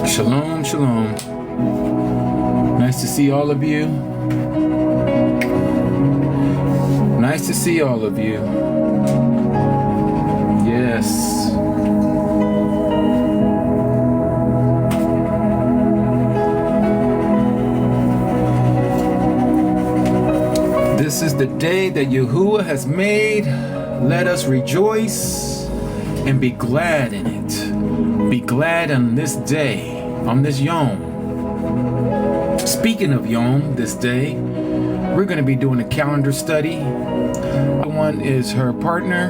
Shalom, shalom. Nice to see all of you. Nice to see all of you. Yes. This is the day that Yahuwah has made. Let us rejoice and be glad in it. Be glad on this day, on this Yom. Speaking of Yom, this day, we're going to be doing a calendar study. One is her partner,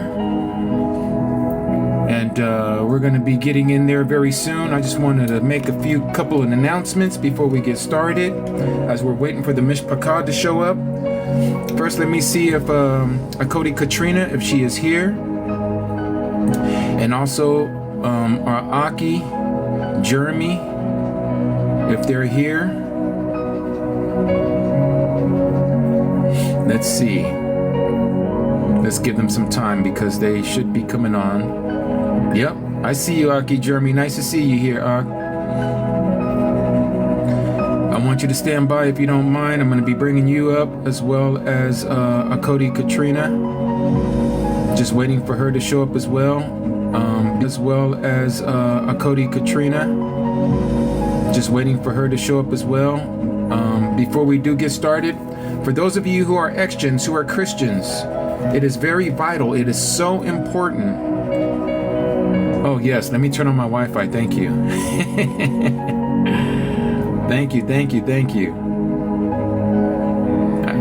and we're going to be getting in there very soon. I just wanted to make a couple of announcements before we get started, as we're waiting for the Mishpachah to show up. First, let me see if Akodi Katrina, if she is here, and also our Aki, Jeremy, if they're here. Let's see. Let's give them some time because they should be coming on. Yep, I see you, Aki, Jeremy. Nice to see you here, Ak. I want you to stand by if you don't mind. I'm going to be bringing you up as well as Akodi Katrina. Just waiting for her to show up as well. Akodi Katrina. Just waiting for her to show up as well. Before we do get started, for those of you who are ex-gens, who are Christians, it is very vital. It is so important. Oh yes, let me turn on my Wi-Fi. Thank you. Thank you.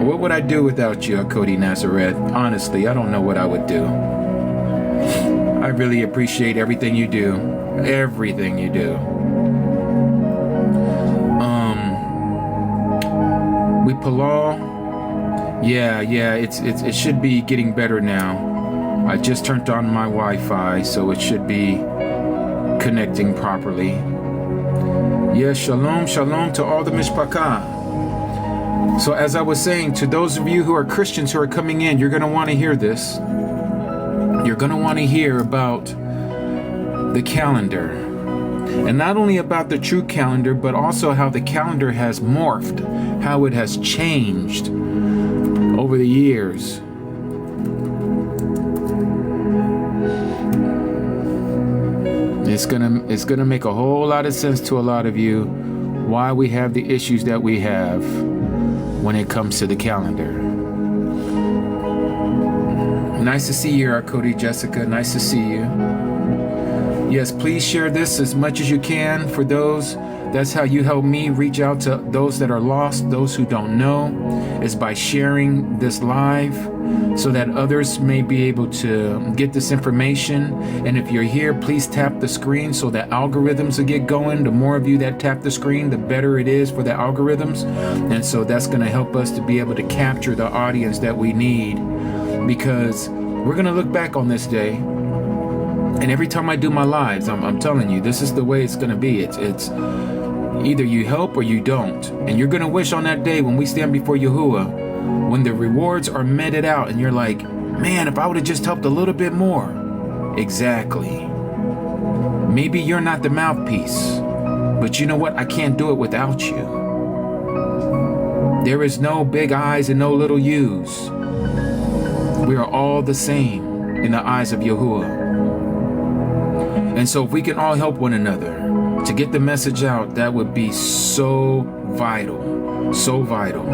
What would I do without you, Akodi Nazareth? Honestly, I don't know what I would do. I really appreciate everything you do. Everything you do. We Palal. Yeah, it should be getting better now. I just turned on my Wi-Fi, so it should be connecting properly. Yes, shalom to all the Mishpachah. So as I was saying, to those of you who are Christians who are coming in, you're going to want to hear this. You're going to want to hear about the calendar. And not only about the true calendar, but also how the calendar has morphed, how it has changed over the years. It's gonna make a whole lot of sense to a lot of you why we have the issues that we have when it comes to the calendar. Nice to see you, Akodi Jessica. Nice to see you. Yes, please share this as much as you can for those. That's how you help me reach out to those that are lost, those who don't know, is by sharing this live so that others may be able to get this information. And if you're here, please tap the screen so that algorithms will get going. The more of you that tap the screen, the better it is for the algorithms. And so that's going to help us to be able to capture the audience that we need, because we're going to look back on this day. And every time I do my lives, I'm telling you, this is the way it's going to be. It's either you help or you don't. And you're going to wish on that day when we stand before Yahuwah, when the rewards are meted out, and you're like, man, if I would have just helped a little bit more. Exactly. Maybe you're not the mouthpiece, but you know what? I can't do it without you. There is no big I's and no little U's. We are all the same in the eyes of Yahuwah. And so if we can all help one another to get the message out, that would be so vital. So vital.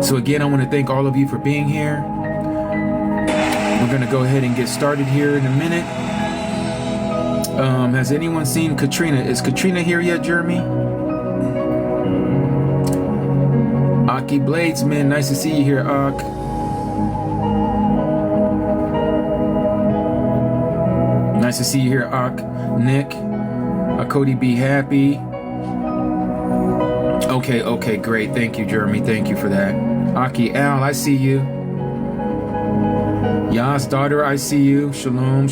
So again, I want to thank all of you for being here. We're going to go ahead and get started here in a minute. Has anyone seen Katrina? Is Katrina here yet, Jeremy? Aki Bladesman, nice to see you here, Ak. Nice to see you here, Ak. Nick. Akodi, be happy. Okay, great. Thank you, Jeremy. Thank you for that. Aki Al, I see you. Yas daughter, I see you. Shalom.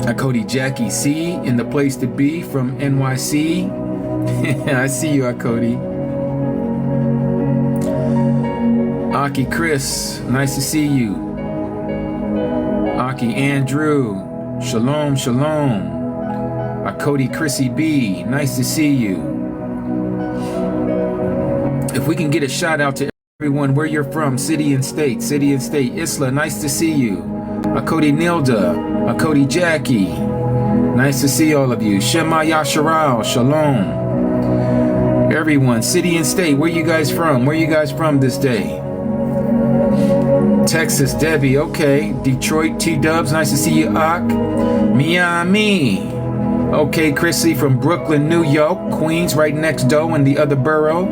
Akodi Jackie C in the place to be from NYC. I see you, Akodi. Aki Chris, nice to see you. Aki Andrew, Shalom, shalom. Cody Chrissy B, nice to see you. If we can get a shout out to everyone where you're from, city and state. Isla, nice to see you. Cody Nilda, Cody Jackie, nice to see all of you. Shema Yasharal, shalom. Everyone, city and state, where you guys from? Where you guys from this day? Texas, Debbie, okay. Detroit, T-Dubs, nice to see you, Ak. Miami. Okay, Chrissy from Brooklyn, New York. Queens, right next door in the other borough.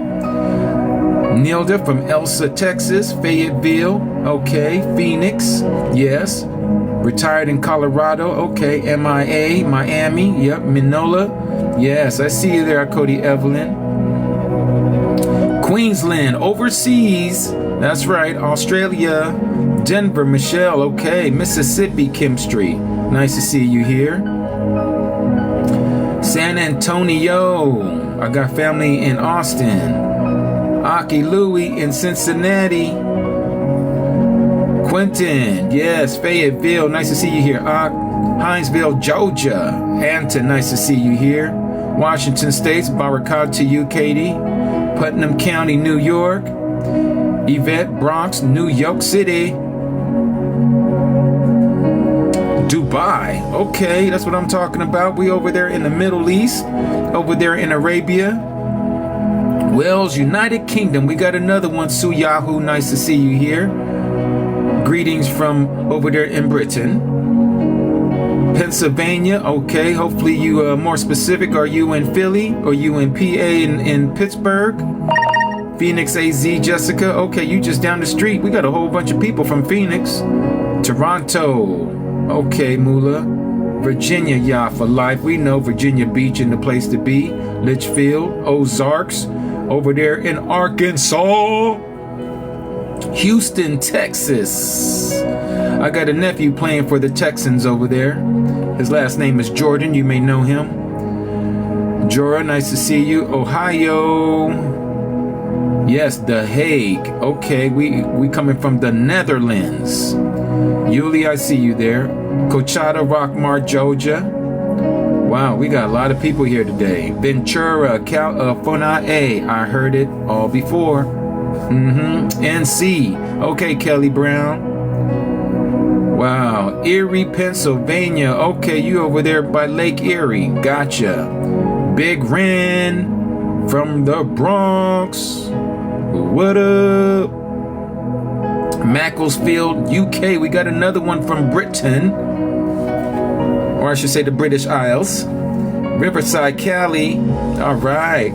Nilda from Elsa, Texas. Fayetteville, okay. Phoenix, yes. Retired in Colorado, okay. MIA, Miami, yep. Minola, yes. I see you there, Cody Evelyn. Queensland, overseas. That's right, Australia, Denver, Michelle, okay. Mississippi, Kim Street, nice to see you here. San Antonio, I got family in Austin. Aki Louie in Cincinnati. Quentin, yes, Fayetteville, nice to see you here. Hinesville, Georgia. Anton, nice to see you here. Washington State, Barakat to you, Katie. Putnam County, New York. Yvette, Bronx, New York City. Dubai, okay, that's what I'm talking about. We over there in the Middle East, over there in Arabia. Wales, United Kingdom, we got another one. Sue Yahoo, nice to see you here. Greetings from over there in Britain. Pennsylvania, okay, hopefully you more specific. Are you in Philly? Or you in PA in Pittsburgh? Phoenix, AZ, Jessica, okay, you just down the street. We got a whole bunch of people from Phoenix. Toronto, okay, Mula. Virginia, yeah, for life. We know Virginia Beach and the place to be. Litchfield, Ozarks, over there in Arkansas. Houston, Texas. I got a nephew playing for the Texans over there. His last name is Jordan. You may know him. Jora, nice to see you. Ohio. Yes, The Hague. Okay, we coming from the Netherlands. Yuli, I see you there. Coachella, Rockmart, Georgia. Wow, we got a lot of people here today. Ventura, California. I heard it all before. NC. Okay, Kelly Brown. Wow, Erie, Pennsylvania. Okay, you over there by Lake Erie. Gotcha. Big Ren from the Bronx. What up? Macclesfield, UK. We got another one from Britain. Or I should say the British Isles. Riverside, Cali. All right.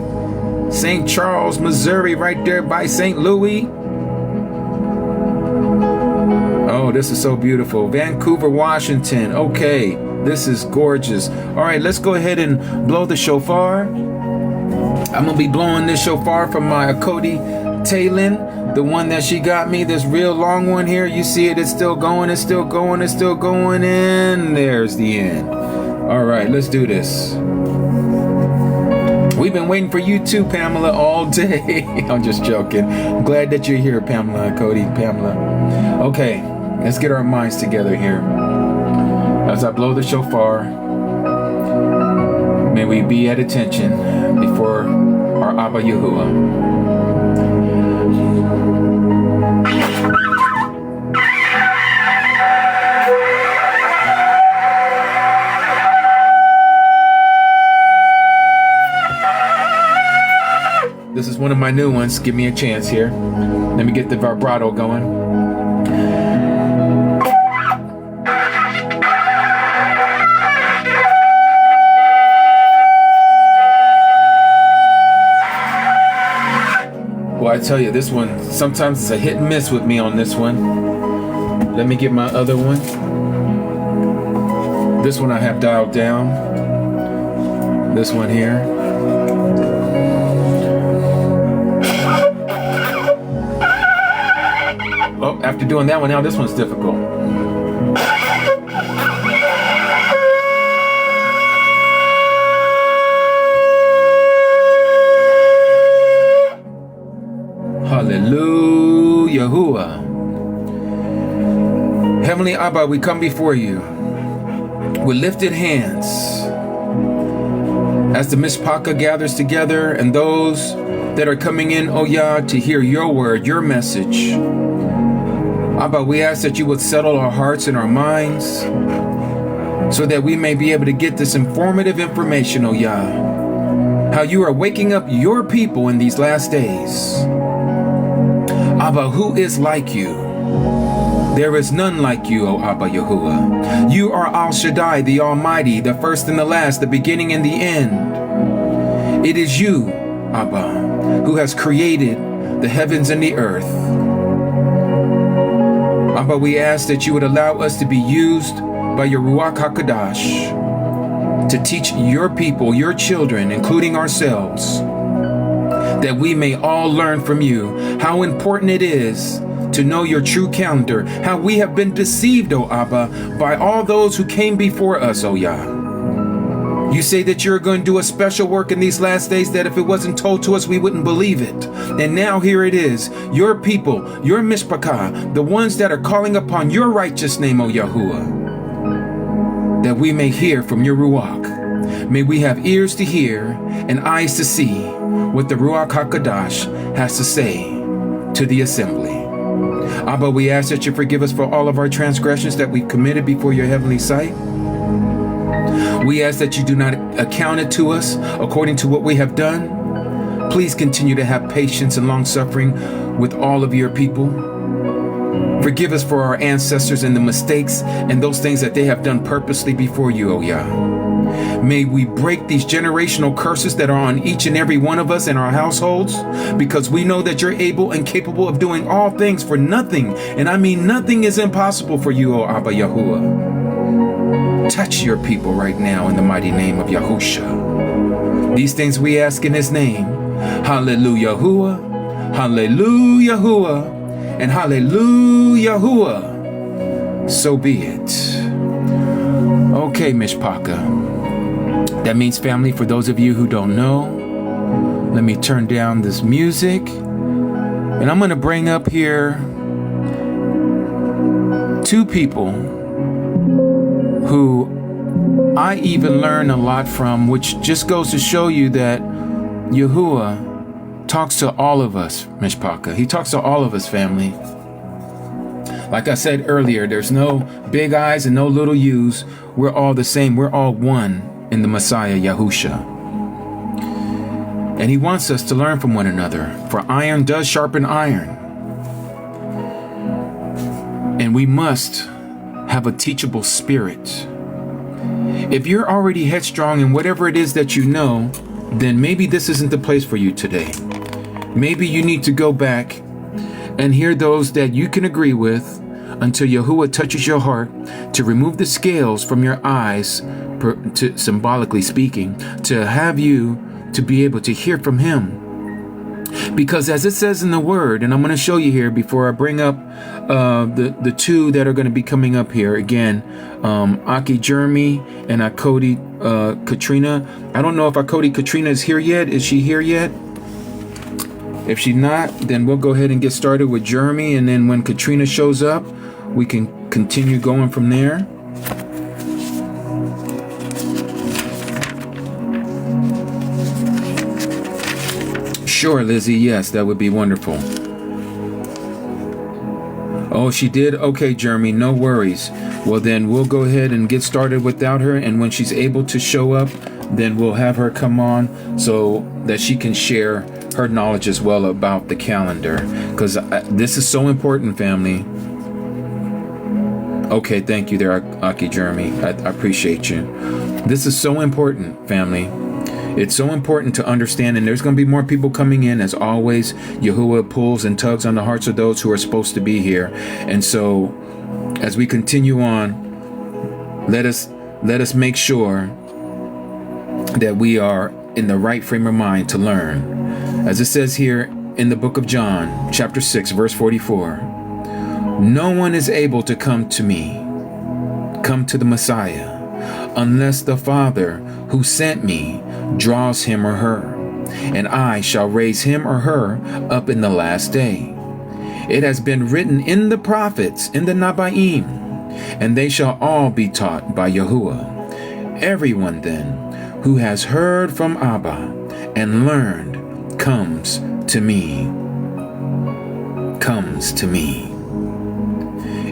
St. Charles, Missouri, right there by St. Louis. Oh, this is so beautiful. Vancouver, Washington. Okay, this is gorgeous. All right, let's go ahead and blow the shofar. I'm going to be blowing this shofar from my Cody Talon, the one that she got me, this real long one here. You see it, it's still going, it's still going, it's still going, and there's the end. All right, let's do this. We've been waiting for you too, Pamela, all day. I'm just joking. I'm glad that you're here, Pamela, Cody, Pamela. Okay, let's get our minds together here. As I blow the shofar, may we be at attention before our Abba Yahuwah. This is one of my new ones. Give me a chance here. Let me get the vibrato going. Well, I tell you, this one, sometimes it's a hit and miss with me on this one. Let me get my other one. This one I have dialed down. This one here. Oh, after doing that one, now this one's difficult. Hallelujah. Heavenly Abba, we come before you. with lifted hands as the Mishpachah gathers together and those that are coming in, oh Yah, to hear your word, your message. Abba, we ask that you would settle our hearts and our minds so that we may be able to get this informative information, oh Yah, how you are waking up your people in these last days. Abba, who is like you? There is none like you, O Abba Yahuwah. You are Al Shaddai, the Almighty, the first and the last, the beginning and the end. It is you, Abba, who has created the heavens and the earth. Abba, we ask that you would allow us to be used by your Ruach HaKadosh to teach your people, your children, including ourselves, that we may all learn from you how important it is to know your true calendar, how we have been deceived, O Abba, by all those who came before us, O Yah. You say that you're going to do a special work in these last days that if it wasn't told to us, we wouldn't believe it. And now here it is, your people, your Mishpachah, the ones that are calling upon your righteous name, O Yahuwah, that we may hear from your Ruach. May we have ears to hear and eyes to see what the Ruach HaKadosh has to say to the assembly. Abba, we ask that you forgive us for all of our transgressions that we've committed before your heavenly sight. We ask that you do not account it to us according to what we have done. Please continue to have patience and long suffering with all of your people. Forgive us for our ancestors and the mistakes and those things that they have done purposely before you, O Yah. May we break these generational curses that are on each and every one of us in our households, because we know that you're able and capable of doing all things, for nothing, and I mean nothing, is impossible for you, O Abba Yahuwah. Touch your people right now in the mighty name of Yahusha. These things we ask in his name. Hallelujah, hallelujah, and hallelujah. So be it. Okay, Mishpachah. That means, family, for those of you who don't know, let me turn down this music. And I'm going to bring up here two people who I even learn a lot from, which just goes to show you that Yahuwah talks to all of us, Mishpachah. He talks to all of us, family. Like I said earlier, there's no big I's and no little U's. We're all the same. We're all one in the Messiah, Yahusha. And he wants us to learn from one another, for iron does sharpen iron. And we must have a teachable spirit. If you're already headstrong in whatever it is that you know, then maybe this isn't the place for you today. Maybe you need to go back and hear those that you can agree with until Yahuwah touches your heart to remove the scales from your eyes, symbolically speaking, to have you to be able to hear from him. Because as it says in the word, and I'm going to show you here before I bring up the two that are going to be coming up here again, Aki Jeremy and Akodi Katrina. I don't know if Akodi Katrina is here yet. Is she here yet? If she's not, then we'll go ahead and get started with Jeremy, and then when Katrina shows up, we can continue going from there. Sure, Lizzie, yes, that would be wonderful. Oh, she did? Okay, Jeremy, no worries. Well, then we'll go ahead and get started without her, and when she's able to show up, then we'll have her come on so that she can share her knowledge as well about the calendar, because this is so important, family. Okay, thank you there, Aki Jeremy. I appreciate you. This is so important, family. It's so important to understand, and there's going to be more people coming in. As always, Yahuwah pulls and tugs on the hearts of those who are supposed to be here. And so, as we continue on, let us make sure that we are in the right frame of mind to learn. As it says here in the book of John, chapter 6, verse 44, no one is able to come to the Messiah, unless the Father who sent me draws him or her, and I shall raise him or her up in the last day. It has been written in the prophets, in the Nabaim, and they shall all be taught by Yahuwah. Everyone then who has heard from Abba and learned comes to me. Comes to me.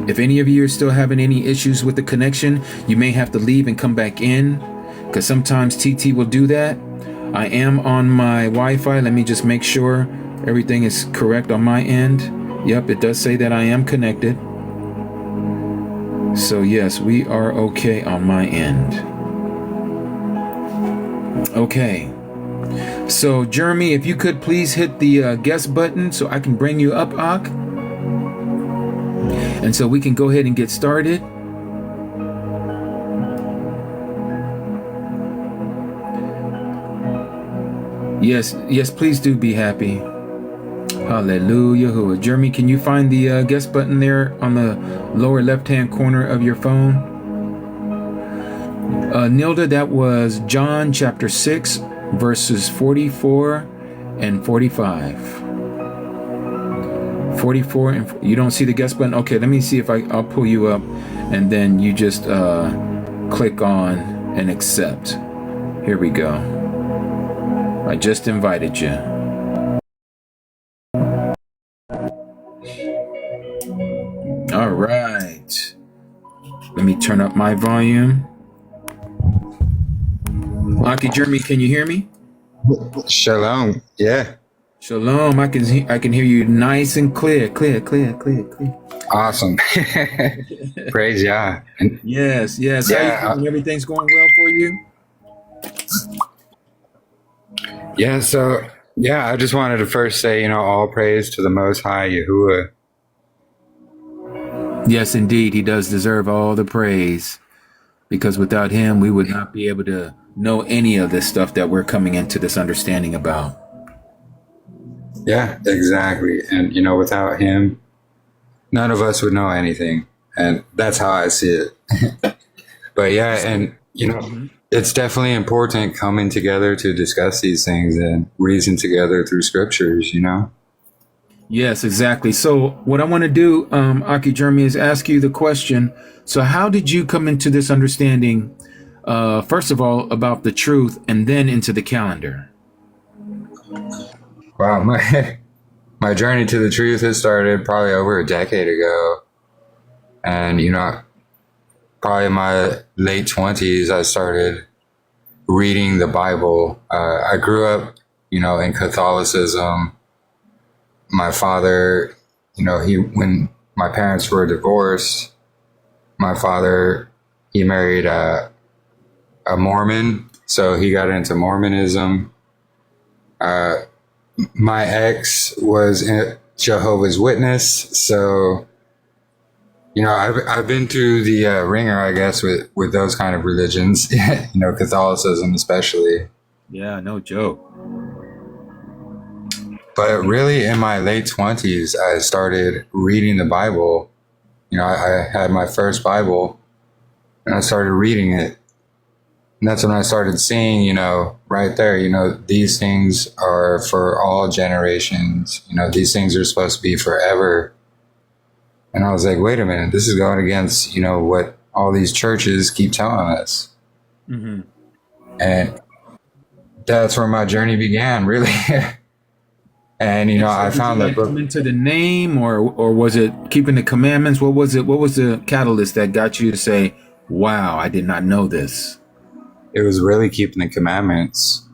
If any of you are still having any issues with the connection, you may have to leave and come back in, because sometimes TT will do that. I am on my Wi-Fi. Let me just make sure everything is correct on my end. Yep, it does say that I am connected. So yes, we are okay on my end. Okay. So Jeremy, if you could please hit the guest button so I can bring you up, Ak. And so we can go ahead and get started. Yes, please do be happy. Hallelujah. Jeremy, can you find the guest button there on the lower left-hand corner of your phone? Nilda, that was John chapter 6, verses 44 and 45. 44 and you don't see the guest button? Okay, let me see if I'll pull you up, and then you just click on and accept. Here we go. I just invited you. All right. Let me turn up my volume. Aki, Jeremy, can you hear me? Shalom. Yeah. Shalom. I can hear you nice and clear. Awesome. Praise Yah. Yes. Yeah, How you doing? Everything's going well for you? Yeah. So, yeah, I just wanted to first say, all praise to the Most High Yahuwah. Yes, indeed. He does deserve all the praise, because without him, we would not be able to know any of this stuff that we're coming into this understanding about. Yeah, exactly. And, without him, none of us would know anything. And that's how I see it. But yeah, and, it's definitely important coming together to discuss these things and reason together through scriptures, Yes, exactly. So what I want to do, Aki Jeremy, is ask you the question. So how did you come into this understanding, first of all, about the truth, and then into the calendar? Wow, my journey to the truth has started probably over a decade ago. And, probably in my late 20s, I started reading the Bible. I grew up, in Catholicism. My father, when my parents were divorced, my father, he married a Mormon, so he got into Mormonism. My ex was a Jehovah's Witness, so I've been through the ringer, I guess, with those kind of religions, Catholicism especially. Yeah, no joke. But really, in my late 20s, I started reading the Bible. I had my first Bible, and I started reading it. And that's when I started seeing, right there, these things are for all generations. These things are supposed to be forever. And I was like, wait a minute, this is going against, what all these churches keep telling us. Mm-hmm. And that's where my journey began, really. And, I found that book. Into the name, or was it keeping the commandments? What was it? What was the catalyst that got you to say, wow, I did not know this? It was really keeping the commandments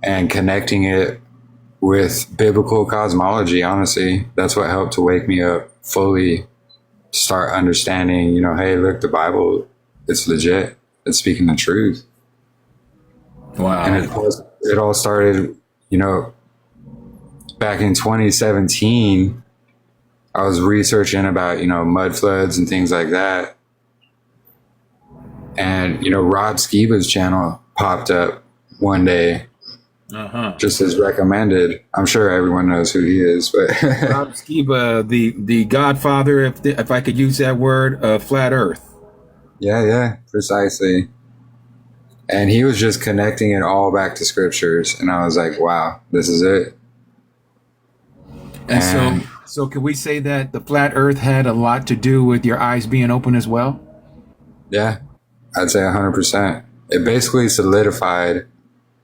and connecting it with biblical cosmology, honestly. That's what helped to wake me up fully, start understanding, hey, look, the Bible, it's legit. It's speaking the truth. Wow. And it all started, back in 2017. I was researching about, mud floods and things like that. And, Rob Skiba's channel popped up one day, just as recommended. I'm sure everyone knows who he is, but Rob Skiba, the godfather, if I could use that word, of flat Earth. Yeah, precisely. And he was just connecting it all back to scriptures, and I was like, wow, this is it. And so can we say that the flat Earth had a lot to do with your eyes being open as well? Yeah, I'd say 100%. it basically solidified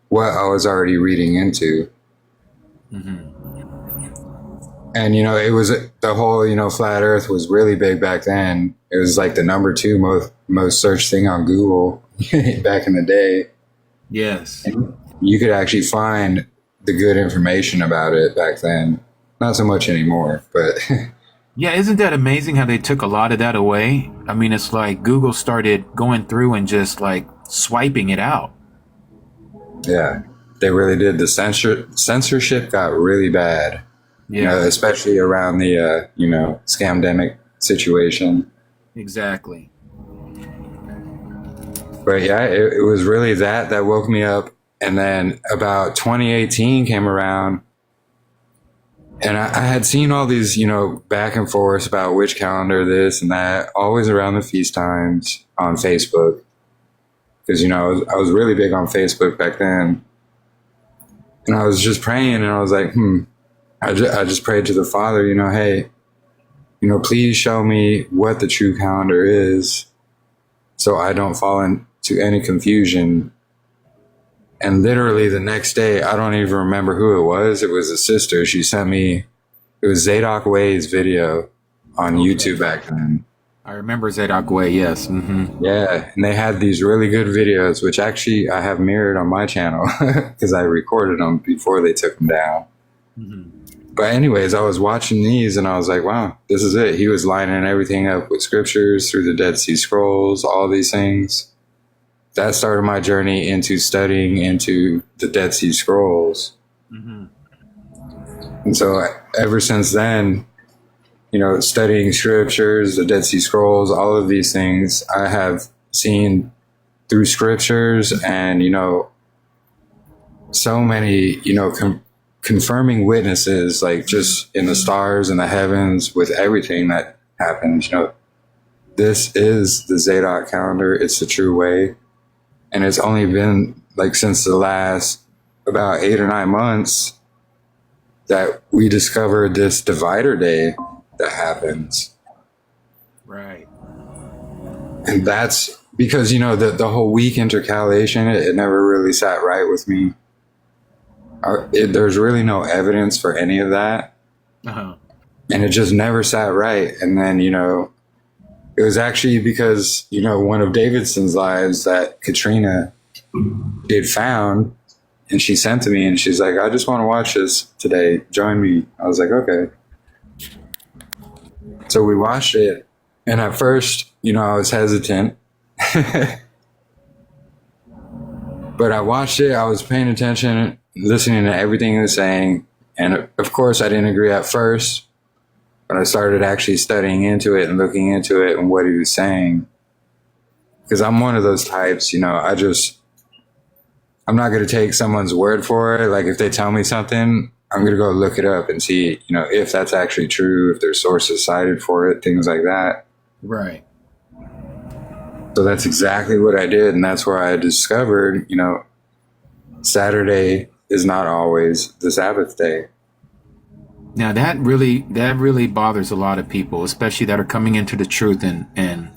what I was already reading into. And, it was the whole, flat earth was really big back then. It was like the number 2 most searched thing on Google back in the day. Yes. And you could actually find the good information about it back then. Not so much anymore, but Yeah, isn't that amazing how they took a lot of that away? I mean, it's like Google started going through and just like swiping it out. yeah, they really did. The censorship got really bad. Yeah, Especially around the, scamdemic situation. exactly. But yeah, it was really that woke me up. And then about 2018 came around, and I had seen all these, back and forth about which calendar, this and that, always around the feast times on Facebook. Because, I was really big on Facebook back then. And I was just praying, and I was like, I just prayed to the Father, hey, please show me what the true calendar is so I don't fall into any confusion. And literally the next day, I don't even remember who it was. It was a sister. She sent me, it was Zadok Way's video on YouTube back then. I remember Zadok Way, yes. Yeah, and they had these really good videos, which actually I have mirrored on my channel because I recorded them before they took them down. But anyways, I was watching these and I was like, wow, this is it. He was lining everything up with scriptures through the Dead Sea Scrolls, all these things. That started my journey into studying into the Dead Sea Scrolls. And so ever since then, studying scriptures, the Dead Sea Scrolls, all of these things I have seen through scriptures and, so many, confirming witnesses, like just in the stars and the heavens with everything that happens. This is the Zadok calendar. It's the true way. And it's only been like since the last about 8 or 9 months that we discovered this divider day that happens. Right. And that's because, the whole week intercalation, it never really sat right with me. There's really no evidence for any of that. And it just never sat right. And then, it was actually because, one of Davidson's lives that Katrina had found, and she sent to me and she's like, I just want to watch this today. Join me. I was like, okay. So we watched it. And at first, I was hesitant. But I watched it. I was paying attention, listening to everything he was saying. And of course, I didn't agree at first. But I started actually studying into it and looking into it and what he was saying. Because I'm one of those types, I'm not going to take someone's word for it. Like if they tell me something, I'm going to go look it up and see, if that's actually true, if there's sources cited for it, things like that. Right. So that's exactly what I did. And that's where I discovered, Saturday is not always the Sabbath day. Now that really bothers a lot of people, especially that are coming into the truth and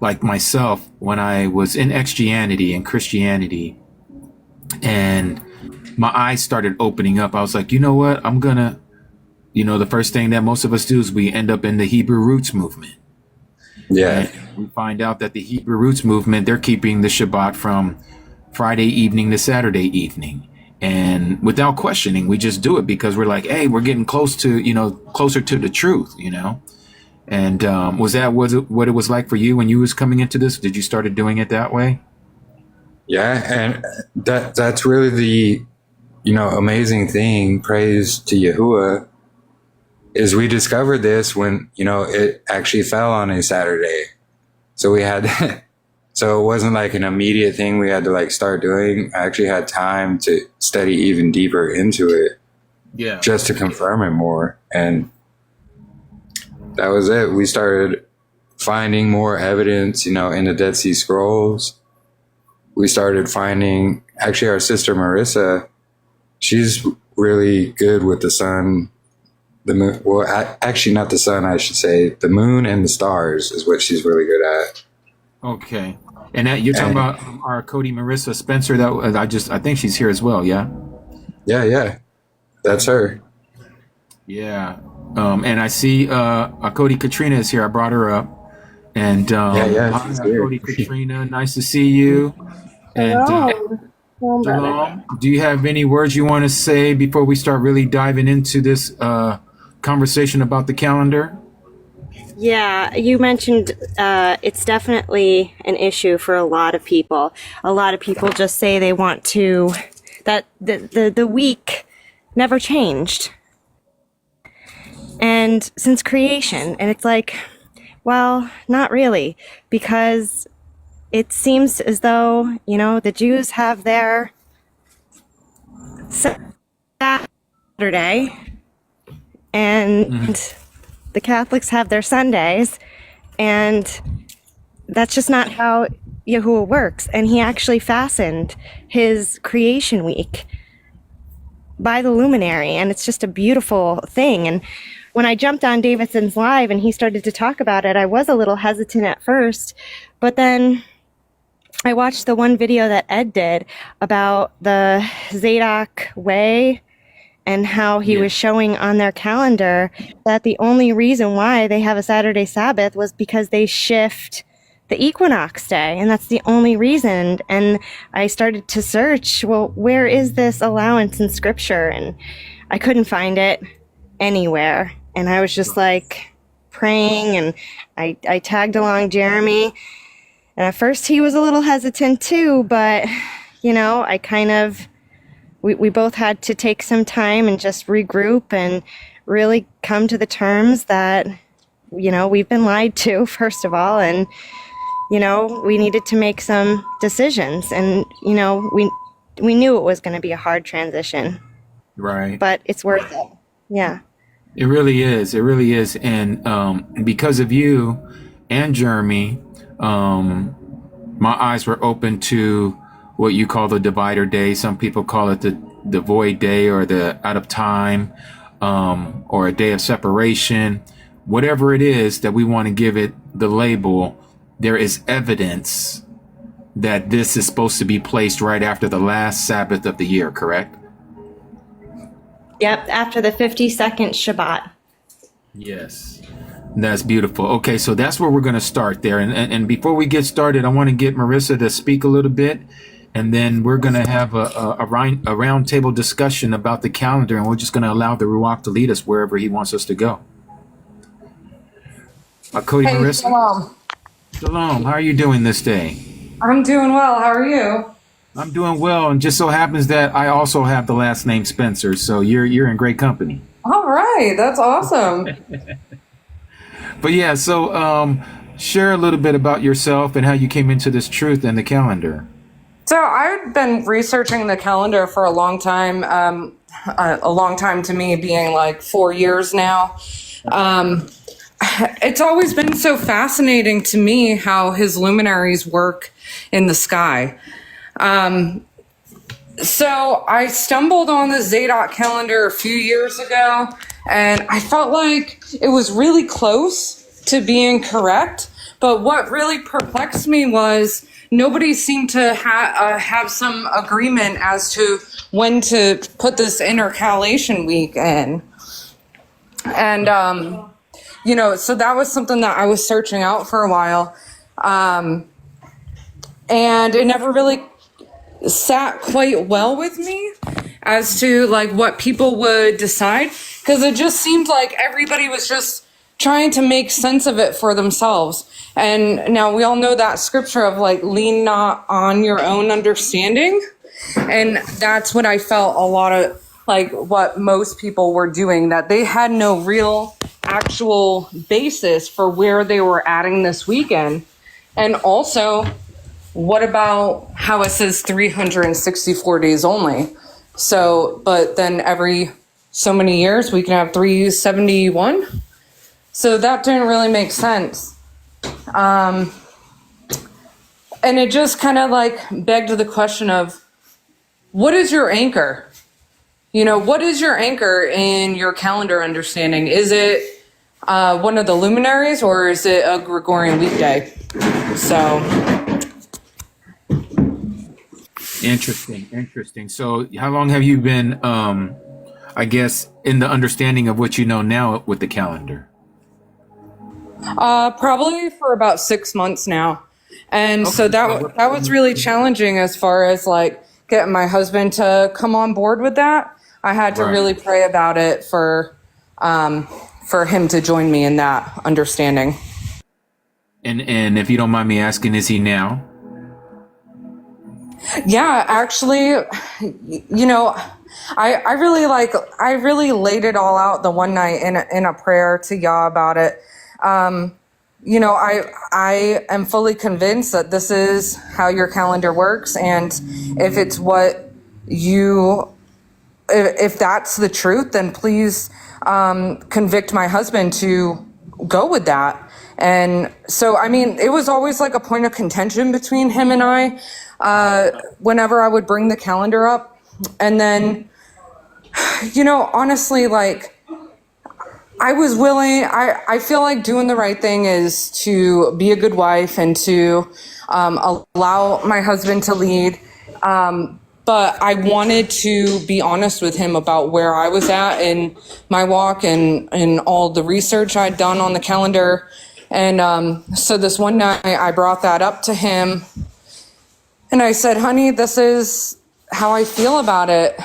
like myself, when I was in Christianity and Christianity and my eyes started opening up, I was like, you know what? I'm gonna, the first thing that most of us do is we end up in the Hebrew Roots movement. Yeah. And we find out that the Hebrew Roots movement, they're keeping the Shabbat from Friday evening to Saturday evening. And without questioning, we just do it because we're like, hey, we're getting closer to the truth, And was that what it was like for you when you was coming into this? Did you started doing it that way? Yeah, and that's really the, amazing thing, praise to Yahuwah, is we discovered this when, it actually fell on a Saturday. So we had, so it wasn't like an immediate thing we had to like start doing. I actually had time to study even deeper into it. Yeah. Just to confirm it more. And that was it. We started finding more evidence, in the Dead Sea Scrolls. We started finding, actually our sister Marissa, she's really good with the sun, the moon. Well, actually not the sun, I should say. The moon and the stars is what she's really good at. Okay. And that you're talking And about our Cody Marissa Spencer. That I think she's here as well. Yeah. yeah, that's her. Yeah. And I see Cody Katrina is here. I brought her up. And Yeah, hi, she's here. Cody Katrina. Nice to see you. And Hello. Hello, brother. Shalom. Do you have any words you want to say before we start really diving into this conversation about the calendar? Yeah, you mentioned it's definitely an issue for a lot of people. A lot of people just say they want to, that the week never changed. And since creation, and it's like, well, not really, because it seems as though, the Jews have their Saturday, and the Catholics have their Sundays, and that's just not how Yahuwah works. And he actually fastened his creation week by the luminary, and it's just a beautiful thing. And when I jumped on Davidson's live and he started to talk about it, I was a little hesitant at first, but then I watched the one video that Ed did about the Zadok way and how he was showing on their calendar that the only reason why they have a Saturday Sabbath was because they shift the equinox day, and that's the only reason. And I started to search, well, where is this allowance in scripture? And I couldn't find it anywhere. And I was just like praying, and I tagged along Jeremy. And at first he was a little hesitant too, but I kind of, we both had to take some time and just regroup and really come to the terms that, we've been lied to, first of all. And, we needed to make some decisions, and, we knew it was going to be a hard transition. Right. But it's worth it. Yeah. It really is. It really is. And because of you and Jeremy, my eyes were open to what you call the divider day. Some people call it the void day, or the out of time, or a day of separation. Whatever it is that we want to give it the label, there is evidence that this is supposed to be placed right after the last Sabbath of the year, correct? Yep, after the 52nd Shabbat. Yes. That's beautiful. Okay, so that's where we're going to start there. And before we get started, I want to get Marissa to speak a little bit, and then we're going to have a round table discussion about the calendar, and we're just going to allow the Ruach to lead us wherever he wants us to go. Cody, Hey, Marissa. Shalom. Shalom. How are you doing this day? I'm doing well. How are you? I'm doing well, and just so happens that I also have the last name Spencer, so you're in great company. All right. That's awesome. But yeah, so share a little bit about yourself and how you came into this truth and the calendar. So I've been researching the calendar for a long time to me being like 4 years now. It's always been so fascinating to me how his luminaries work in the sky. So I stumbled on the Zadok calendar a few years ago, and I felt like it was really close to being correct. But what really perplexed me was nobody seemed to have some agreement as to when to put this intercalation week in. And, so that was something that I was searching out for a while. And it never really sat quite well with me as to like what people would decide, because it just seemed like everybody was just trying to make sense of it for themselves. And now we all know that scripture of like, lean not on your own understanding. And that's what I felt a lot of like what most people were doing, that they had no real actual basis for where they were adding this weekend. And also, what about how it says 364 days only? So, but then every so many years we can have 371. So that didn't really make sense. And it just kind of like begged the question of, what is your anchor? What is your anchor in your calendar understanding? Is it one of the luminaries, or is it a Gregorian weekday? So Interesting, interesting. So, how long have you been, I guess, in the understanding of what you know now with the calendar? Probably for about 6 months now. And so Okay. that was really challenging as far as like getting my husband to come on board with that. I had to Right. really pray about it for him to join me in that understanding. And if you don't mind me asking, is he now? Yeah, actually, I really laid it all out the one night in a prayer to Yah about it. I am fully convinced that this is how your calendar works, and if it's what if that's the truth, then please convict my husband to go with that. And so, I mean, it was always like a point of contention between him and I whenever I would bring the calendar up. And then, honestly, like, I was willing, I feel like doing the right thing is to be a good wife and to allow my husband to lead. But I wanted to be honest with him about where I was at in my walk and all the research I'd done on the calendar. And so this one night I brought that up to him and I said, honey, this is how I feel about it.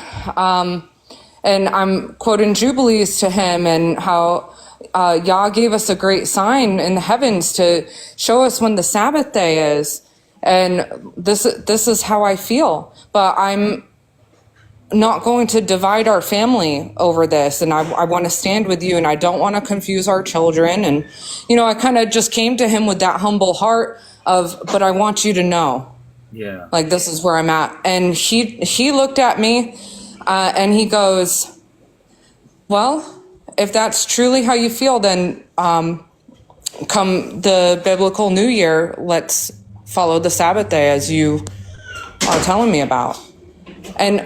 And I'm quoting Jubilees to him and how Yah gave us a great sign in the heavens to show us when the Sabbath day is. And this is how I feel. But I'm not going to divide our family over this. And I want to stand with you and I don't want to confuse our children. And, I kind of just came to him with that humble heart of, but I want you to know. Yeah. Like, this is where I'm at. And he looked at me and he goes, well, if that's truly how you feel, then come the biblical New Year, let's follow the Sabbath day as you are telling me about. And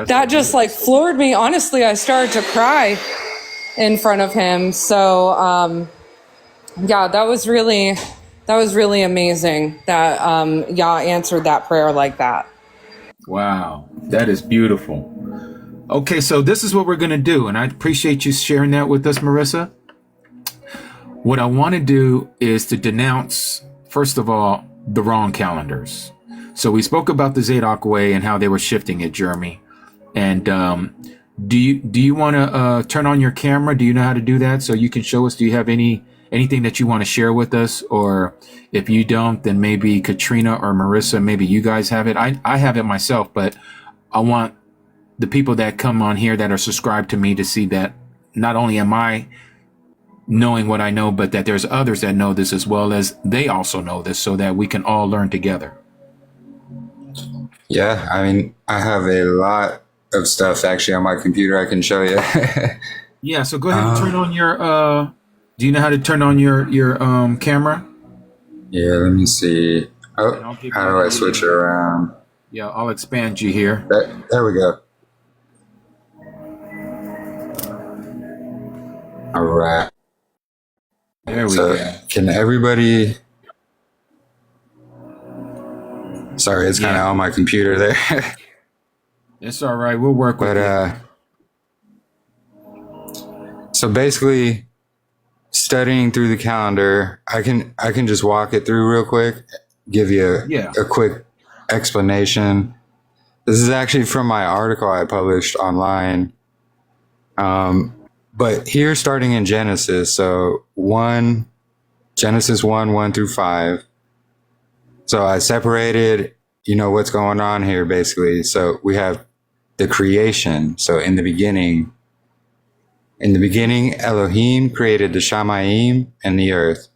that just like floored me. Honestly, I started to cry in front of him. So, yeah, that was really amazing that Yah answered that prayer like that. Wow, that is beautiful. Okay, so this is what we're going to do, and I appreciate you sharing that with us, Marissa. What I want to do is to denounce, first of all, the wrong calendars. So we spoke about the Zadok way and how they were shifting it, Jeremy. And do you want to turn on your camera? Do you know how to do that so you can show us? Do you have anything that you want to share with us? Or if you don't, then maybe Katrina or Marissa, maybe you guys have it. I have it myself, but I want the people that come on here that are subscribed to me to see that not only am I knowing what I know, but that there's others that know this as well, as they also know this, so that we can all learn together. Yeah, I mean, I have a lot of stuff actually on my computer I can show you. Yeah, so go ahead and turn on your do you know how to turn on your camera? Yeah, let me see. Oh, how do I switch it around? Yeah, I'll expand you here. There we go. All right. There we So go. can everybody? Sorry, it's kind of on my computer there. It's all right. We'll work with But so basically, studying through the calendar, I can just walk it through real quick, give you a quick explanation. This is actually from my article I published online. But here, starting in Genesis, so Genesis 1 through 5. So I separated, what's going on here basically. So we have the creation. So in the beginning, Elohim created the Shamayim and the earth.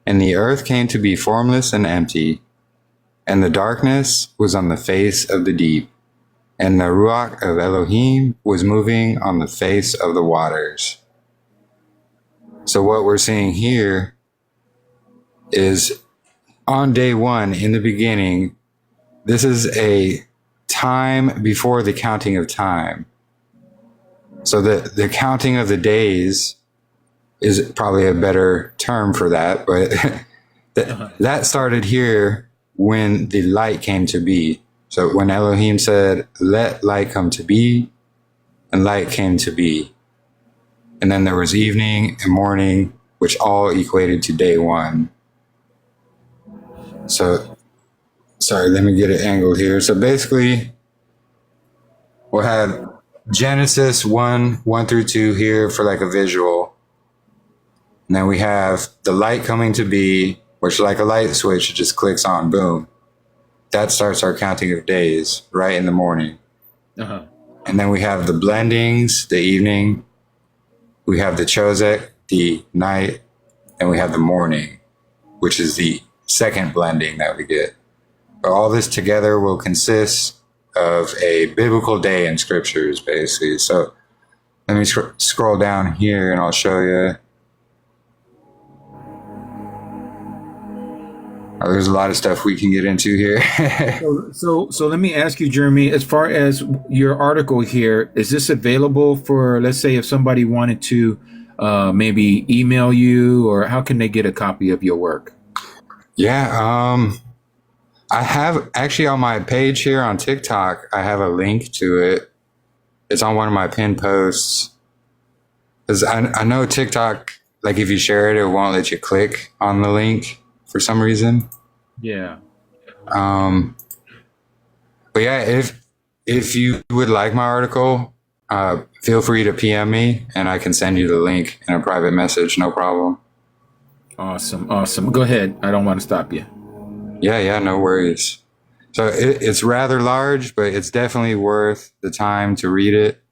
And the earth came to be formless and empty. And the darkness was on the face of the deep. And the Ruach of Elohim was moving on the face of the waters. So what we're seeing here is on day one, in the beginning, this is a time before the counting of time. So the counting of the days is probably a better term for that, but that started here when the light came to be. So when Elohim said, let light come to be, and light came to be. And then there was evening and morning, which all equated to day one. So, sorry, let me get it angled here. So basically, we'll have Genesis 1 through 2 here for like a visual. And then we have the light coming to be, which like a light switch, it just clicks on, boom. That starts our counting of days right in the morning. Uh-huh. And then we have the blendings, the evening. We have the chosek, the night. And we have the morning, which is the second blending that we get. But all this together will consist of a biblical day in scriptures, basically. So let me scroll down here and I'll show you. Oh, there's a lot of stuff we can get into here. So let me ask you, Jeremy, as far as your article here, is this available for, let's say, if somebody wanted to maybe email you, or how can they get a copy of your work? Yeah, I have actually on my page here on TikTok, I have a link to it. It's on one of my pinned posts. Because I know TikTok, like if you share it, it won't let you click on the link for some reason. Yeah. But yeah, if you would like my article, feel free to PM me and I can send you the link in a private message, no problem. Awesome. Go ahead. I don't want to stop you. Yeah, no worries. So it's rather large, but it's definitely worth the time to read it.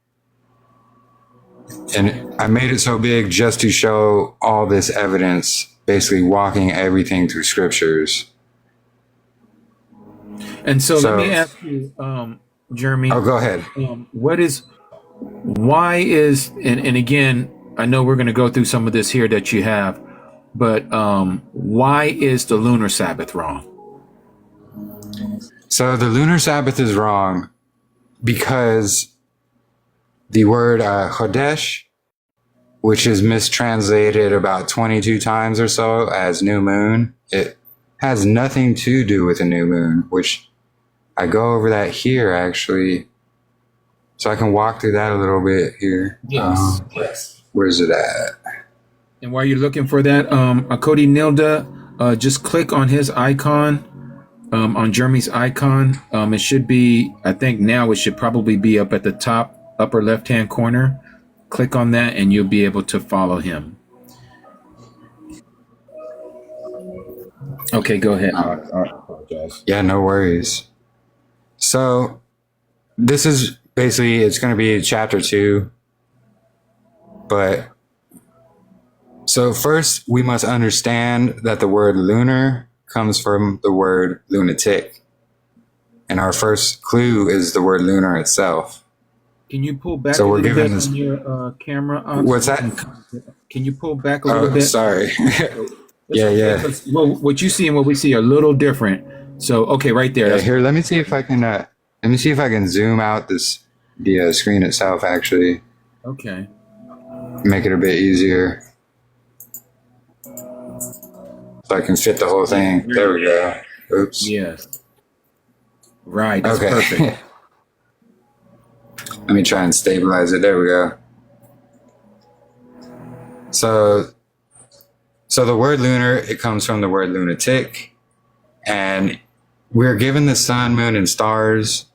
And I made it so big just to show all this evidence, basically walking everything through scriptures. And so let me ask you, Jeremy. Oh, go ahead. Why is, and again, I know we're going to go through some of this here that you have, but why is the lunar Sabbath wrong? So the lunar Sabbath is wrong because the word Chodesh, which is mistranslated about 22 times or so as new moon, it has nothing to do with a new moon, which I go over that here actually. So I can walk through that a little bit here. Yes. Where's it at? And while you're looking for that, Cody Nilda, just click on his icon, on Jeremy's icon. It should be, I think now it should probably be up at the top upper left-hand corner. Click on that and you'll be able to follow him. Okay, go ahead. I apologize. Yeah, no worries. So this is basically, it's going to be chapter 2. But so first we must understand that the word lunar comes from the word lunatic. And our first clue is the word lunar itself. Can you pull back So a we're little given bit this- on your camera? What's that? Can you pull back a little Oh, bit? sorry. Yeah. Because, well, what you see and what we see are a little different. So, okay, right there. Yeah, here, let me see if I can zoom out the screen itself, actually. Okay. Make it a bit easier. So I can fit the whole thing. There we go. Oops. Yes. Right. That's Okay. perfect. Let me try and stabilize it. There we go. So the word lunar, it comes from the word lunatic, and we're given the sun, moon, and stars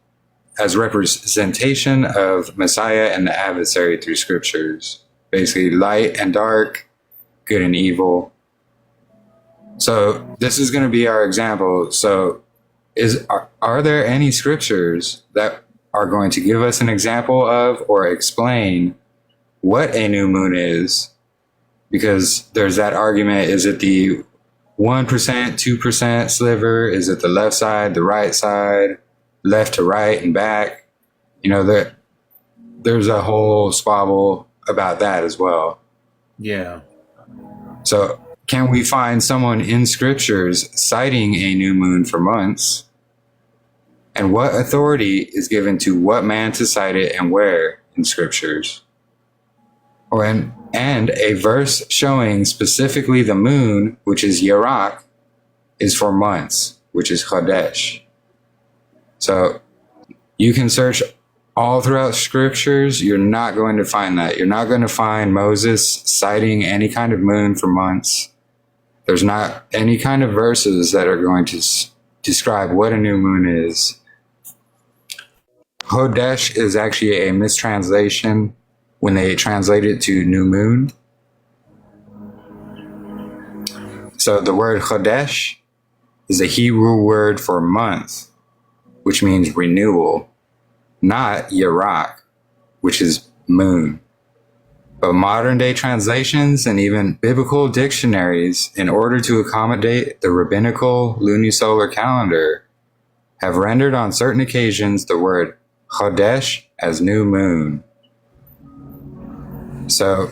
as representation of Messiah and the adversary through scriptures. Basically, light and dark, good and evil. So this is going to be our example. So are there any scriptures that are going to give us an example of or explain what a new moon is? Because there's that argument, is it the 1%, 2% sliver? Is it the left side, the right side, left to right and back? You know, there's a whole squabble about that as well. Yeah. So can we find someone in scriptures citing a new moon for months? And what authority is given to what man to cite it and where in scriptures? And a verse showing specifically the moon, which is Yarak, is for months, which is Chodesh. So you can search all throughout scriptures. You're not going to find that. You're not going to find Moses citing any kind of moon for months. There's not any kind of verses that are going to describe what a new moon is. Hodesh is actually a mistranslation when they translate it to new moon. So the word Chodesh is a Hebrew word for month, which means renewal, not Yarak, which is moon. But modern day translations and even biblical dictionaries, in order to accommodate the rabbinical lunisolar calendar, have rendered on certain occasions the word Chodesh as new moon. So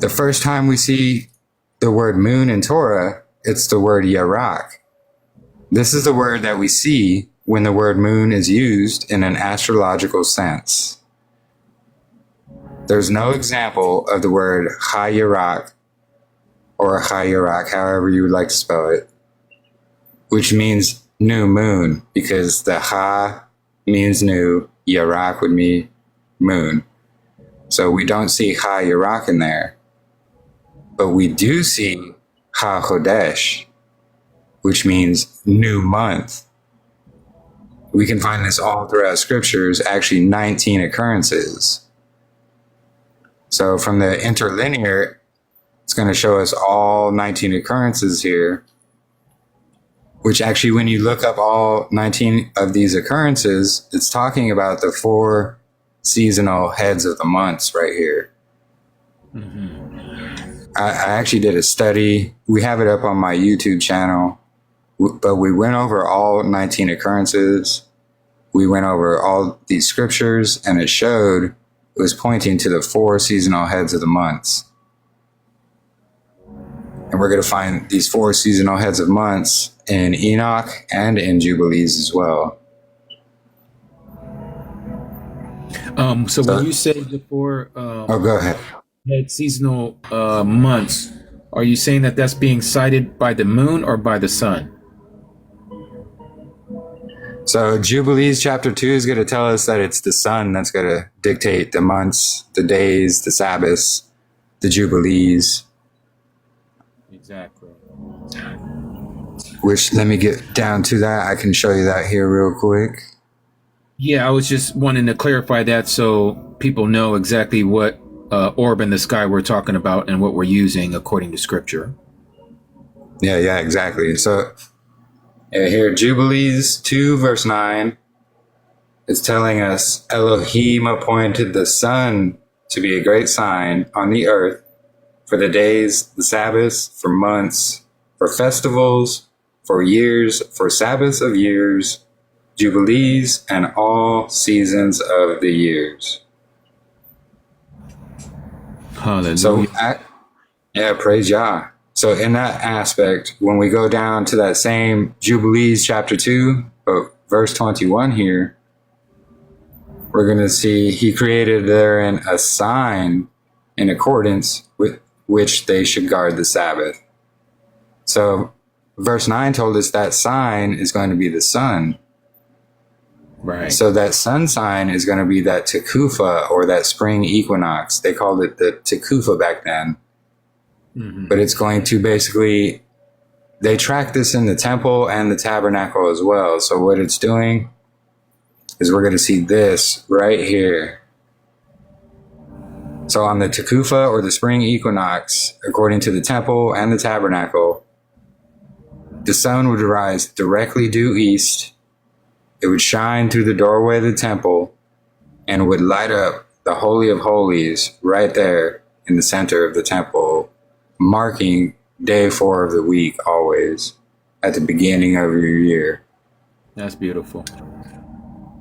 the first time we see the word moon in Torah, it's the word Yarak. This is the word that we see when the word moon is used in an astrological sense. There's no example of the word Chayarak or Chayarak, however you would like to spell it, which means new moon, because the Ha means new, Yarak would mean moon. So we don't see Chayarak in there. But we do see Ha Chodesh, which means new month. We can find this all throughout scriptures, actually 19 occurrences. So from the interlinear, it's going to show us all 19 occurrences here, which actually, when you look up all 19 of these occurrences, it's talking about the 4 seasonal heads of the months right here. I actually did a study. We have it up on my YouTube channel, but we went over all 19 occurrences. We went over all these scriptures, and it showed it was pointing to the 4 seasonal heads of the months. And we're going to find these 4 seasonal heads of months in Enoch and in Jubilees as well. So when you say the 4 go ahead. head seasonal months, are you saying that that's being cited by the moon or by the sun? So Jubilees chapter 2 is going to tell us that it's the sun that's going to dictate the months, the days, the Sabbaths, the Jubilees. Exactly. Which, let me get down to that. I can show you that here real quick. Yeah, I was just wanting to clarify that so people know exactly what orb in the sky we're talking about and what we're using according to scripture. Yeah, exactly. So here, Jubilees 2 verse 9, it's telling us Elohim appointed the sun to be a great sign on the earth for the days, the Sabbaths, for months, for festivals, for years, for Sabbaths of years, Jubilees, and all seasons of the years. Hallelujah. So, praise Yah. So in that aspect, when we go down to that same Jubilees chapter 2, verse 21 here, we're going to see he created therein a sign in accordance with which they should guard the Sabbath. So verse 9 told us that sign is going to be the sun. Right. So that sun sign is going to be that Tekufa, or that spring equinox. They called it the Tekufa back then. Mm-hmm. But it's going to basically, they track this in the temple and the tabernacle as well. So what it's doing is we're going to see this right here. So on the Tekufa, or the spring equinox, according to the temple and the tabernacle, the sun would rise directly due east. It would shine through the doorway of the temple and would light up the Holy of Holies right there in the center of the temple, marking day 4 of the week always at the beginning of your year. That's beautiful.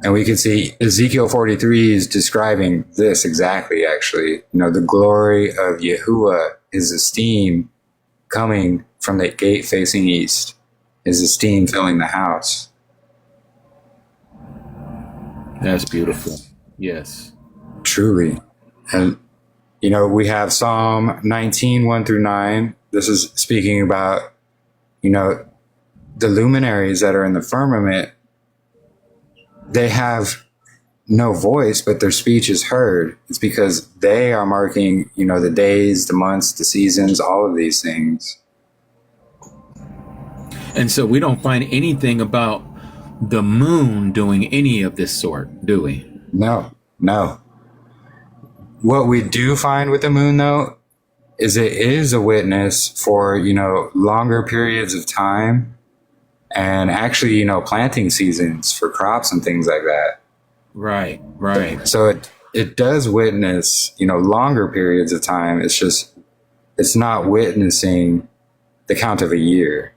And we can see Ezekiel 43 is describing this exactly, actually. You know, the glory of Yahuwah, his esteem coming from the gate facing east, his esteem filling the house. That's beautiful. Yes. Truly. And, you know, we have Psalm 19, 1 through 9. This is speaking about, you know, the luminaries that are in the firmament, they have no voice, but their speech is heard. It's because they are marking, the days, the months, the seasons, all of these things. And so we don't find anything about the moon doing any of this sort, do we? No. What we do find with the moon, though, is it is a witness for, longer periods of time, and actually, planting seasons for crops and things like that. Right. So it does witness, longer periods of time. It's not witnessing the count of a year.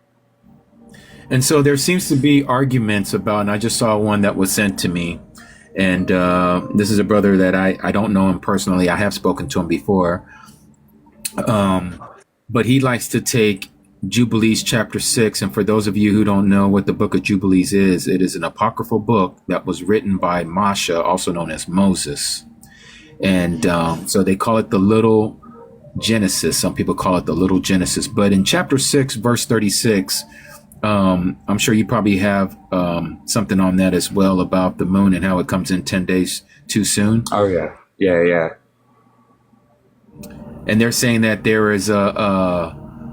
And so there seems to be arguments about, and I just saw one that was sent to me, and this is a brother that I don't know him personally. I have spoken to him before, but he likes to take Jubilees chapter 6. And for those of you who don't know what the book of Jubilees is, it is an apocryphal book that was written by Masha, also known as Moses. And so they call it the Little Genesis. Some people call it the Little Genesis. But in chapter 6, verse 36, I'm sure you probably have something on that as well about the moon and how it comes in 10 days too soon. Oh, yeah. Yeah. And they're saying that there is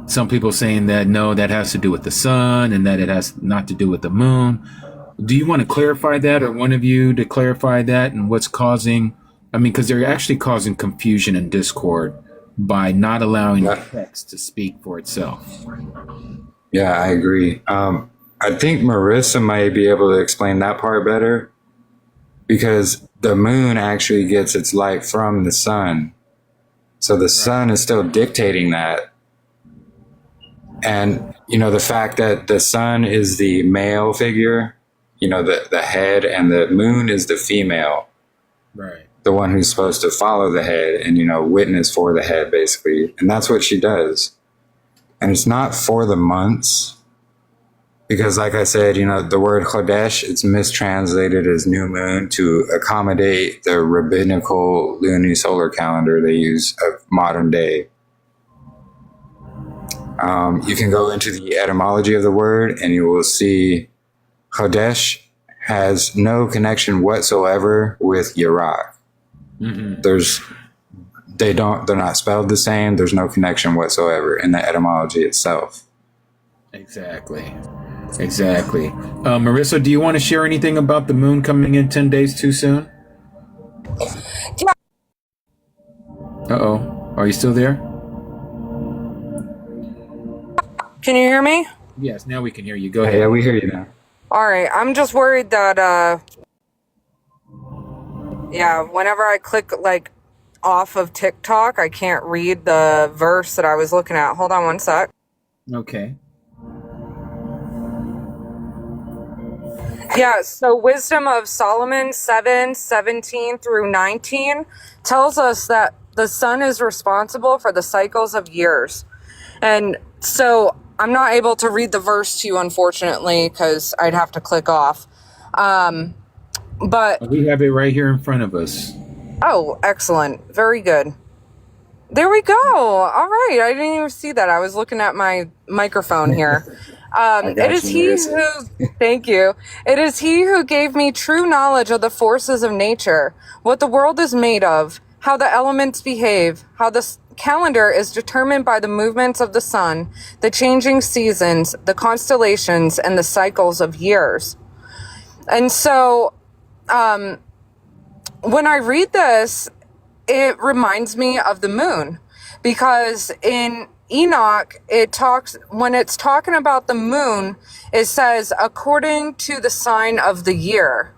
some people saying that, no, that has to do with the sun and that it has not to do with the moon. Do you want to clarify that, or one of you to clarify that, and what's causing, because they're actually causing confusion and discord by not allowing the text to speak for itself. Yeah, I agree. I think Marissa might be able to explain that part better, because the moon actually gets its light from the sun. So the sun is still dictating that. And, the fact that the sun is the male figure, the head, and the moon is the female. Right. The one who's supposed to follow the head and, witness for the head, basically. And that's what she does. And it's not for the months, because like I said, the word Chodesh, it's mistranslated as new moon to accommodate the rabbinical lunisolar calendar they use of modern day. You can go into the etymology of the word and you will see Chodesh has no connection whatsoever with Yerach. Mm-hmm. They're not spelled the same. There's no connection whatsoever in the etymology itself. Exactly. Marissa, do you want to share anything about the moon coming in 10 days too soon? Uh-oh. Are you still there? Can you hear me? Yes, now we can hear you. Go ahead. Yeah, we hear you now. All right. I'm just worried that, whenever I click off of TikTok, I can't read the verse that I was looking at. Hold on one sec. Okay. Yeah, so Wisdom of Solomon 7:17 through 19 tells us that the sun is responsible for the cycles of years. And so I'm not able to read the verse to you, unfortunately, because I'd have to click off. But we have it right here in front of us. Oh, excellent. Very good. There we go. All right. I didn't even see that. I was looking at my microphone here. It is he who, thank you. It is he who gave me true knowledge of the forces of nature, what the world is made of, how the elements behave, how the calendar is determined by the movements of the sun, the changing seasons, the constellations, and the cycles of years. And so, when I read this, it reminds me of the moon, because in Enoch, when it's talking about the moon, it says, according to the sign of the year.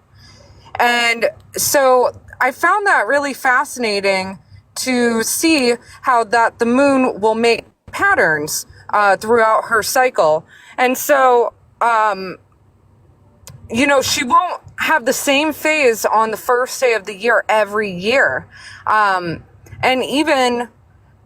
And so I found that really fascinating to see how that the moon will make patterns throughout her cycle. And so, she won't have the same phase on the first day of the year every year. And even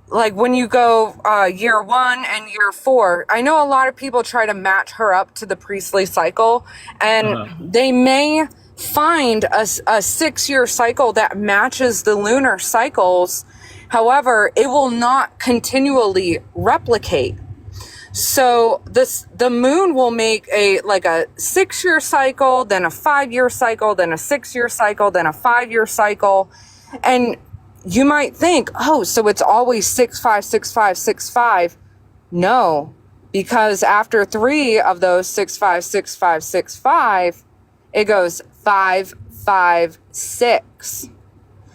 when you go year 1 and year 4, I know a lot of people try to match her up to the priestly cycle, and they may find a 6-year cycle that matches the lunar cycles. However, it will not continually replicate. So the moon will make a 6-year cycle, then a 5-year cycle, then a 6-year cycle, then a 5-year cycle. And you might think, oh, so it's always 6-5, 6-5, 6-5. No, because after 3 of those 6-5, 6-5, 6-5, it goes 5-5-6.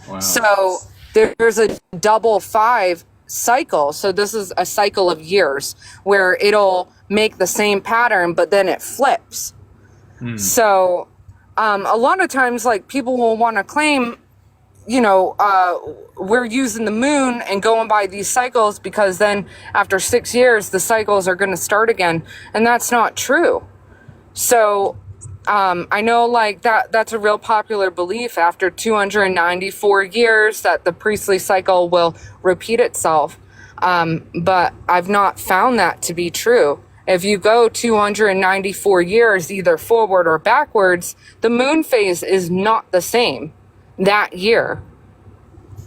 Wow. So there's a double 5 cycle. So this is a cycle of years where it'll make the same pattern, but then it flips. So a lot of times, like, people will want to claim, we're using the moon and going by these cycles because then after 6 years, the cycles are going to start again. And that's not true. So I know, like, that's a real popular belief after 294 years that the priestly cycle will repeat itself. But I've not found that to be true. If you go 294 years, either forward or backwards, the moon phase is not the same that year.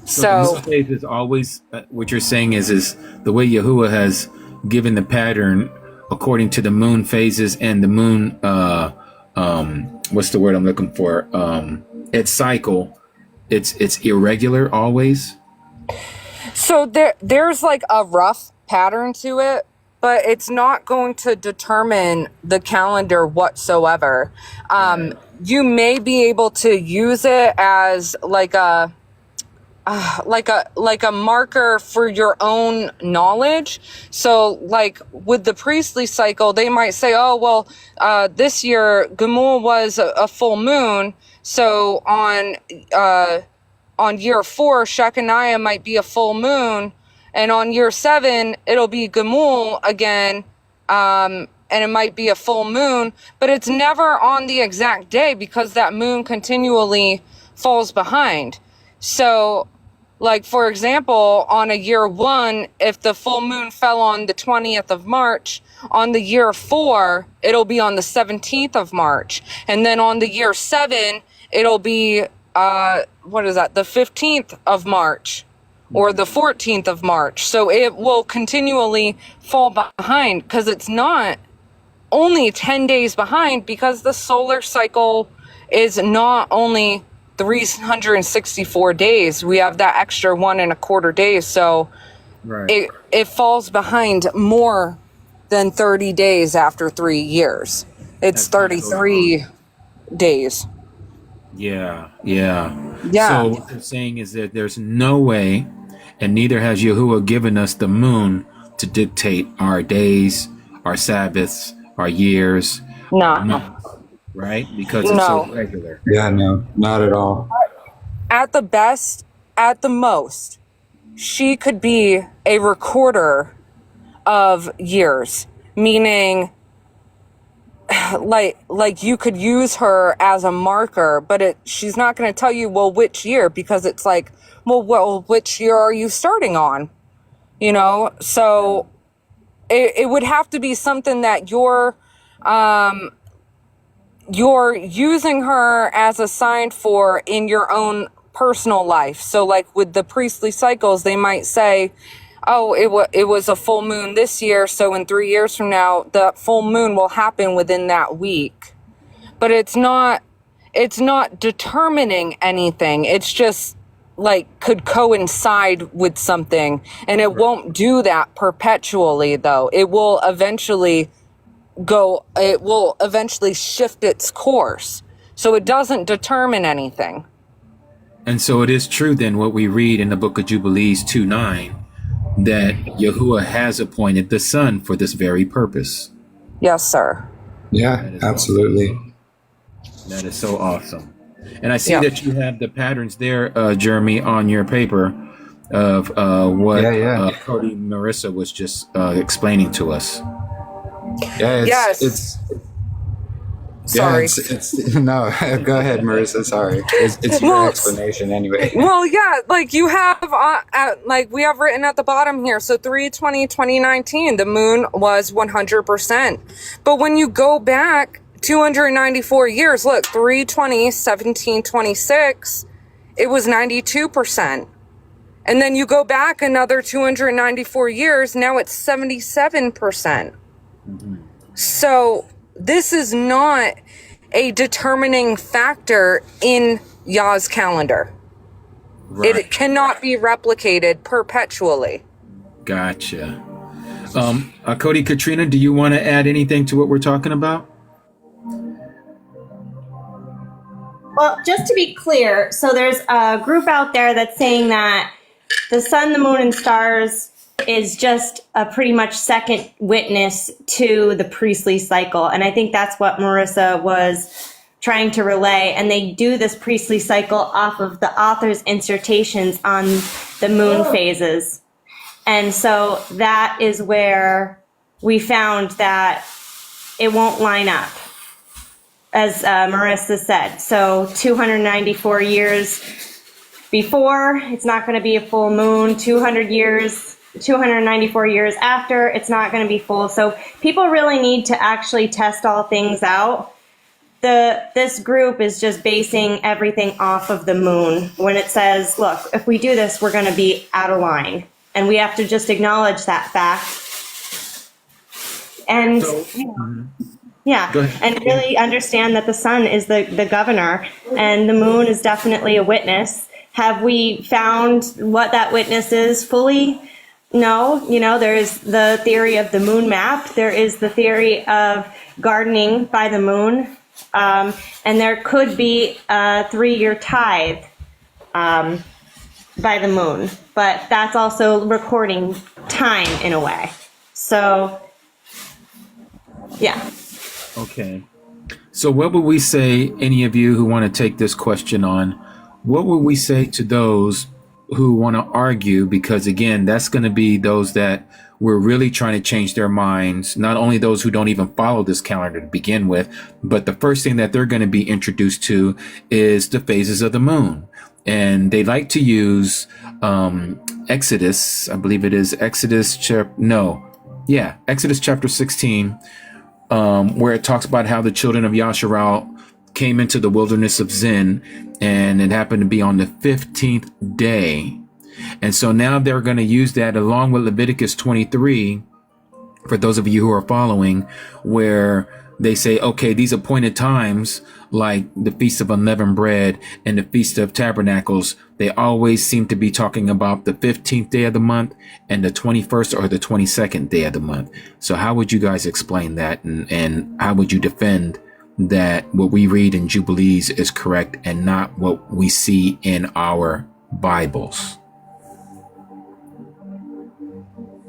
So the moon phase is always, what you're saying is the way Yahuwah has given the pattern according to the moon phases and the moon, what's the word I'm looking for? Its cycle. It's irregular always. So there's like a rough pattern to it, but it's not going to determine the calendar whatsoever. You may be able to use it as like a marker for your own knowledge. So like with the priestly cycle, they might say, oh, well, this year Gimel was a full moon. So on year 4, Shechaniah might be a full moon. And on year 7, it'll be Gimel again. And it might be a full moon, but it's never on the exact day because that moon continually falls behind. So, like, for example, on a year 1, if the full moon fell on the 20th of March, on the year 4, it'll be on the 17th of March. And then on the year 7, it'll be, the 15th of March or the 14th of March. So it will continually fall behind because it's not only 10 days behind because the solar cycle is not only 364 days. We have that extra 1.25 days. So right. It falls behind more than 30 days after 3 years. It's 33 days. Yeah. So what they're saying is that there's no way, and neither has Yahuwah given us the moon to dictate our days, our Sabbaths, our years. No. Right? Because it's so regular. Yeah, no, not at all. At the best, at the most, she could be a recorder of years, meaning like you could use her as a marker, but she's not going to tell you, well, which year, because it's like, well, which year are you starting on? So it would have to be something that you're using her as a sign for in your own personal life. So like with the priestly cycles, they might say, oh, it was a full moon this year, so in 3 years from now, the full moon will happen within that week. But it's not determining anything. It's just like could coincide with something, and it won't do that perpetually though. It will eventually shift its course. So it doesn't determine anything. And so it is true then what we read in the book of Jubilees 2:9, that Yahuwah has appointed the sun for this very purpose. Yes, sir. Yeah, absolutely. Awesome. That is so awesome. And I see that you have the patterns there, Jeremy, on your paper of what Cody Marissa was just explaining to us. Yeah, Sorry. No, go ahead, Marissa. Sorry. It's your explanation anyway. Well, yeah, like you have, we have written at the bottom here. So 3/20/2019, the moon was 100%. But when you go back 294 years, look, 3/20/17/26, it was 92%. And then you go back another 294 years, now it's 77%. So this is not a determining factor in Yah's calendar. Right. It cannot be replicated perpetually. Gotcha. Cody, Katrina, do you want to add anything to what we're talking about? Well, just to be clear, so there's a group out there that's saying that the sun, the moon, and stars is just a pretty much second witness to the priestly cycle. And I think that's what Marissa was trying to relay. And they do this priestly cycle off of the author's insertions on the moon phases. And so that is where we found that it won't line up, as Marissa said. So 294 years before, it's not going to be a full moon. 294 years after, it's not going to be full. So people really need to actually test all things out. This group is just basing everything off of the moon when it says, look, if we do this, we're going to be out of line. And we have to just acknowledge that fact. And and really understand that the sun is the governor and the moon is definitely a witness. Have we found what that witness is fully? No. There's the theory of the moon map. There is the theory of gardening by the moon. And there could be a 3-year tithe by the moon. But that's also recording time in a way. So, yeah. Okay. So what would we say, any of you who want to take this question on, what would we say to those who want to argue? Because again, that's going to be those that we're really trying to change their minds. Not only those who don't even follow this calendar to begin with, but the first thing that they're going to be introduced to is the phases of the moon. And they like to use Exodus, I believe it is Exodus chapter 16, where it talks about how the children of Yasharal came into the wilderness of Zin, and it happened to be on the 15th day. And so now they're going to use that along with Leviticus 23, for those of you who are following, where they say, okay, these appointed times, like the Feast of Unleavened Bread and the Feast of Tabernacles, they always seem to be talking about the 15th day of the month and the 21st or the 22nd day of the month. So how would you guys explain that? And how would you defend that what we read in Jubilees is correct and not what we see in our Bibles?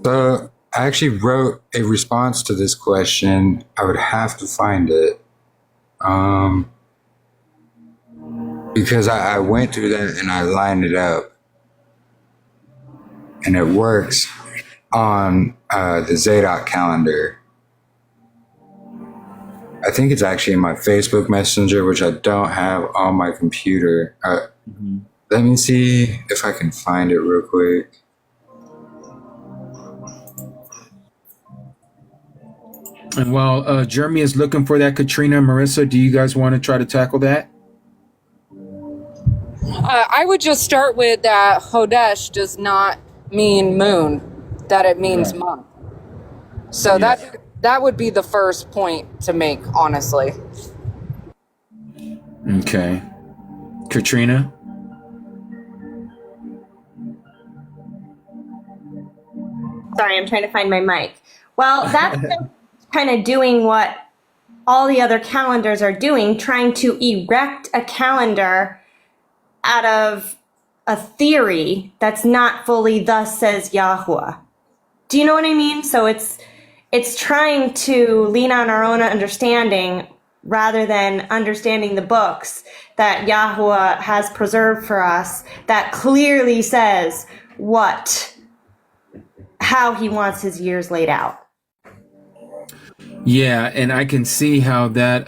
So I actually wrote a response to this question. I would have to find it. Because I went through that and I lined it up. And it works on the Zadok calendar. I think it's actually in my Facebook Messenger, which I don't have on my computer. Let me see if I can find it real quick. And while Jeremy is looking for that, Katrina and Marissa, do you guys want to try to tackle that? I would just start with that Hodesh does not mean moon, that it means month. So that would be the first point to make, honestly. Okay. Katrina? Sorry, I'm trying to find my mic. Well, that's kind of doing what all the other calendars are doing, trying to erect a calendar out of a theory that's not fully thus says Yahuwah. Do you know what I mean? So it's trying to lean on our own understanding rather than understanding the books that Yahuwah has preserved for us that clearly says how he wants his years laid out. Yeah, and I can see how that,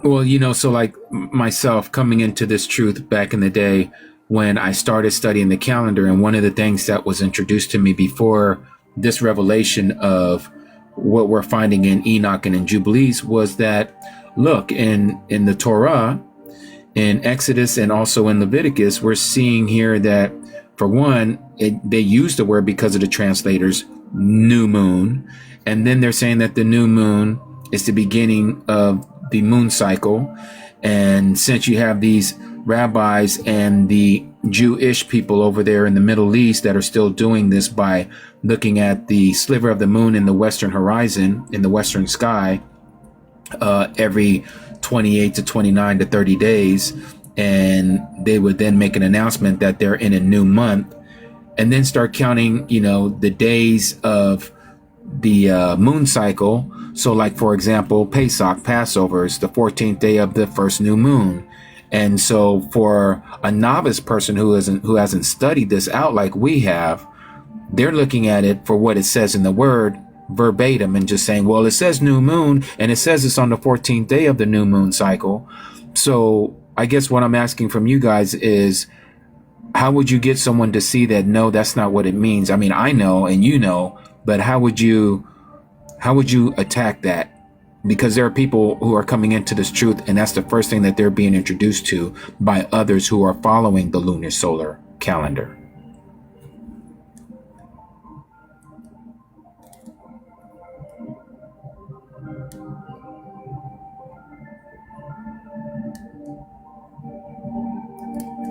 so like myself coming into this truth back in the day when I started studying the calendar, and one of the things that was introduced to me before this revelation of what we're finding in Enoch and in Jubilees was that, look, in the Torah, in Exodus and also in Leviticus, we're seeing here that, for one, they use the word because of the translators, new moon. And then they're saying that the new moon is the beginning of the moon cycle. And since you have these rabbis and the Jewish people over there in the Middle East that are still doing this by looking at the sliver of the moon in the western horizon, in the western sky, every 28 to 29 to 30 days, and they would then make an announcement that they're in a new month, and then start counting, the days of the moon cycle. So like, for example, Pesach, Passover, is the 14th day of the first new moon. And so for a novice person who hasn't studied this out like we have, they're looking at it for what it says in the word verbatim and just saying, well, it says new moon and it says it's on the 14th day of the new moon cycle. So I guess what I'm asking from you guys is, how would you get someone to see that, no, that's not what it means? I mean, I know, and but how would you attack that? Because there are people who are coming into this truth, and that's the first thing that they're being introduced to by others who are following the lunar solar calendar.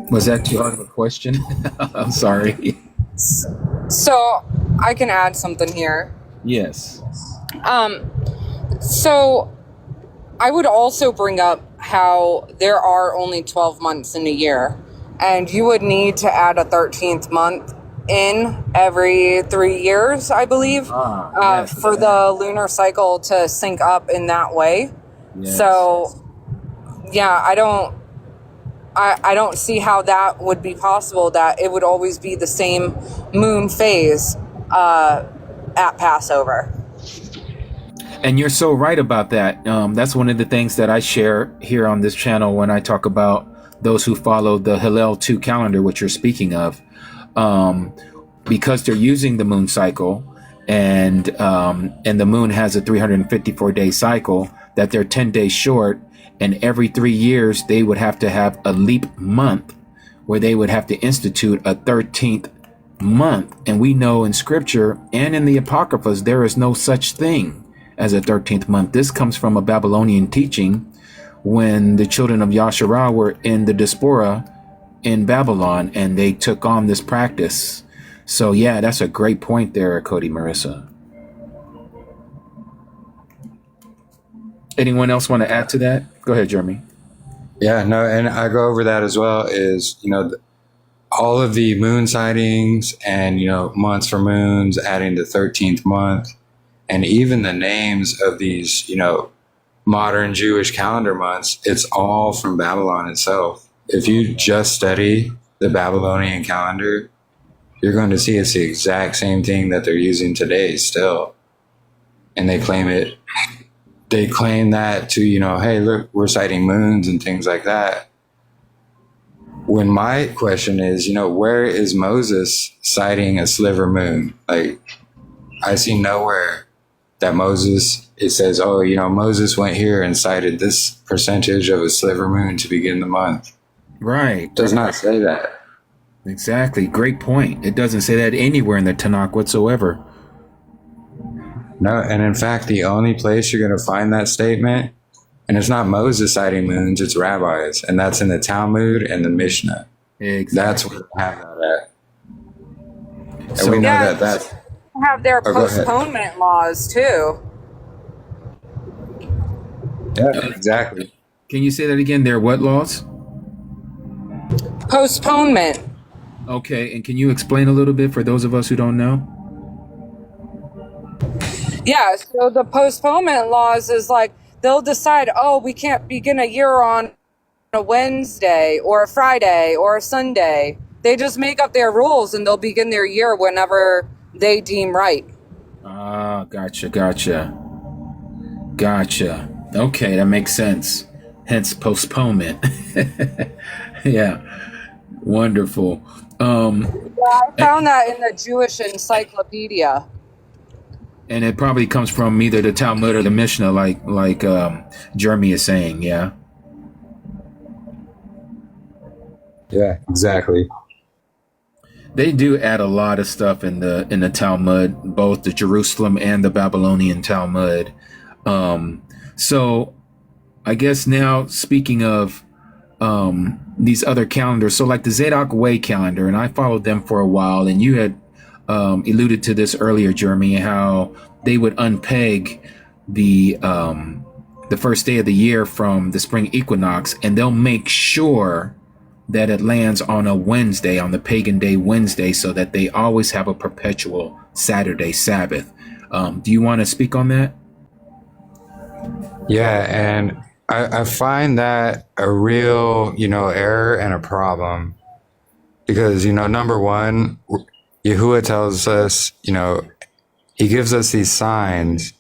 Was that too hard of a question? I'm sorry. So I can add something here. Yes. So I would also bring up how there are only 12 months in a year, and you would need to add a 13th month in every 3 years, I believe, Yes. for the lunar cycle to sync up in that way. Yes. So, yeah, I don't see how that would be possible, that it would always be the same moon phase at Passover. And you're so right about that. That's one of the things that I share here on this channel when I talk about those who follow the Hillel 2 calendar, which you're speaking of, because they're using the moon cycle, and the moon has a 354-day cycle, that they're 10 days short, and every 3 years they would have to have a leap month where they would have to institute a 13th month. And we know in scripture and in the Apocryphas, there is no such thing as a 13th month. This comes from a Babylonian teaching when the children of Yasharah were in the diaspora in Babylon, and they took on this practice. So yeah, that's a great point there, Cody, Marissa. Anyone else want to add to that? Go ahead, Jeremy. Yeah, no, and I go over that as well, is, all of the moon sightings and, months for moons, adding the 13th month, and even the names of these, modern Jewish calendar months, it's all from Babylon itself. If you just study the Babylonian calendar, you're going to see it's the exact same thing that they're using today still. And they claim that to, hey, look, we're sighting moons and things like that. When my question is, where is Moses sighting a sliver moon? Like, I see nowhere that Moses, it says, Moses went here and sighted this percentage of a sliver moon to begin the month. Right. It does not say that. Exactly. Great point. It doesn't say that anywhere in the Tanakh whatsoever. No, and in fact, the only place you're going to find that statement, and it's not Moses sighting moons, it's rabbis, and that's in the Talmud and the Mishnah. Exactly. That's where we have that at. And So- we know Yeah, that's... have their Oh, go ahead. postponement laws too. Yeah, exactly. Can you say that again? There are what laws? Postponement. Okay, and can you explain a little bit for those of us who don't know? Yeah, so the postponement laws is like, they'll decide, we can't begin a year on a Wednesday or a Friday or a Sunday. They just make up their rules and they'll begin their year whenever they deem right. Ah, gotcha. Okay, that makes sense. Hence postponement. Yeah, wonderful. I found that in the Jewish Encyclopedia. And it probably comes from either the Talmud or the Mishnah, like Jeremy is saying. Yeah. Yeah, exactly. They do add a lot of stuff in the Talmud, both the Jerusalem and the Babylonian Talmud. So I guess now, speaking of these other calendars, so like the Zadok Way calendar, and I followed them for a while, and you had alluded to this earlier, Jeremy, how they would unpeg the first day of the year from the spring equinox, and they'll make sure that it lands on a Wednesday, on the pagan day Wednesday, so that they always have a perpetual Saturday Sabbath. Do you want to speak on that? Yeah, and I find that a real, error and a problem because, number one, Yahuwah tells us, he gives us these signs.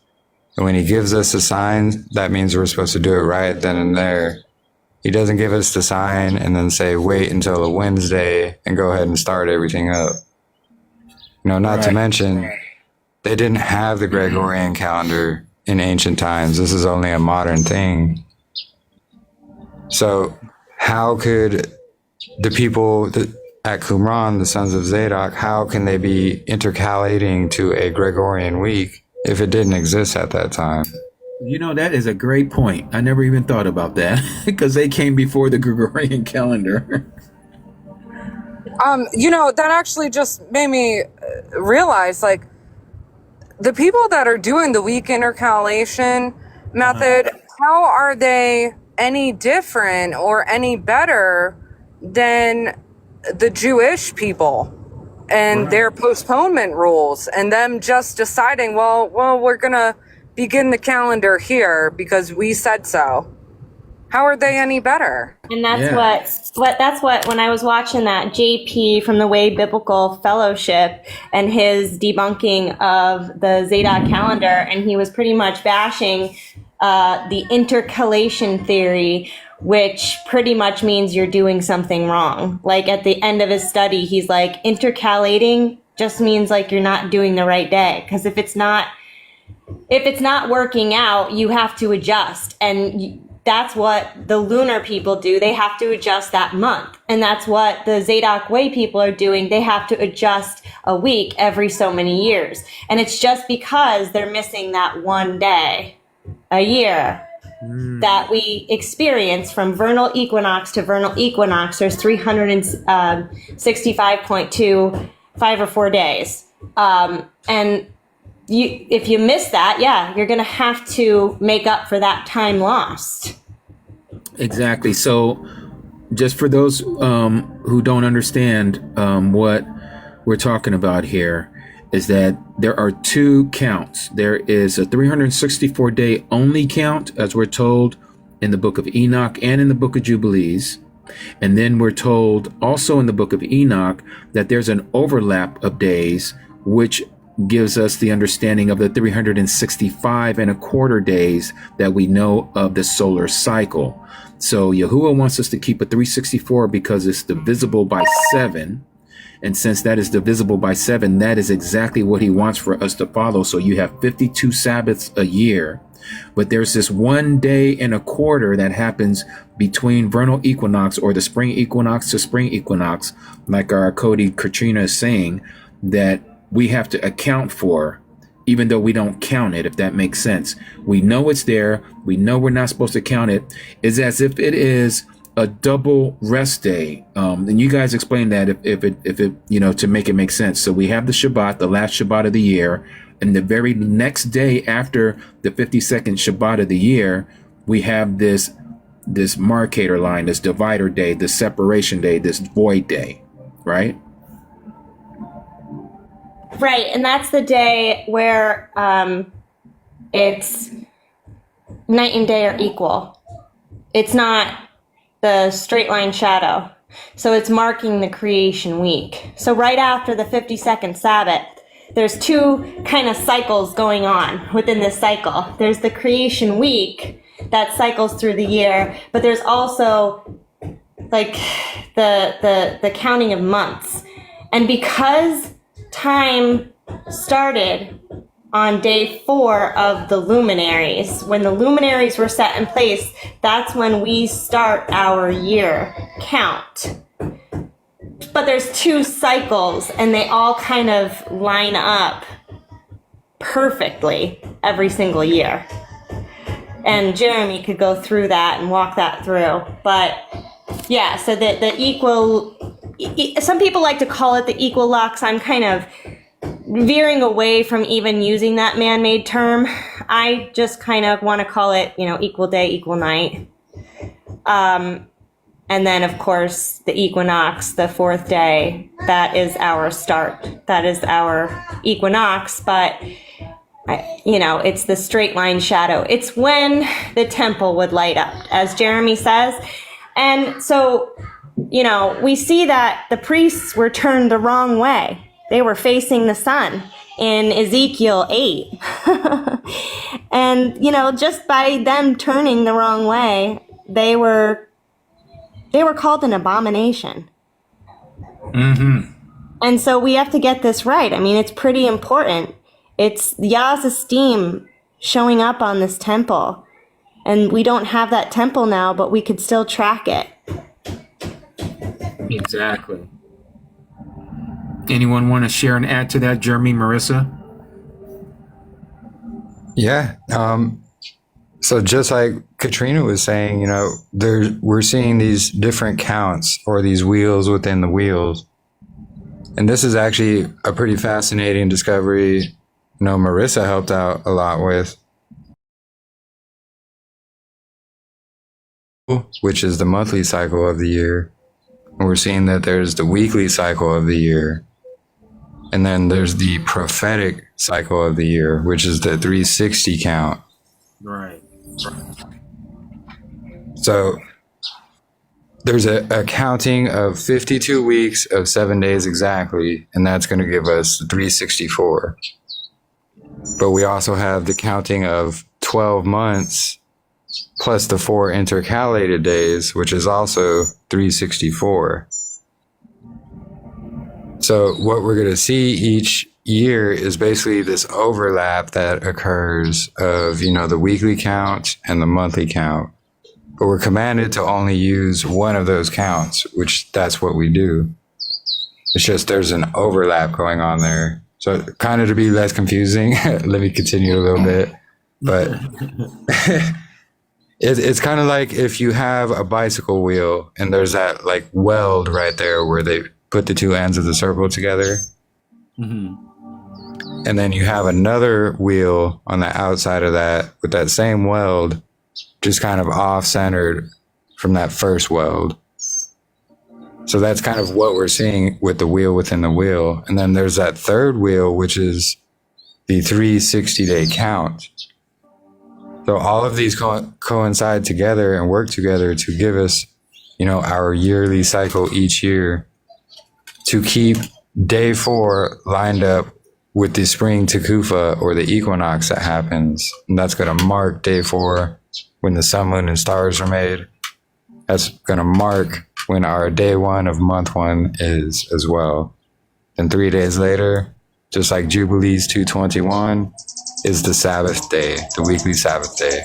And when he gives us a sign, that means we're supposed to do it right then and there. He doesn't give us the sign and then say, wait until a Wednesday and go ahead and start everything up. Not to mention, they didn't have the Gregorian calendar in ancient times. This is only a modern thing. So how could the people at Qumran, the sons of Zadok, how can they be intercalating to a Gregorian week if it didn't exist at that time? That is a great point. I never even thought about that because they came before the Gregorian calendar. That actually just made me realize, like, the people that are doing the week intercalation method, how are they any different or any better than the Jewish people and their postponement rules and them just deciding, well, we're going to begin the calendar here because we said so? How are they any better? And that's what when I was watching that JP from the Way Biblical Fellowship and his debunking of the Zadok calendar, and he was pretty much bashing the intercalation theory, which pretty much means you're doing something wrong. Like at the end of his study, he's like, intercalating just means like you're not doing the right day. Because if it's not working out, you have to adjust. And that's what the lunar people do. They have to adjust that month. And that's what the Zadok Way people are doing. They have to adjust a week every so many years. And it's just because they're missing that one day a year that we experience from vernal equinox to vernal equinox. There's 365.2, 5 or 4 days. And if you miss that, you're going to have to make up for that time lost. Exactly. So just for those who don't understand what we're talking about here, is that there are two counts. There is a 364-day only count, as we're told in the book of Enoch and in the book of Jubilees. And then we're told also in the book of Enoch that there's an overlap of days, which gives us the understanding of the 365 and a quarter days that we know of the solar cycle. So Yahuwah wants us to keep a 364 because it's divisible by 7. And since that is divisible by 7, that is exactly what he wants for us to follow. So you have 52 Sabbaths a year, but there's this 1 day and a quarter that happens between vernal equinox or the spring equinox to spring equinox, like our Cody Katrina is saying, that we have to account for, even though we don't count it, if that makes sense. We know it's there. We know we're not supposed to count it. It's as if it is a double rest day. And you guys explain that if it, to make it make sense. So we have the Shabbat, the last Shabbat of the year, and the very next day after the 52nd Shabbat of the year, we have this marcator line, this divider day, this separation day, this void day, right? Right. And that's the day where it's night and day are equal. It's not the straight line shadow. So it's marking the creation week. So right after the 52nd Sabbath, there's two kind of cycles going on within this cycle. There's the creation week that cycles through the year, but there's also like the counting of months. And because time started on day 4 of the luminaries, when the luminaries were set in place, that's when we start our year count. but there's 2 cycles and they all kind of line up perfectly every single year. And Jeremy could go through that and walk that through. But yeah, so the some people like to call it the equilux. I'm kind of veering away from even using that man-made term. I just kind of want to call it, equal day, equal night. And then, of course, the equinox, the 4th day, that is our start. That is our equinox, but it's the straight line shadow. It's when the temple would light up, as Jeremy says. And so, we see that the priests were turned the wrong way. They were facing the sun in Ezekiel 8. And, just by them turning the wrong way, they were called an abomination. Mm-hmm. And so we have to get this right. I mean, it's pretty important. It's Yah's esteem showing up on this temple. And we don't have that temple now, but we could still track it. Exactly. Anyone want to share and add to that, Jeremy, Marissa? Yeah. So just like Katrina was saying, we're seeing these different counts or these wheels within the wheels. And this is actually a pretty fascinating discovery. Marissa helped out a lot with, which is the monthly cycle of the year. And we're seeing that there's the weekly cycle of the year. And then there's the prophetic cycle of the year, which is the 360 count. Right. So there's a counting of 52 weeks of 7 days exactly, and that's going to give us 364. But we also have the counting of 12 months plus the 4 intercalated days, which is also 364. So what we're going to see each year is basically this overlap that occurs of, the weekly count and the monthly count. But we're commanded to only use one of those counts, which that's what we do. It's just there's an overlap going on there. So kind of to be less confusing, let me continue a little bit. But it's kind of like if you have a bicycle wheel and there's that like weld right there where they put the 2 ends of the circle together. Mm-hmm. And then you have another wheel on the outside of that with that same weld, just kind of off-centered from that first weld. So that's kind of what we're seeing with the wheel within the wheel. And then there's that third wheel, which is the 360-day count. So all of these coincide together and work together to give us, our yearly cycle each year to keep day 4 lined up with the spring Tekufa or the equinox that happens. And that's going to mark day 4 when the sun, moon, and stars are made. That's going to mark when our day 1 of month 1 is as well. And 3 days later, just like Jubilees 2:21, is the Sabbath day, the weekly Sabbath day.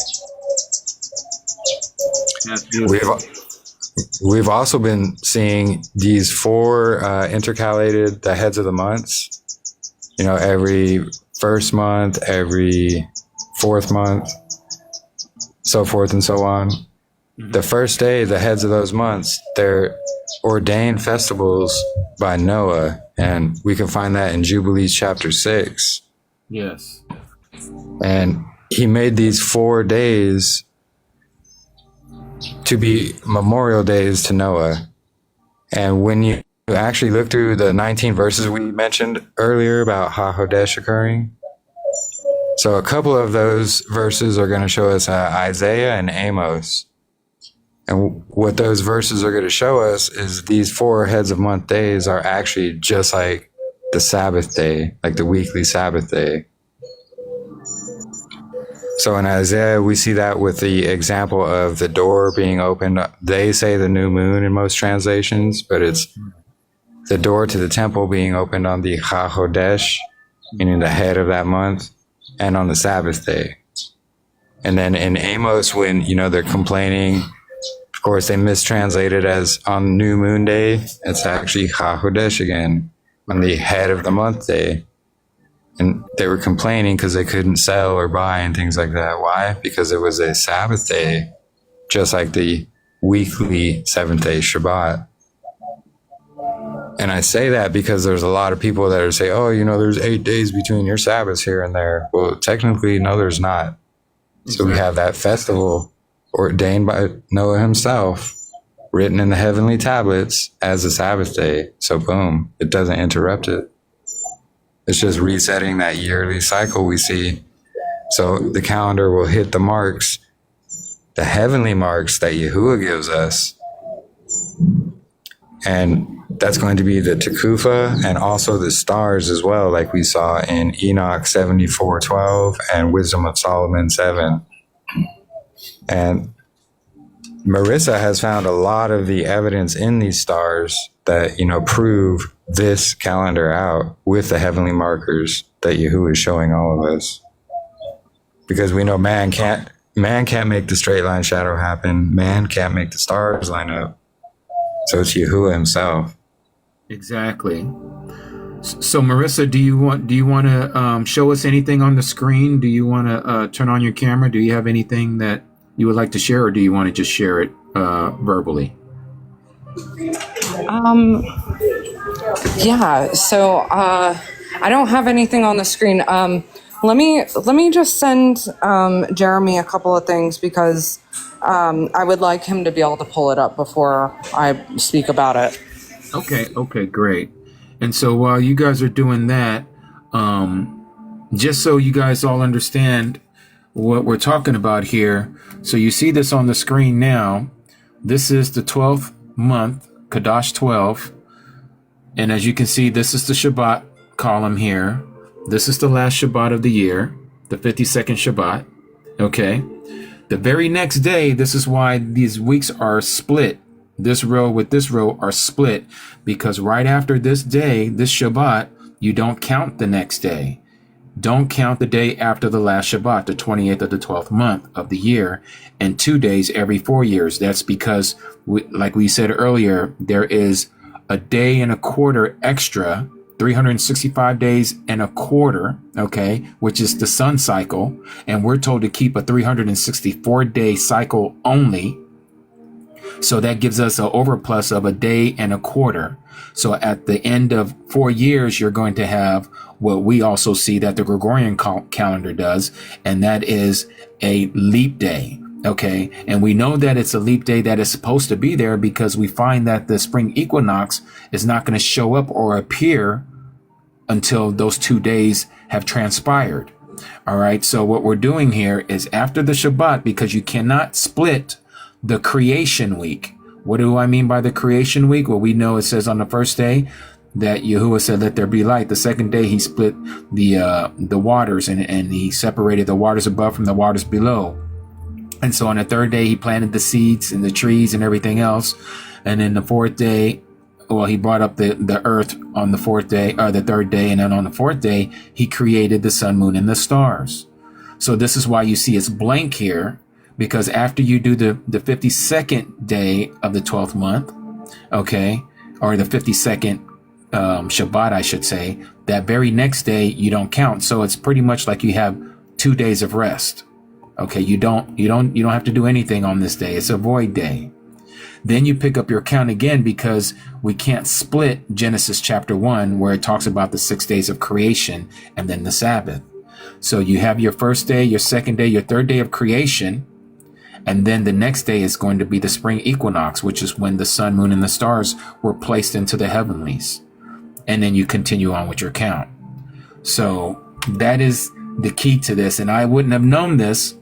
We've also been seeing these 4 intercalated, the heads of the months, every first month, every 4th month, so forth and so on. The first day, the heads of those months, they're ordained festivals by Noah, and we can find that in Jubilees chapter 6. Yes. And he made these 4 days to be memorial days to Noah. And when you actually look through the 19 verses we mentioned earlier about HaHodesh occurring, so a couple of those verses are going to show us Isaiah and Amos. And what those verses are going to show us is these 4 heads of month days are actually just like the Sabbath day, like the weekly Sabbath day. So in Isaiah, we see that with the example of the door being opened. They say the new moon in most translations, but it's the door to the temple being opened on the HaHodesh, meaning the head of that month, and on the Sabbath day. And then in Amos, when, they're complaining Of course, they mistranslated as on New Moon Day. It's actually HaChodesh again, on the head of the month day. And they were complaining because they couldn't sell or buy and things like that. Why? Because it was a Sabbath day, just like the weekly seventh day Shabbat. And I say that because there's a lot of people that are saying, oh, you know, there's 8 days between your Sabbaths here and there. Well, technically, no, there's not. So we have that festival ordained by Noah himself, written in the heavenly tablets as a Sabbath day. So boom, it doesn't interrupt it. It's just resetting that yearly cycle we see. So the calendar will hit the marks, the heavenly marks that Yahuwah gives us. And that's going to be the Tekufa and also the stars as well, like we saw in Enoch 74:12 and Wisdom of Solomon 7. And Marissa has found a lot of the evidence in these stars that, you know, prove this calendar out with the heavenly markers that Yahuwah is showing all of us. Because we know man can't make the straight line shadow happen. Man can't make the stars line up. So it's Yahuwah himself. Exactly. So Marissa, do you want to show us anything on the screen? Do you want to turn on your camera? Do you have anything that you would like to share, or do you want to just share it verbally? Yeah, so I don't have anything on the screen. Let me just send Jeremy a couple of things because I would like him to be able to pull it up before I speak about it. Okay, great. And so while you guys are doing that, just so you guys all understand what we're talking about here, so you see this on the screen now. This is the 12th month, Kadash 12. And as you can see, this is the Shabbat column here. This is the last Shabbat of the year, the 52nd Shabbat. Okay. The very next day, this is why these weeks are split. This row with this row are split because right after this day, this Shabbat, you don't count the next day. Don't count the day after the last Shabbat, the 28th of the 12th month of the year, and 2 days every 4 years. That's because, like we said earlier, there is a day and a quarter extra, 365 days and a quarter, okay, which is the sun cycle. And we're told to keep a 364-day cycle only. So that gives us an overplus of a day and a quarter. So at the end of 4 years, you're going to have what we also see that the Gregorian calendar does, and that is a leap day. Okay. And we know that it's a leap day that is supposed to be there because we find that the spring equinox is not going to show up or appear until those 2 days have transpired. All right. So what we're doing here is after the Shabbat, because you cannot split the creation week. What do I mean by the creation week? Well, we know it says on the first day that Yahuwah said, let there be light. The second day, he split the waters and he separated the waters above from the waters below. And so on the third day, he planted the seeds and the trees and everything else. And then the fourth day, well, he brought up the earth on the fourth day, or the third day. And then on the fourth day, he created the sun, moon, and the stars. So this is why you see it's blank here, because after you do the 52nd day of the 12th month, okay, or the 52nd Shabbat, I should say, that very next day, you don't count. So it's pretty much like you have 2 days of rest. Okay, you don't have to do anything on this day. It's a void day. Then you pick up your count again because we can't split Genesis chapter 1 where it talks about the 6 days of creation and then the Sabbath. So you have your first day, your second day, your third day of creation. And then the next day is going to be the spring equinox, which is when the sun, moon, and the stars were placed into the heavenlies. And then you continue on with your count. So that is the key to this. And I wouldn't have known this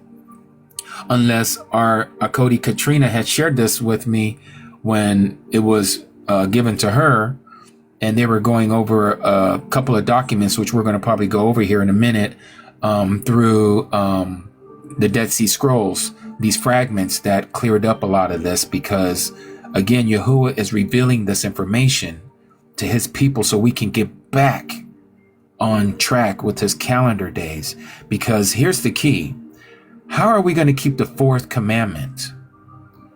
unless our Akodi Katrina had shared this with me when it was given to her, and they were going over a couple of documents, which we're going to probably go over here in a minute, through the Dead Sea Scrolls, these fragments that cleared up a lot of this, because again, Yahuwah is revealing this information to his people so we can get back on track with his calendar days. Because here's the key. How are we going to keep the fourth commandment?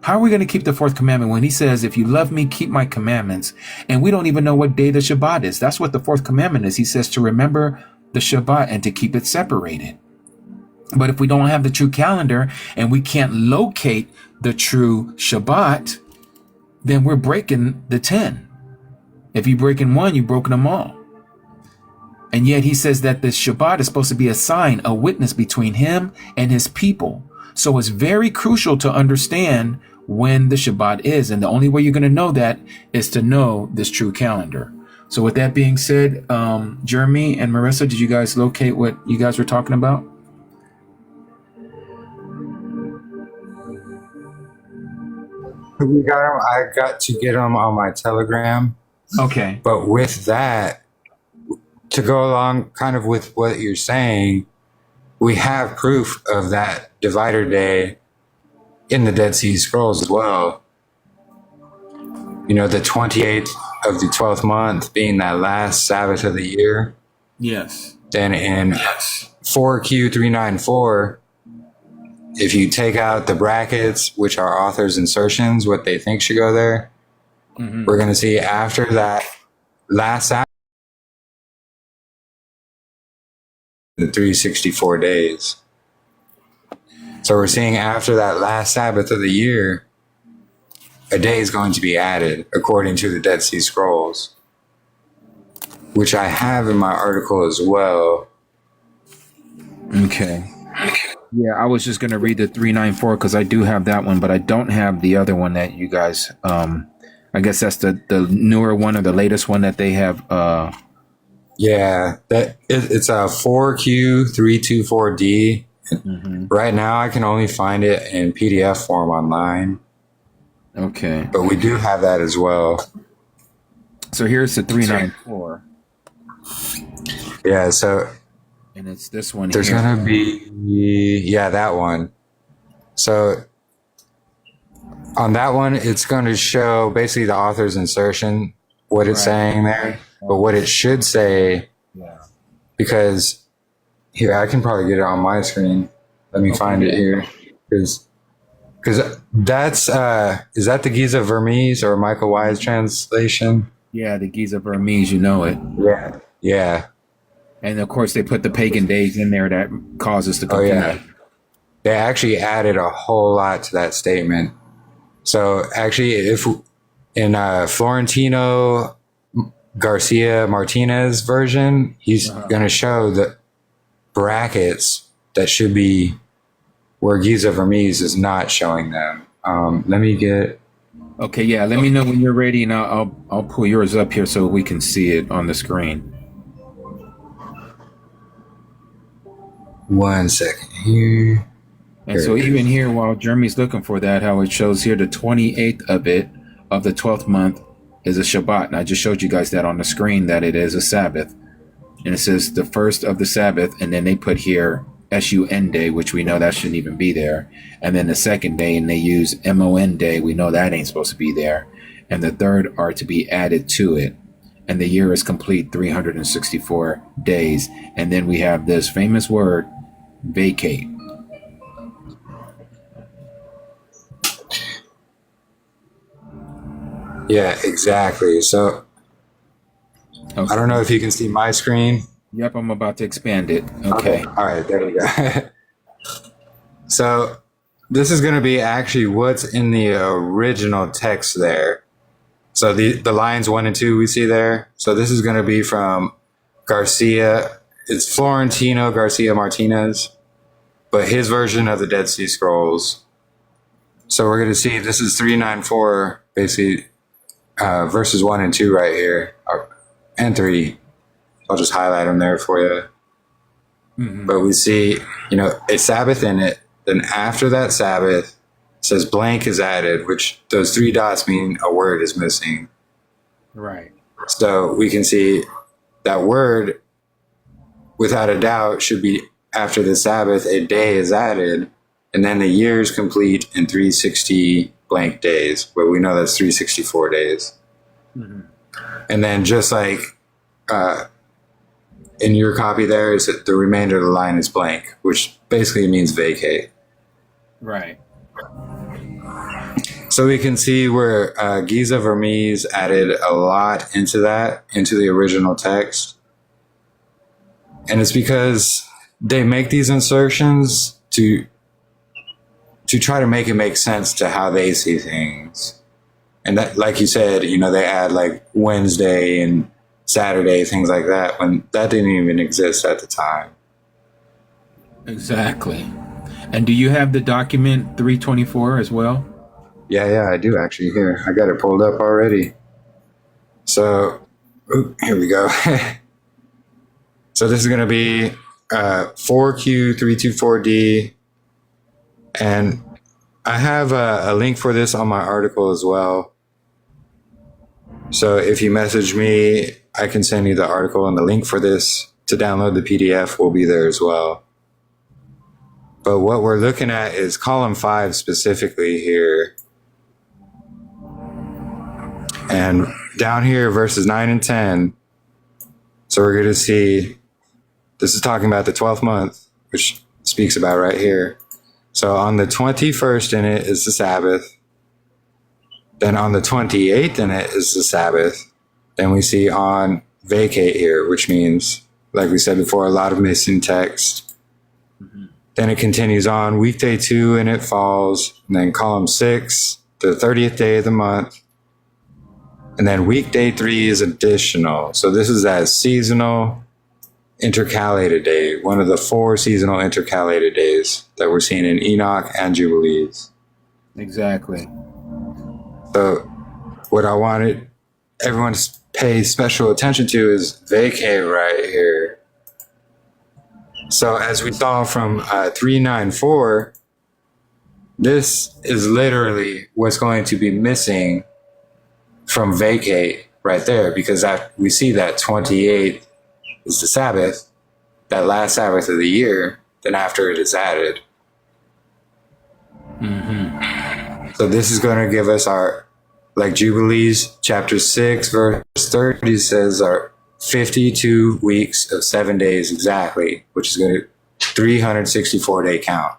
How are we going to keep the fourth commandment when he says, if you love me, keep my commandments? And we don't even know what day the Shabbat is. That's what the fourth commandment is. He says to remember the Shabbat and to keep it separated. But if we don't have the true calendar and we can't locate the true Shabbat, then we're breaking the 10. If you're breaking one, you've broken them all. And yet he says that the Shabbat is supposed to be a sign, a witness between him and his people. So it's very crucial to understand when the Shabbat is. And the only way you're going to know that is to know this true calendar. So with that being said, Jeremy and Marissa, did you guys locate what you guys were talking about? We got them. I got to get them on my Telegram. Okay. But with that, to go along kind of with what you're saying, we have proof of that divider day in the Dead Sea Scrolls as well. You know, the 28th of the 12th month being that last Sabbath of the year. Yes. Then in 4Q2.22, if you take out the brackets, which are author's insertions, what they think should go there, we're going to see after that last Sabbath, the 364 days. So we're seeing after that last Sabbath of the year, a day is going to be added according to the Dead Sea Scrolls, which I have in my article as well. Okay. Yeah, I was just going to read the 394 because I do have that one, but I don't have the other one that you guys, I guess that's the newer one or the latest one that they have. Yeah, it's a 4Q324D. Right now, I can only find it in PDF form online. Okay. But we do have that as well. So here's the 394. Yeah, so and it's this one there's here. going to be, yeah, that one. So on that one, it's going to show basically the author's insertion, what it's saying there. But what it should say, because here, I can probably get it on my screen. Let me find it here. Because that's, is that the Giza Vermes or Michael Wise translation? Yeah, the Giza Burmese, you know it. Yeah. Yeah. And of course, they put the pagan days in there that causes the confusion. Oh, yeah. They actually added a whole lot to that statement. So actually, if in Florentino Garcia Martinez version, he's going to show the brackets that should be where Giza Vermes is not showing them. Let me get. Okay, yeah. Let me know when you're ready, and I'll pull yours up here so we can see it on the screen. 1 second here. And so even here, while Jeremy's looking for that, how it shows here the 28th of the 12th month is a Shabbat. And I just showed you guys that on the screen that it is a Sabbath. And it says the first of the Sabbath, and then they put here SUN day, which we know that shouldn't even be there. And then the second day, and they use MON day. We know that ain't supposed to be there. And the third are to be added to it. And the year is complete 364 days. And then we have this famous word, vacate. Yeah, exactly. So I don't know if you can see my screen. Yep, I'm about to expand it. Okay. All right, there we go. So this is going to be actually what's in the original text there. So the lines 1 and 2 we see there. So this is going to be from Garcia. It's Florentino Garcia Martinez, but his version of the Dead Sea Scrolls. So we're going to see this is 394, basically verses 1 and 2 right here, and 3. I'll just highlight them there for you. But we see, a Sabbath in it. Then after that Sabbath, it says blank is added, which those 3 dots mean a word is missing. Right. So we can see that word, without a doubt, should be after the Sabbath, a day is added, and then the year is complete in 360 blank days. But we know that's 364 days. And then just like in your copy there, is that the remainder of the line is blank, which basically means vacate. Right. So we can see where Giza Vermes added a lot into the original text. And it's because they make these insertions to try to make it make sense to how they see things. And that, like you said, they add like Wednesday and Saturday, things like that, when that didn't even exist at the time. Exactly. And do you have the document 324 as well? Yeah, I do actually. Here, I got it pulled up already. So, here we go. So this is going to be 4Q222, and I have a link for this on my article as well. So if you message me, I can send you the article, and the link for this to download the PDF will be there as well. But what we're looking at is column 5 specifically here. And down here, verses 9 and 10. So we're going to see, this is talking about the 12th month, which speaks about right here. So on the 21st in it is the Sabbath. Then on the 28th in it is the Sabbath. Then we see on vacate here, which means, like we said before, a lot of missing text. Mm-hmm. Then it continues on. Weekday 2 and it falls. And then column 6, the 30th day of the month. And then weekday 3 is additional. So this is that seasonal intercalated day, one of the 4 seasonal intercalated days that we're seeing in Enoch and Jubilees. Exactly. So what I wanted everyone to pay special attention to is vacate right here. So as we saw from 394, this is literally what's going to be missing from vacate right there, because we see that 28 is the Sabbath, that last Sabbath of the year, then after it is added. Mm-hmm. So this is going to give us our, like Jubilees chapter 6 verse 30 says, our 52 weeks of 7 days exactly, which is going to 364 day count.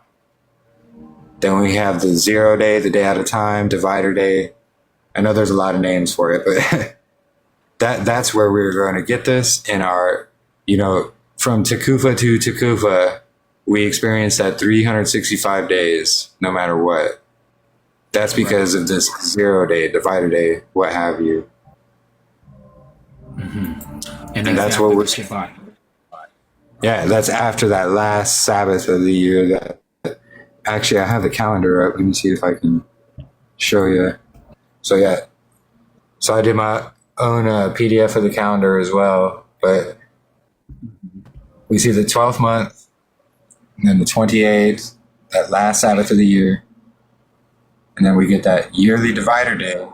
Then we have the 0 day, the day at a time, divider day. I know there's a lot of names for it, but that's where we're going to get this in our, from Tekufa to Tekufa, we experience that 365 days, no matter what. That's because of this 0 day, divider day, what have you. Mm-hmm. And that's what we're Shabbat. Yeah, that's after that last Sabbath of the year. Actually, I have the calendar up. Let me see if I can show you. So yeah, so I did my own PDF of the calendar as well, but we see the 12th month, and then the 28th, that last Sabbath of the year, and then we get that yearly divider day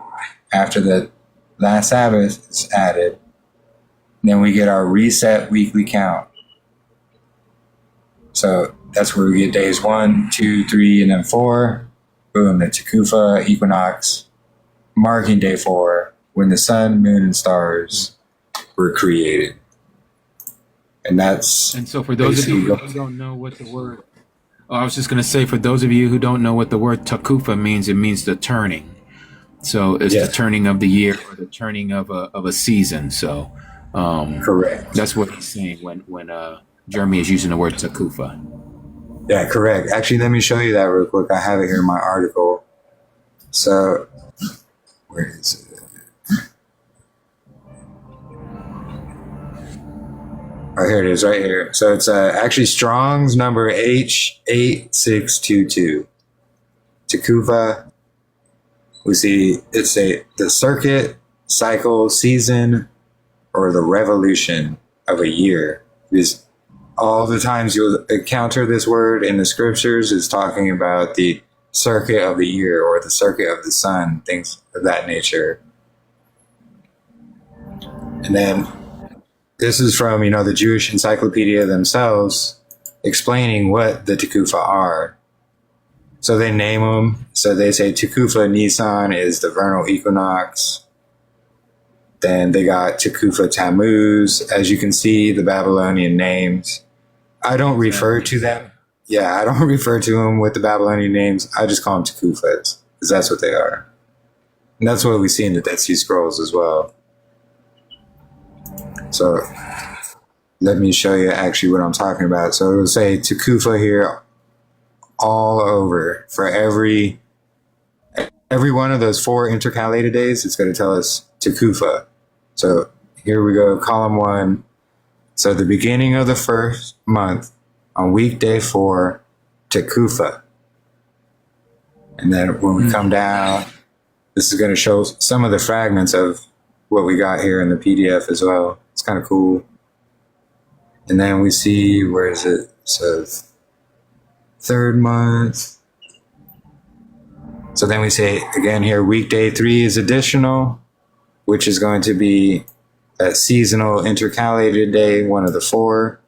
after the last Sabbath is added. And then we get our reset weekly count. So that's where we get days 1, 2, 3, and then 4. Boom, the Tekufa equinox, marking day 4, when the sun, moon, and stars were created. And so for those of you who don't know what the word, I was just going to say, for those of you who don't know what the word Tekufa means, it means the turning. So it's the turning of the year, or the turning of a season. So correct. That's what he's saying when Jeremy is using the word Tekufa. Yeah, correct. Actually, let me show you that real quick. I have it here in my article. So where is it? Oh, here it is, right here. So it's actually Strong's number H8622. Tekufa. We see it's the circuit, cycle, season, or the revolution of a year. Because all the times you'll encounter this word in the scriptures is talking about the circuit of the year or the circuit of the sun, things of that nature. And then this is from, the Jewish encyclopedia themselves explaining what the Tekufa are. So they name them. So they say Tekufa Nisan is the vernal equinox. Then they got Tekufa Tammuz. As you can see, the Babylonian names. I don't refer to them. Yeah, I don't refer to them with the Babylonian names. I just call them Tekufas. because that's what they are. And that's what we see in the Dead Sea Scrolls as well. So let me show you actually what I'm talking about. So it will say Tekufa here all over for every one of those 4 intercalated days. It's going to tell us Tekufa. So here we go, column 1. So the beginning of the first month on weekday 4, Tekufa. And then when we come down, this is going to show some of the fragments of what we got here in the PDF as well. It's kind of cool. And then we see, where is it? So 3rd month. So then we say again here, weekday 3 is additional, which is going to be a seasonal intercalated day, one of the 4.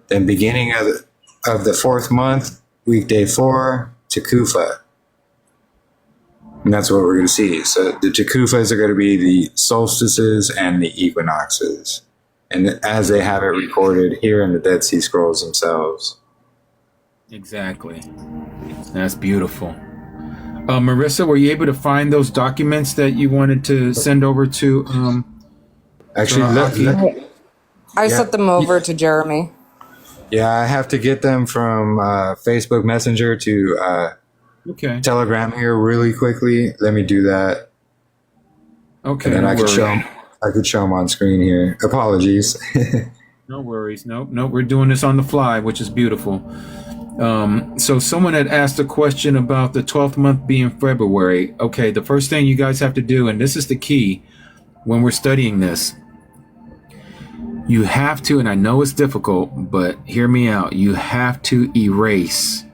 Then beginning of the 4th month, weekday 4, Tekufa. And that's what we're going to see. So the Tekufas are going to be the solstices and the equinoxes. And as they have it recorded here in the Dead Sea Scrolls themselves. Exactly. That's beautiful. Marissa, were you able to find those documents that you wanted to send over to? Actually, I sent them over to Jeremy. Yeah, I have to get them from Facebook Messenger to Telegram here really quickly. Let me do that. Okay. And then I could show them on screen here. Apologies. No worries. Nope. We're doing this on the fly, which is beautiful. So someone had asked a question about the 12th month being February. Okay, the first thing you guys have to do, and this is the key when we're studying this, you have to, and I know it's difficult, but hear me out. You have to erase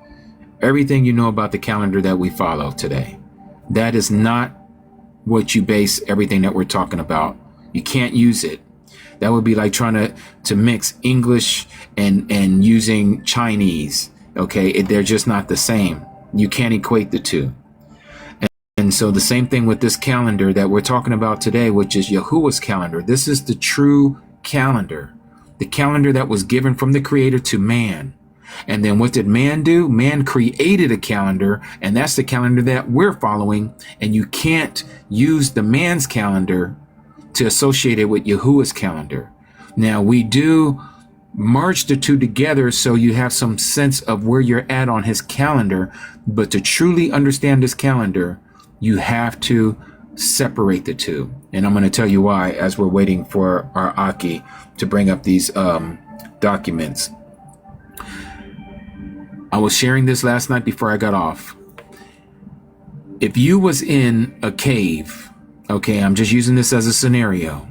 everything you know about the calendar that we follow today. That is not what you base everything that we're talking about. You can't use it. That would be like trying to mix English and using Chinese. Okay, they're just not the same. You can't equate the two. And so the same thing with this calendar that we're talking about today, which is Yahuwah's calendar. This is the true calendar, the calendar that was given from the Creator to man. And then what did man do? Man created a calendar, and that's the calendar that we're following. And you can't use the man's calendar to associate it with Yahuwah's calendar. Now, we do merge the two together so you have some sense of where you're at on his calendar. But to truly understand this calendar, you have to separate the two. And I'm going to tell you why as we're waiting for our Aki to bring up these documents. I was sharing this last night before I got off. If you was in a cave, okay, I'm just using this as a scenario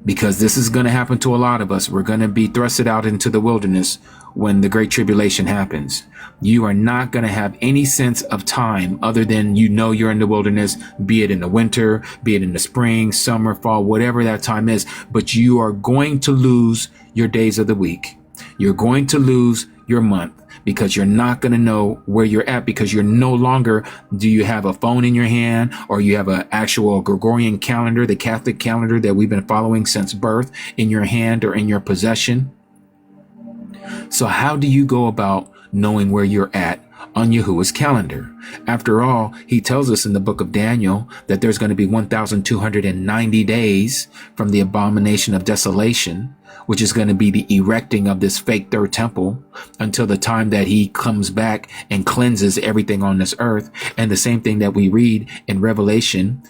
because this is going to happen to a lot of us. We're going to be thrusted out into the wilderness when the Great Tribulation happens. You are not going to have any sense of time other than you're in the wilderness, be it in the winter, be it in the spring, summer, fall, whatever that time is. But you are going to lose your days of the week. You're going to lose your month because you're not going to know where you're at because you're no longer, do you have a phone in your hand or you have an actual Gregorian calendar, the Catholic calendar that we've been following since birth in your hand or in your possession? So how do you go about knowing where you're at on Yahuwah's calendar? After all, he tells us in the book of Daniel that there's going to be 1,290 days from the abomination of desolation, which is going to be the erecting of this fake third temple until the time that he comes back and cleanses everything on this earth. And the same thing that we read in Revelation,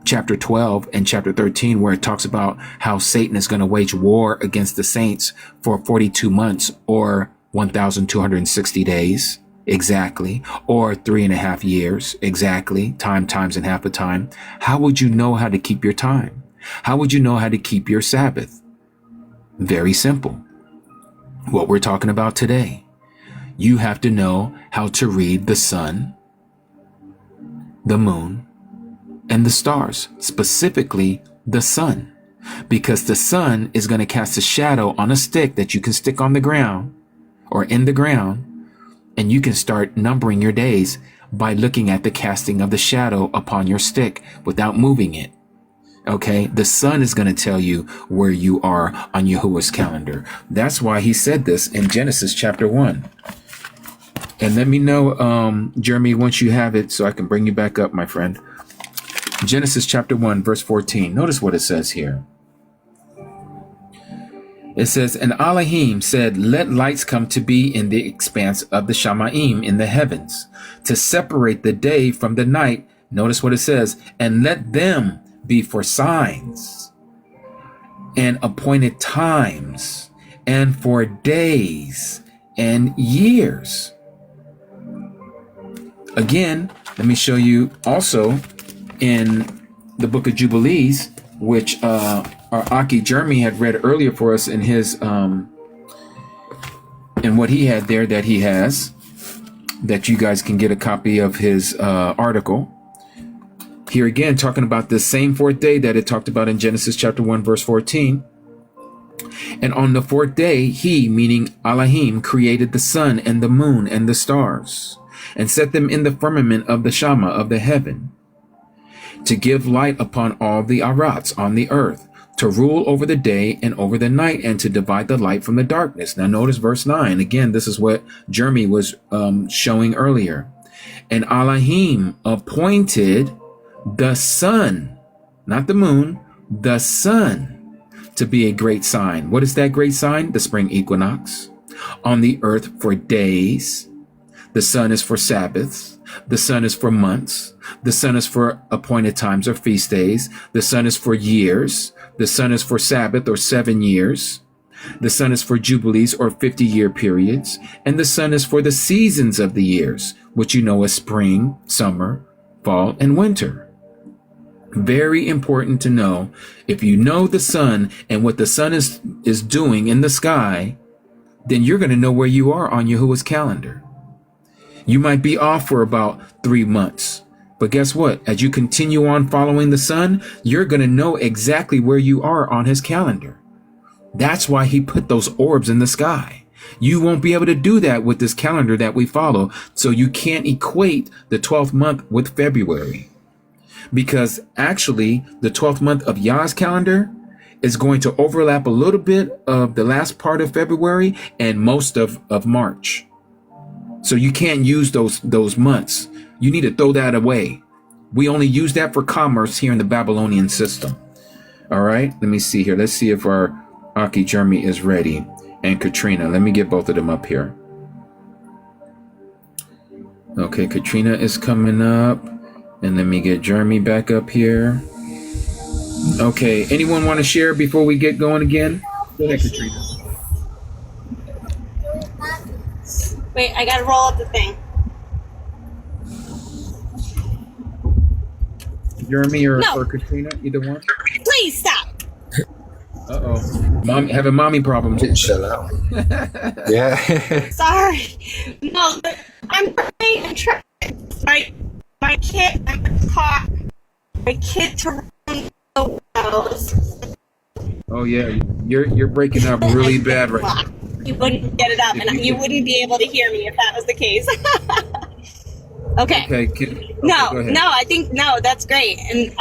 chapter 12 and chapter 13, where it talks about how Satan is going to wage war against the saints for 42 months or 1,260 days exactly, or 3.5 years exactly, times and half a time. How would you know how to keep your time? How would you know how to keep your Sabbath? Very simple. What we're talking about today. You have to know how to read the sun, the moon, and the stars, specifically the sun, because the sun is going to cast a shadow on a stick that you can stick on the ground or in the ground, and you can start numbering your days by looking at the casting of the shadow upon your stick without moving it. Okay, the sun is going to tell you where you are on Yahuwah's calendar. That's why he said this in Genesis chapter 1. And let me know, Jeremy, once you have it so I can bring you back up, my friend. Genesis chapter 1, verse 14. Notice what it says here. It says, and Elohim said, let lights come to be in the expanse of the Shamaim in the heavens, to separate the day from the night. Notice what it says, and let them be for signs and appointed times and for days and years. Again, let me show you also in the book of Jubilees, which our Aki Jeremy had read earlier for us in his in what he had there that he has, that you guys can get a copy of his article. Here again, talking about the same fourth day that it talked about in Genesis chapter 1, verse 14. And on the fourth day, he, meaning Elohim, created the sun and the moon and the stars, and set them in the firmament of the Shama of the heaven, to give light upon all the arats on the earth, to rule over the day and over the night, and to divide the light from the darkness. Now notice verse 9. Again, this is what Jeremy was showing earlier. And Elohim appointed the sun, not the moon, the sun, to be a great sign. What is that great sign? The spring equinox. On the earth for days. The sun is for Sabbaths. The sun is for months. The sun is for appointed times or feast days. The sun is for years. The sun is for Sabbath or 7 years. The sun is for jubilees or 50-year periods. And the sun is for the seasons of the years, which you know as spring, summer, fall, and winter. Very important to know. If you know the sun and what the sun is doing in the sky, then you're going to know where you are on Yahuwah's calendar. You might be off for about 3 months. But guess what? As you continue on following the sun, you're going to know exactly where you are on his calendar. That's why he put those orbs in the sky. You won't be able to do that with this calendar that we follow. So you can't equate the 12th month with February. Because actually, the 12th month of Yah's calendar is going to overlap a little bit of the last part of February and most of March. So you can't use those months. You need to throw that away. We only use that for commerce here in the Babylonian system. All right, let me see here. Let's see if our Aki Jeremy is ready. And Katrina, let me get both of them up here. Okay, Katrina is coming up. And let me get Jeremy back up here. Okay, anyone want to share before we get going again? Go ahead, Katrina. Wait, I gotta roll up the thing. Jeremy or Katrina, either one? Please stop. Uh-oh. Mom having mommy problems. Shut up. Yeah. Sorry. No, I'm trying. My kid, I'm caught. My kid to run the wells. Oh yeah, you're breaking up really bad right now. You wouldn't get it up, and you wouldn't be able to hear me if that was the case. Okay. Okay. No, go ahead. no, I think no, that's great, and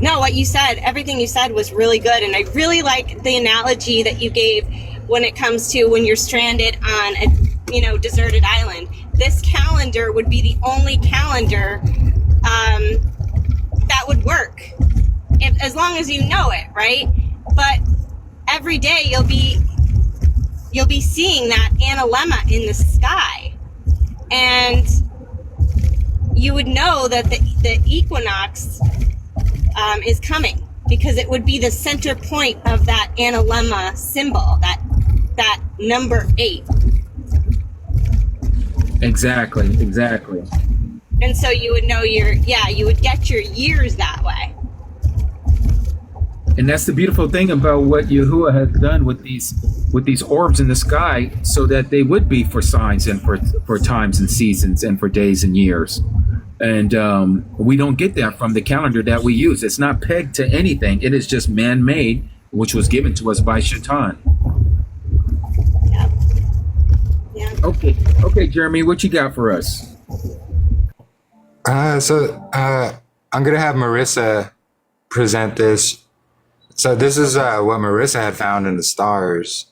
no, what you said, everything you said was really good, and I really like the analogy that you gave when it comes to when you're stranded on a deserted island. This calendar would be the only calendar that would work, as long as you know it, right? But every day you'll be seeing that analemma in the sky, and you would know that the equinox is coming, because it would be the center point of that analemma symbol, that number 8. Exactly. And so you would know you would get your years that way. And that's the beautiful thing about what Yahuwah has done with these orbs in the sky, so that they would be for signs and for times and seasons and for days and years. And we don't get that from the calendar that we use. It's not pegged to anything. It is just man-made, which was given to us by Shaitan. Yeah. Okay, Jeremy, what you got for us? So I'm gonna have Marissa present this. So this is what Marissa had found in the stars.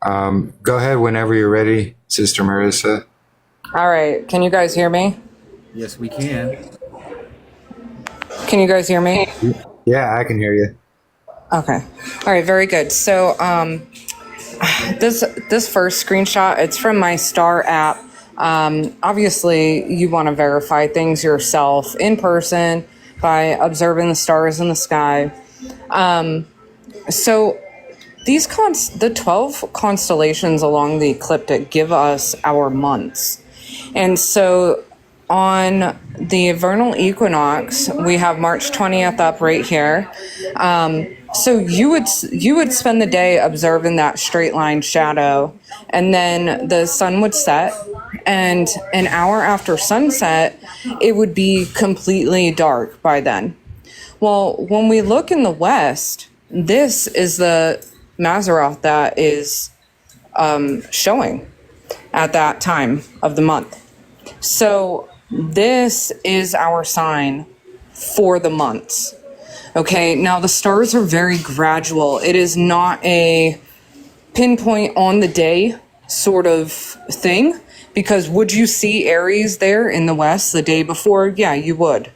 Go ahead whenever you're ready, Sister Marissa. All right. Can you guys hear me? Yes, we can. Can you guys hear me? Yeah, I can hear you. Okay. All right. Very good. So, this first screenshot, it's from my Star app. Obviously, you want to verify things yourself in person by observing the stars in the sky. So the 12 constellations along the ecliptic give us our months. And so on the vernal equinox, we have March 20th up right here. So you would spend the day observing that straight line shadow, and then the sun would set, and an hour after sunset, it would be completely dark by then. Well, when we look in the west, this is the natzareth that is showing at that time of the month. So this is our sign for the months. Okay, now the stars are very gradual. It is not a pinpoint on the day sort of thing, because would you see Aries there in the west the day before? Yeah, you would.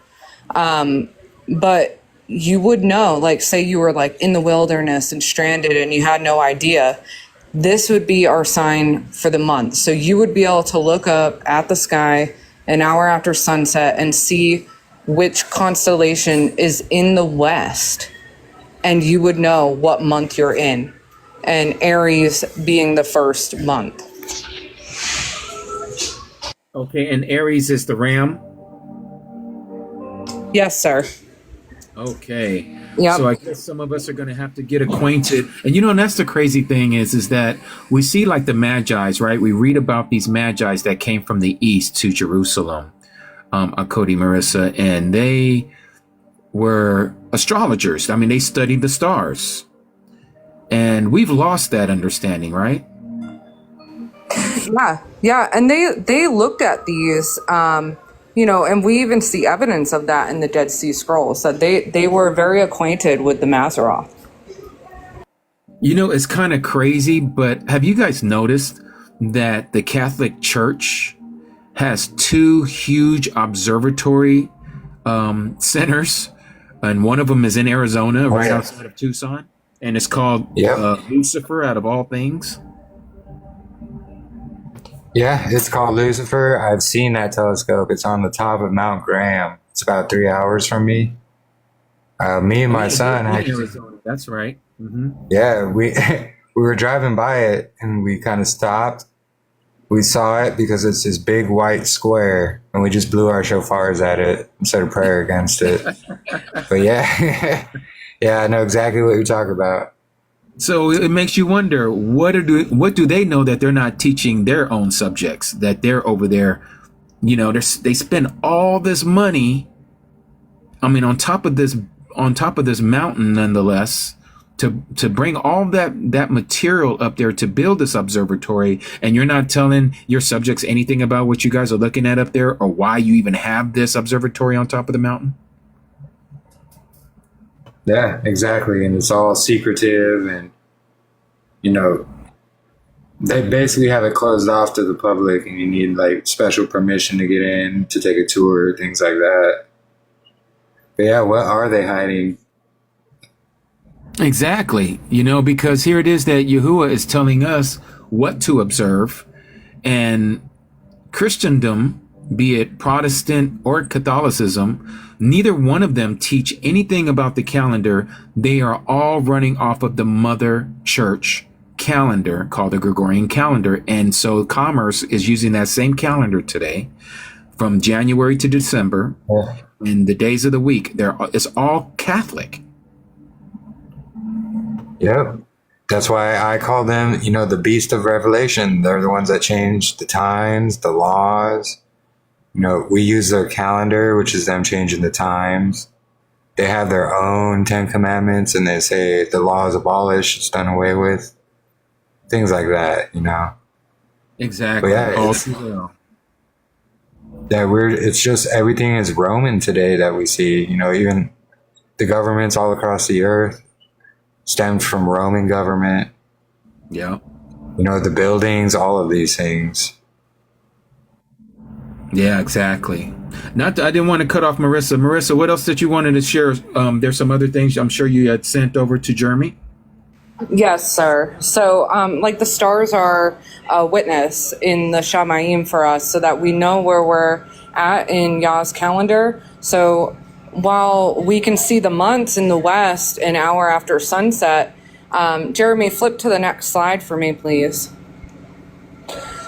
But you would know, like, say you were like in the wilderness and stranded and you had no idea, this would be our sign for the month. So you would be able to look up at the sky an hour after sunset and see which constellation is in the west, and you would know what month you're in, and Aries being the first month. Okay, and Aries is the ram. Yes, sir. Okay. Yep. So I guess some of us are going to have to get acquainted. And and that's the crazy thing is that we see like the Magi's, right? We read about these Magi's that came from the east to Jerusalem, Cody, Marissa, and they were astrologers. I mean, they studied the stars. And we've lost that understanding, right? Yeah. And they looked at these, and we even see evidence of that in the Dead Sea Scrolls, that they were very acquainted with the natzareth. It's kind of crazy, but have you guys noticed that the Catholic Church has two huge observatory centers, and one of them is in Arizona, right outside of Tucson, and it's called Lucifer, out of all things. Yeah, it's called Lucifer. I've seen that telescope. It's on the top of Mount Graham. It's about 3 hours from me. Me and my son actually. That's right. Mm-hmm. Yeah, we we were driving by it and we kind of stopped. We saw it because it's this big white square, and we just blew our shofars at it and said a prayer against it. But yeah, I know exactly what you're talking about. So it makes you wonder, what do they know that they're not teaching their own subjects, that they're over there, they spend all this money, I mean, on top of this mountain, nonetheless, to bring all that material up there to build this observatory, and you're not telling your subjects anything about what you guys are looking at up there, or why you even have this observatory on top of the mountain? Yeah, exactly. And it's all secretive, and, they basically have it closed off to the public, and you need like special permission to get in, to take a tour, things like that. But yeah, what are they hiding? Exactly. Because here it is that Yahuwah is telling us what to observe, and Christendom, be it Protestant or Catholicism, neither one of them teach anything about the calendar. They are all running off of the mother church calendar called the Gregorian calendar. And so commerce is using that same calendar today from January to December, and the days of the week. It's all Catholic. Yep. That's why I call them, the beast of Revelation. They're the ones that change the times, the laws. We use their calendar, which is them changing the times. They have their own 10 commandments, and they say the law is abolished, it's done away with. Things like that, Exactly. But yeah, it's just everything is Roman today that we see. Even the governments all across the earth stemmed from Roman government. Yeah. the buildings, all of these things. Yeah, exactly. I didn't want to cut off Marissa. Marissa, what else did you wanted to share? There's some other things I'm sure you had sent over to Jeremy. Yes, sir. So, like the stars are a witness in the Shamayim for us so that we know where we're at in Yah's calendar. So while we can see the months in the west an hour after sunset, Jeremy, flip to the next slide for me, please.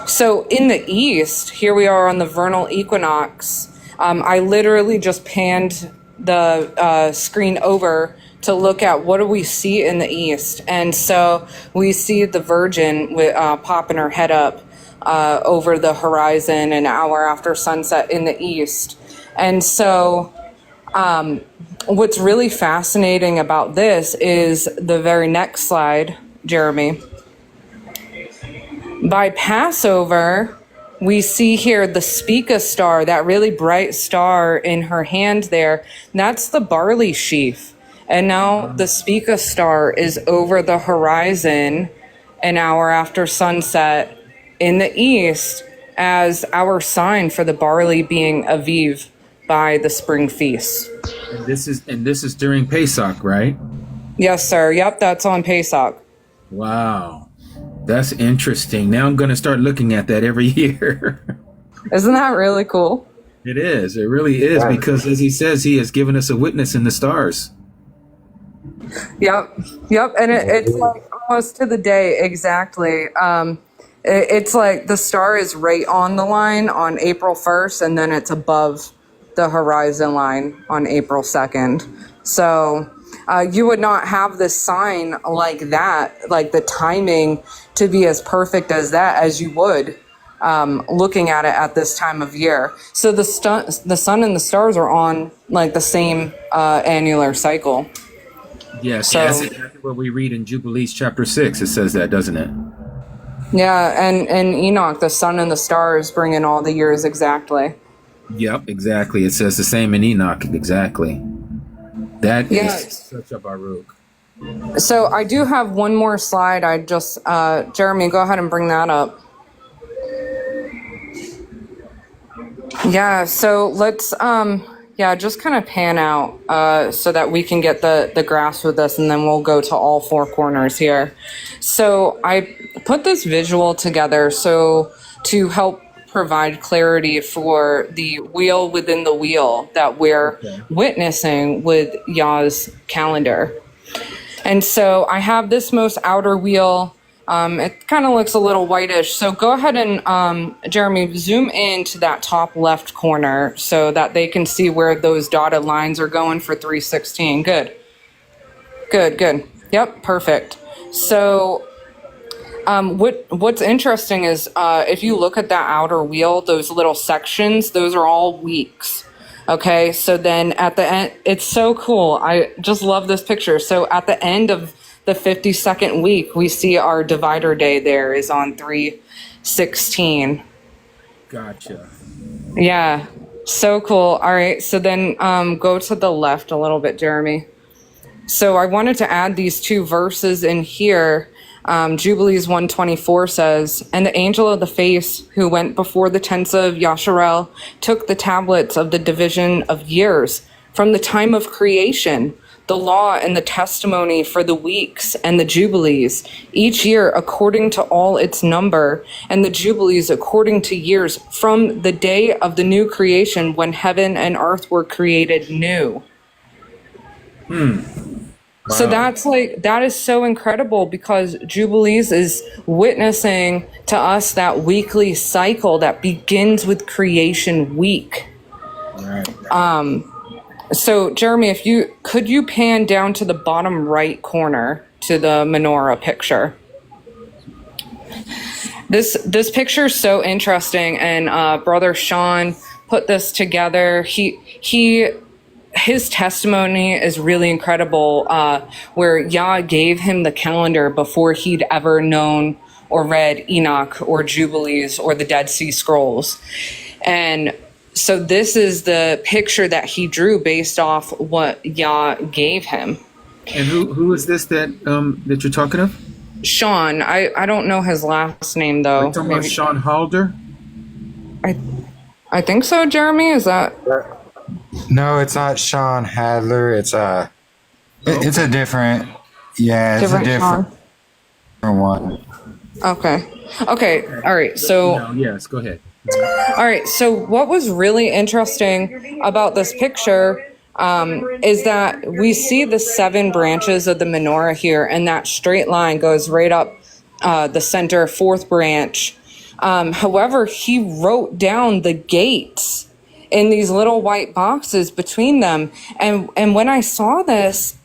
So in the east, here we are on the vernal equinox. I literally just panned the screen over to look at what do we see in the east. And so we see the Virgin with, popping her head up over the horizon an hour after sunset in the east. And so what's really fascinating about this is the very next slide, Jeremy. By Passover, we see here the Spica star, that really bright star in her hand there. That's the barley sheaf. And now the Spica star is over the horizon an hour after sunset in the east as our sign for the barley being Aviv by the spring feast. And this is during Pesach, right? Yes, sir. Yep, that's on Pesach. Wow. That's interesting. Now I'm going to start looking at that every year. Isn't that really cool? It is. It really is, because as he says, he has given us a witness in the stars. Yep. And it's like almost to the day exactly. It's like the star is right on the line on April 1st, and then it's above the horizon line on April 2nd. So you would not have this sign like that, like the timing to be as perfect as that as you would looking at it at this time of year. So the sun and the stars are on like the same annular cycle. Yes, So, that's exactly what we read in Jubilees chapter 6. It says that, doesn't it? yeah, and Enoch, the sun and the stars bring in all the years exactly. Yep, exactly. It says the same in Enoch. Exactly. That Yes. is such a Baruch. So I do have one more slide. I just, Jeremy, go ahead and bring that up. Yeah, so let's, just kind of pan out so that we can get the grasp with this, and then we'll go to all four corners here. So I put this visual together so to help provide clarity for the wheel within the wheel that we're witnessing with Yah's calendar. And so I have this most outer wheel. It kind of looks a little whitish. So go ahead and, Jeremy, zoom in to that top left corner so that they can see where those dotted lines are going for 316. Good. Yep, perfect. So what's interesting is if you look at that outer wheel, those little sections, those are all weeks. Okay, so then at the end, it's so cool. I just love this picture. So at the end of the 52nd week, we see our divider day there is on 3/16. Gotcha. Yeah, so cool. All right, so then go to the left a little bit, Jeremy. So I wanted to add these two verses in here. Jubilees 1:24 says, "And the angel of the face who went before the tents of Yasharel took the tablets of the division of years from the time of creation, the law and the testimony for the weeks and the jubilees, each year according to all its number, and the jubilees according to years from the day of the new creation when heaven and earth were created new." So that is so incredible because Jubilees is witnessing to us that weekly cycle that begins with creation week. Right. So Jeremy, could you pan down to the bottom right corner to the menorah picture? This picture is so interesting, and Brother Sean put this together. His testimony is really incredible, where Yah gave him the calendar before he'd ever known or read Enoch or Jubilees or the Dead Sea Scrolls. And so this is the picture that he drew based off what Yah gave him. And who is this that you're talking of? Sean. I don't know his last name Are though. you talking about Sean Halder? I think so, Jeremy. Is that? No, it's not Sean Hadler. It's it's a different. Yeah, it's a different one. Okay. All right. So. No, yes, go ahead. All right. So what was really interesting about this picture is that we see the 7 branches of the menorah here, and that straight line goes right up the center, 4th branch. However, he wrote down the gates in these little white boxes between them. And when I saw this,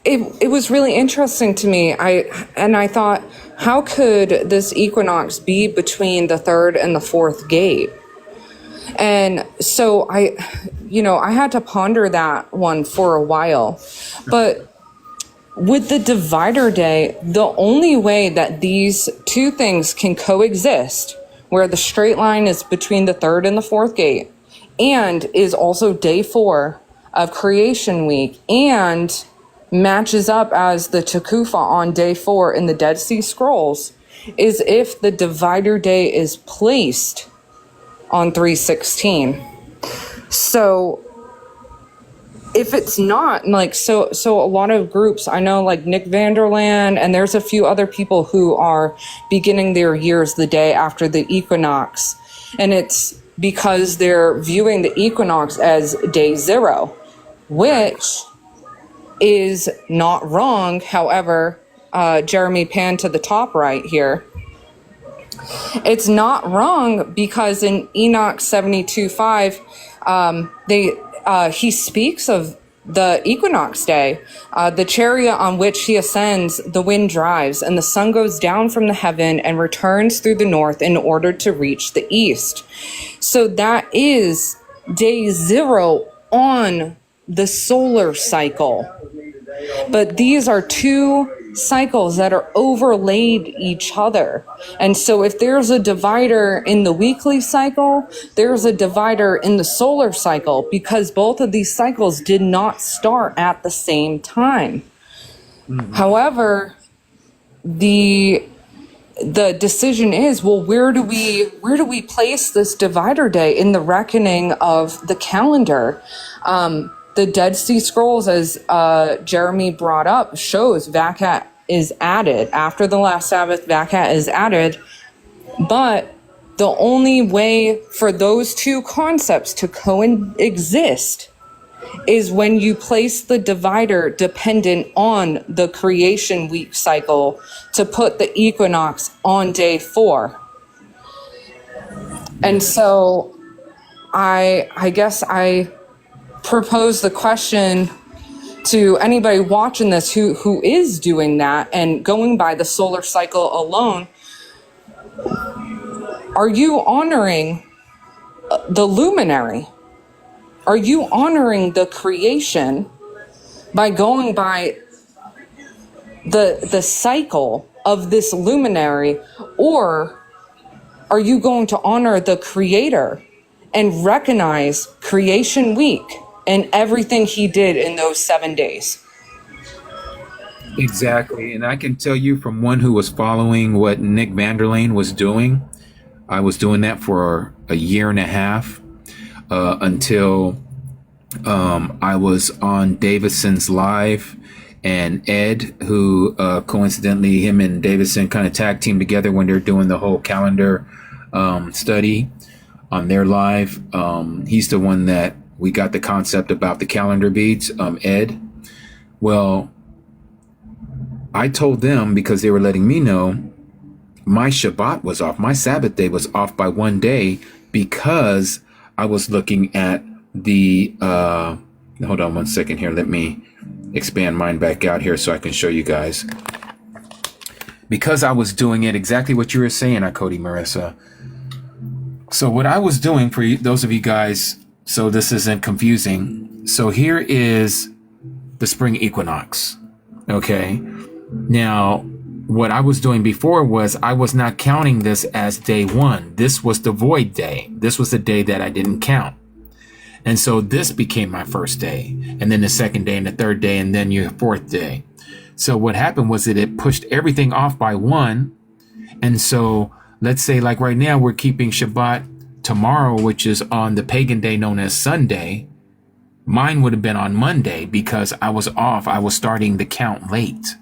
it was really interesting to me. I thought, how could this equinox be between the 3rd and the 4th gate? And so I had to ponder that one for a while. But with the divider day, the only way that these two things can coexist, where the straight line is between the 3rd and the 4th gate, and is also day 4 of creation week, and matches up as the Tekufa on day 4 in the Dead Sea Scrolls, is if the divider day is placed on 3/16. So if it's not, like, so a lot of groups, I know, like Nick Vanderland, and there's a few other people who are beginning their years the day after the equinox, and it's because they're viewing the equinox as day 0, which is not wrong. However, Jeremy, pan to the top right here. It's not wrong because in Enoch 72:5, he speaks of the equinox day, the chariot on which he ascends, the wind drives, and the sun goes down from the heaven and returns through the north in order to reach the east. So that is day 0 on the solar cycle. But these are 2 cycles that are overlaid each other. And so if there's a divider in the weekly cycle, there's a divider in the solar cycle, because both of these cycles did not start at the same time. Mm-hmm. However, the decision is, well, where do we place this divider day in the reckoning of the calendar? The Dead Sea Scrolls, as Jeremy brought up, shows Vacat is added. After the last Sabbath, Vacat is added. But the only way for those 2 concepts to coexist is when you place the divider dependent on the creation week cycle to put the equinox on day 4. And so I guess I propose the question to anybody watching this who is doing that and going by the solar cycle alone. Are you honoring the luminary? Are you honoring the creation by going by the cycle of this luminary? Or are you going to honor the creator and recognize creation week and everything he did in those 7 days? Exactly. And I can tell you, from one who was following what Nick Vanderlane was doing, I was doing that for a year and a half until I was on Davidson's live, and Ed, who coincidentally, him and Davidson kind of tag team together when they're doing the whole calendar study on their live. He's the one that we got the concept about the calendar beads, Ed. Well, I told them, because they were letting me know, my Shabbat was off. My Sabbath day was off by 1 day, because I was looking at the, hold on 1 second here. Let me expand mine back out here so I can show you guys. Because I was doing it exactly what you were saying, Cody, Marissa. So what I was doing, for those of you guys, so this isn't confusing. So here is the spring equinox. Okay. Now, what I was doing before was I was not counting this as day 1. This was the void day. This was the day that I didn't count. And so this became my first day, and then the second day, and the third day, and then your 4th day. So what happened was that it pushed everything off by one. And so let's say like right now we're keeping Shabbat tomorrow, which is on the pagan day known as Sunday. Mine would have been on Monday because I was off. I was starting the count late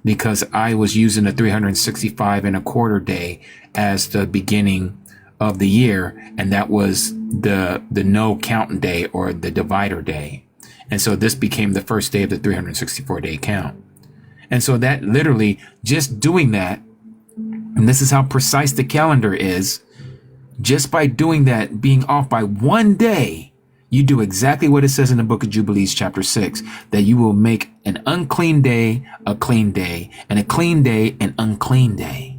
because I was using the 365 and a quarter day as the beginning of the year. And that was the no count day or the divider day. And so this became the first day of the 364 day count. And so that literally just doing that, and this is how precise the calendar is, just by doing that, being off by one day, you do exactly what it says in the book of Jubilees, chapter 6, that you will make an unclean day a clean day, and a clean day an unclean day.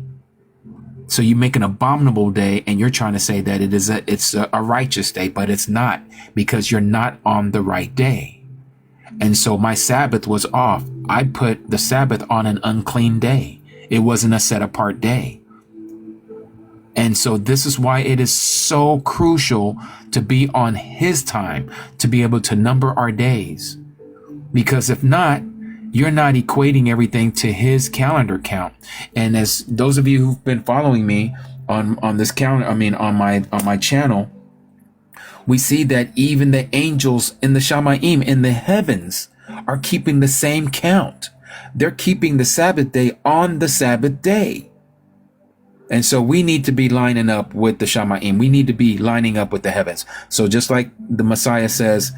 So you make an abominable day, and you're trying to say that it's a righteous day, but it's not, because you're not on the right day. And so my Sabbath was off. I put the Sabbath on an unclean day. It wasn't a set apart day. And so this is why it is so crucial to be on his time, to be able to number our days. Because if not, you're not equating everything to his calendar count. And as those of you who've been following me on this calendar, on my channel, we see that even the angels in the Shamayim in the heavens are keeping the same count. They're keeping the Sabbath day on the Sabbath day. And so we need to be lining up with the Shamayim. We need to be lining up with the heavens. So just like the Messiah says,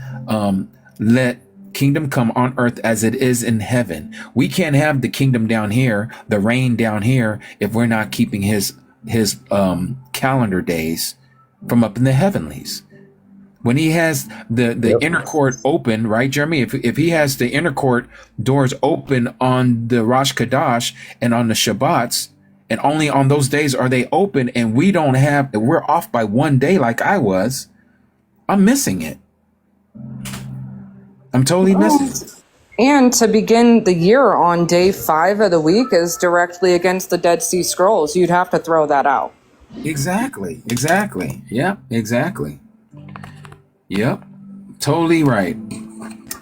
let kingdom come on earth as it is in heaven. We can't have the kingdom down here, the reign down here, if we're not keeping his calendar days from up in the heavenlies. When he has the inner court open, right, Jeremy? If he has the inner court doors open on the Rosh Kadash and on the Shabbats, and only on those days are they open, and we're off by one day like I was, I'm missing it. I'm totally missing it. And to begin the year on day 5 of the week is directly against the Dead Sea Scrolls. You'd have to throw that out. Exactly. Yep, exactly. Yep, totally right.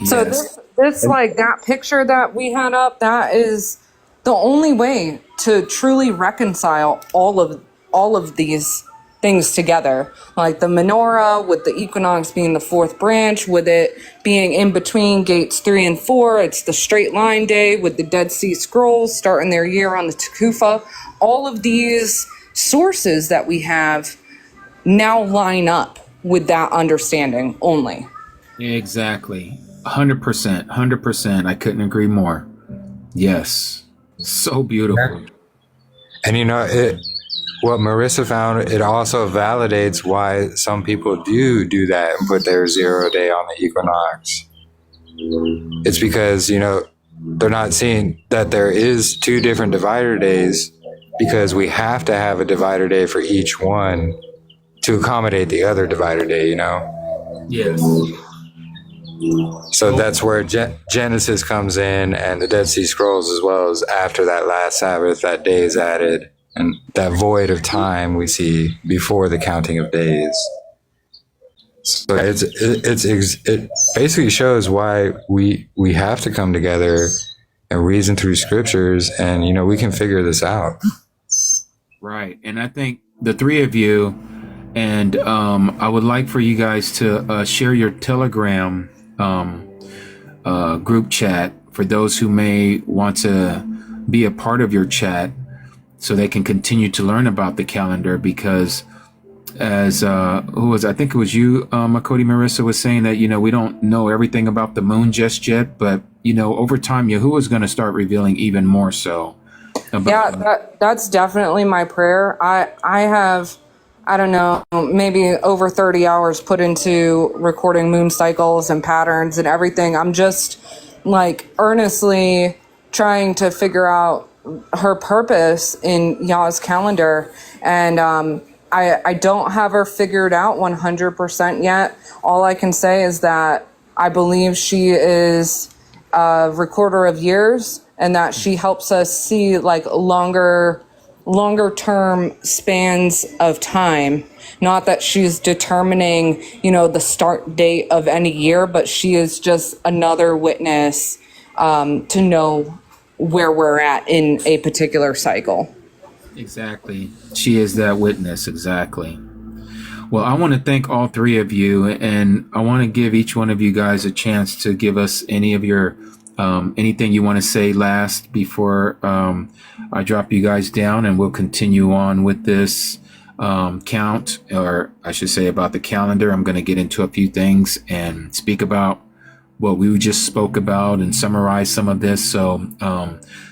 So Yes. this like that picture that we had up, that is the only way to truly reconcile all of these things together. Like the menorah with the equinox being the 4th branch, with it being in between gates 3 and 4, it's the straight line day with the Dead Sea Scrolls starting their year on the Tekufa. All of these sources that we have now line up with that understanding only. Exactly. 100%. I couldn't agree more. Yes. So beautiful. And what Marissa found, it also validates why some people do that and put their 0 day on the equinox. It's because, they're not seeing that there is 2 different divider days, because we have to have a divider day for each one to accommodate the other divider day, Yes. So that's where Genesis comes in, and the Dead Sea Scrolls, as well as after that last Sabbath, that day is added, and that void of time we see before the counting of days. So it basically shows why we have to come together and reason through scriptures, and we can figure this out. Right. And I think the 3 of you, and I would like for you guys to share your Telegram group chat for those who may want to be a part of your chat, so they can continue to learn about the calendar. Because as I think it was you, Makoti Marissa, was saying that we don't know everything about the moon just yet, but over time Yahuwah is going to start revealing even more so about that's definitely my prayer. I have, I don't know, maybe over 30 hours put into recording moon cycles and patterns and everything. I'm just like earnestly trying to figure out her purpose in Yah's calendar. And I don't have her figured out 100% yet. All I can say is that I believe she is a recorder of years, and that she helps us see like longer term spans of time. Not that she's determining, the start date of any year, but she is just another witness to know where we're at in a particular cycle. Exactly. She is that witness. Exactly. Well, I want to thank all three of you, and I want to give each one of you guys a chance to give us any of your anything you want to say last before I drop you guys down, and we'll continue on with this count, or I should say about the calendar. I'm going to get into a few things and speak about what we just spoke about and summarize some of this. So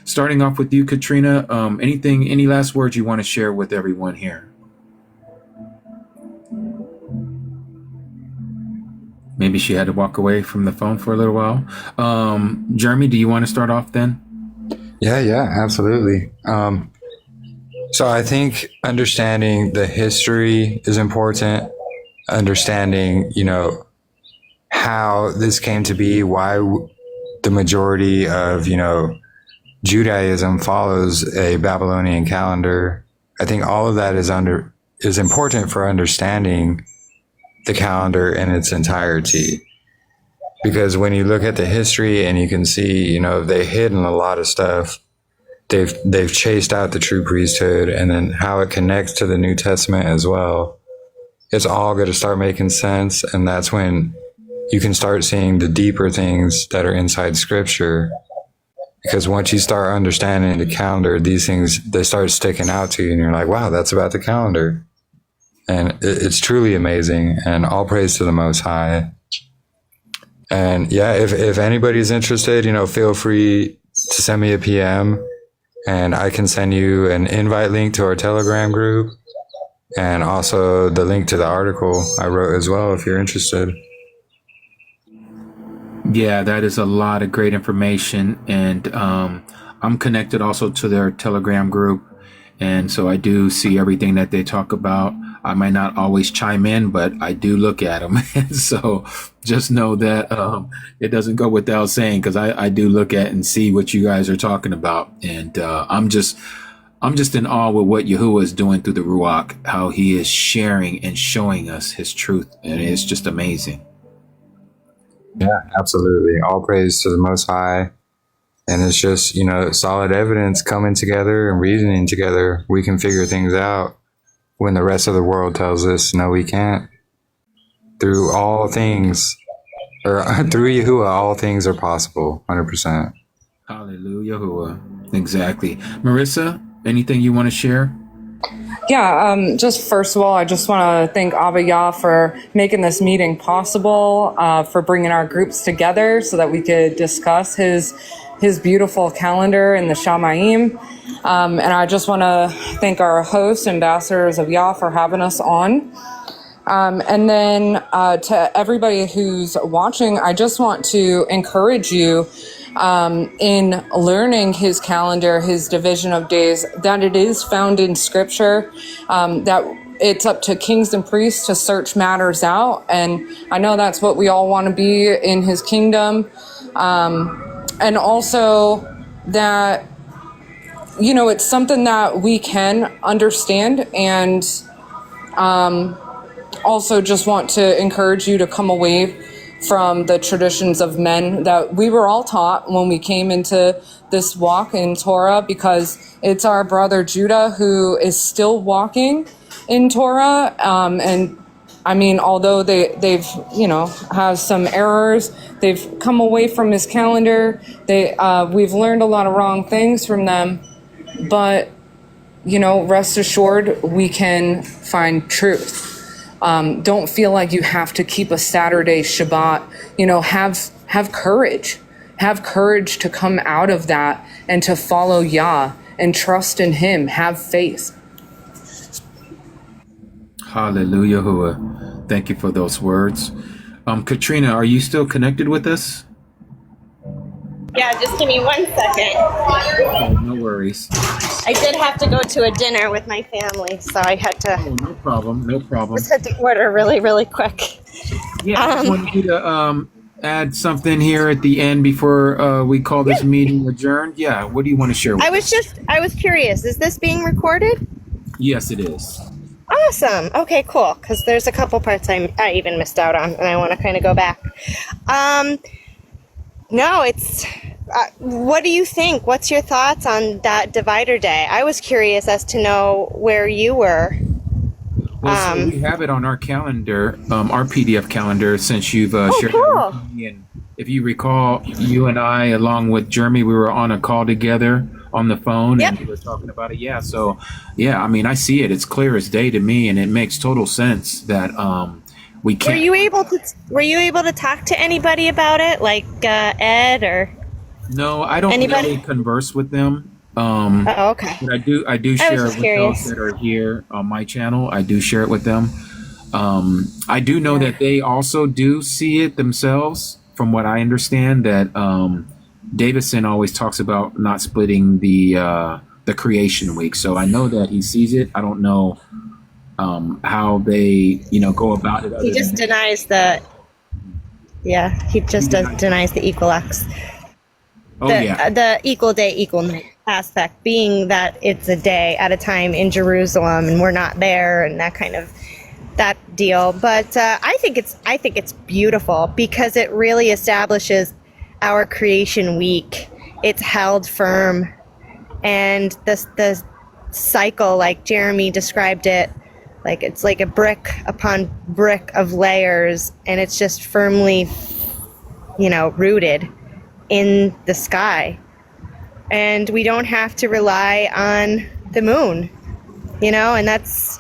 starting off with you, Katrina, any last words you want to share with everyone here? Maybe she had to walk away from the phone for a little while. Jeremy, do you want to start off then? Yeah, absolutely. So I think understanding the history is important. Understanding, how this came to be, why the majority of, Judaism follows a Babylonian calendar. I think all of that is important for understanding the calendar in its entirety. Because when you look at the history and you can see, they hidden a lot of stuff. They've chased out the true priesthood, and then how it connects to the New Testament as well. It's all going to start making sense, and that's when you can start seeing the deeper things that are inside Scripture. Because once you start understanding the calendar, these things, they start sticking out to you, and you're like, wow, that's about the calendar. And it's truly amazing, and all praise to the Most High. And yeah, if anybody's interested, feel free to send me a PM, and I can send you an invite link to our Telegram group, and also the link to the article I wrote as well, if you're interested. Yeah, that is a lot of great information. And I'm connected also to their Telegram group. And so I do see everything that they talk about. I might not always chime in, but I do look at them. And so just know that it doesn't go without saying, because I do look at and see what you guys are talking about. And I'm just in awe with what Yahuwah is doing through the Ruach, how he is sharing and showing us his truth. And it's just amazing. Yeah, absolutely. All praise to the Most High. And it's just, solid evidence coming together and reasoning together. We can figure things out when the rest of the world tells us, no, we can't. Through all things, or through Yahuwah, all things are possible, 100%. Hallelujah, Yahuwah. Exactly. Marissa, anything you want to share? Yeah, just first of all, I just want to thank Abba Yah for making this meeting possible, for bringing our groups together so that we could discuss his beautiful calendar and the Shamayim. And I just want to thank our hosts, ambassadors of Yah, for having us on. And then to everybody who's watching, I just want to encourage you in learning his calendar, his division of days, that it is found in Scripture, that it's up to kings and priests to search matters out. And I know that's what we all want to be in his kingdom. And also that, it's something that we can understand. And also just want to encourage you to come away from the traditions of men that we were all taught when we came into this walk in Torah, because it's our brother Judah who is still walking in Torah. And I mean, although they've has some errors, they've come away from his calendar. We've learned a lot of wrong things from them, but rest assured, we can find truth. Don't feel like you have to keep a Saturday Shabbat. Have courage. Have courage to come out of that and to follow Yah and trust in him. Have faith. Hallelujah, Yahuwah. Thank you for those words. Katrina, are you still connected with us? Yeah, just give me 1 second. Oh, no worries. I did have to go to a dinner with my family, so I had to. Oh, no problem. No problem. Just had to order really, really quick. Yeah, I just wanted you to add something here at the end before we call this meeting adjourned. Yeah, what do you want to share with us? I was curious. Is this being recorded? Yes, it is. Awesome. Okay, cool. Because there's a couple parts I even missed out on, and I want to kind of go back. No, What do you think? What's your thoughts on that divider day? I was curious as to know where you were. Well, so we have it on our calendar, our PDF calendar, since you've shared it Cool. with me. And if you recall, you and I, along with Jeremy, we were on a call together on the phone, Yep. and we were talking about it. Yeah. So, yeah, I mean, I see it. It's clear as day to me, and it makes total sense that we Were can't. you able to talk to anybody about it, like Ed or No, I don't anybody? really converse with them. Oh, okay. But I do I was share just it with curious. those that are here on my channel. I do share it with them. I do know that they also do see it themselves, from what I understand. That Davison always talks about not splitting the creation week. So I know that he sees it. I don't know how they go about it. He just denies the. Yeah, he just denies the equinox. Oh yeah. The equal day, equal night aspect, being that it's a day at a time in Jerusalem and we're not there, and that kind of that deal. But I think it's beautiful because it really establishes our creation week. It's held firm, and the cycle, like Jeremy described it, like it's like a brick upon brick of layers, and it's just firmly, rooted in the sky. And we don't have to rely on the moon, and that's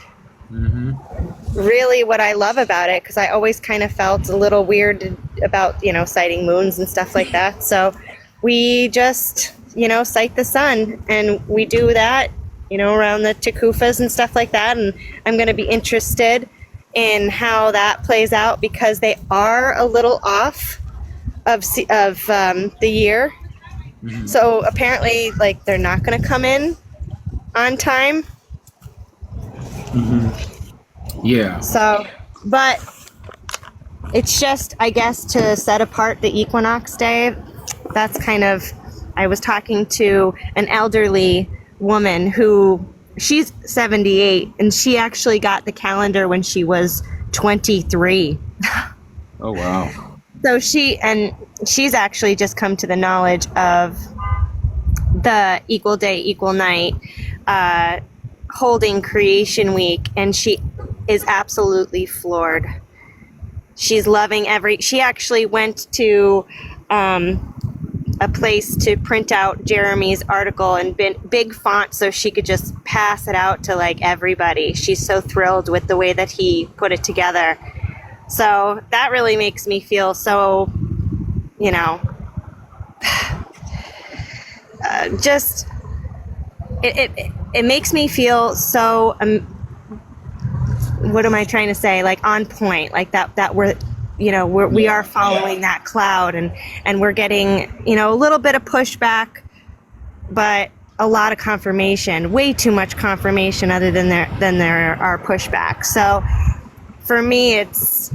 really what I love about it, because I always kind of felt a little weird about, sighting moons and stuff like that. So we just, sight the sun, and we do that, around the Tekufas and stuff like that. And I'm going to be interested in how that plays out, because they are a little off of the year. So apparently, like, they're not going to come in on time. Yeah. So, but it's just, I guess, to set apart the equinox day. That's kind of, I was talking to an elderly woman who, she's 78, and she actually got the calendar when she was 23. Oh wow. So she's actually just come to the knowledge of the equal day, equal night, holding creation week, and she is absolutely floored. She's loving she actually went to a place to print out Jeremy's article in big font so she could just pass it out to like everybody. She's so thrilled with the way that he put it together. So that really makes me feel so, just, it makes me feel so, what am I trying to say? Like on point, like that we're, we are following that cloud, and we're getting, a little bit of pushback, but a lot of confirmation, way too much confirmation other than there are pushback. So for me, it's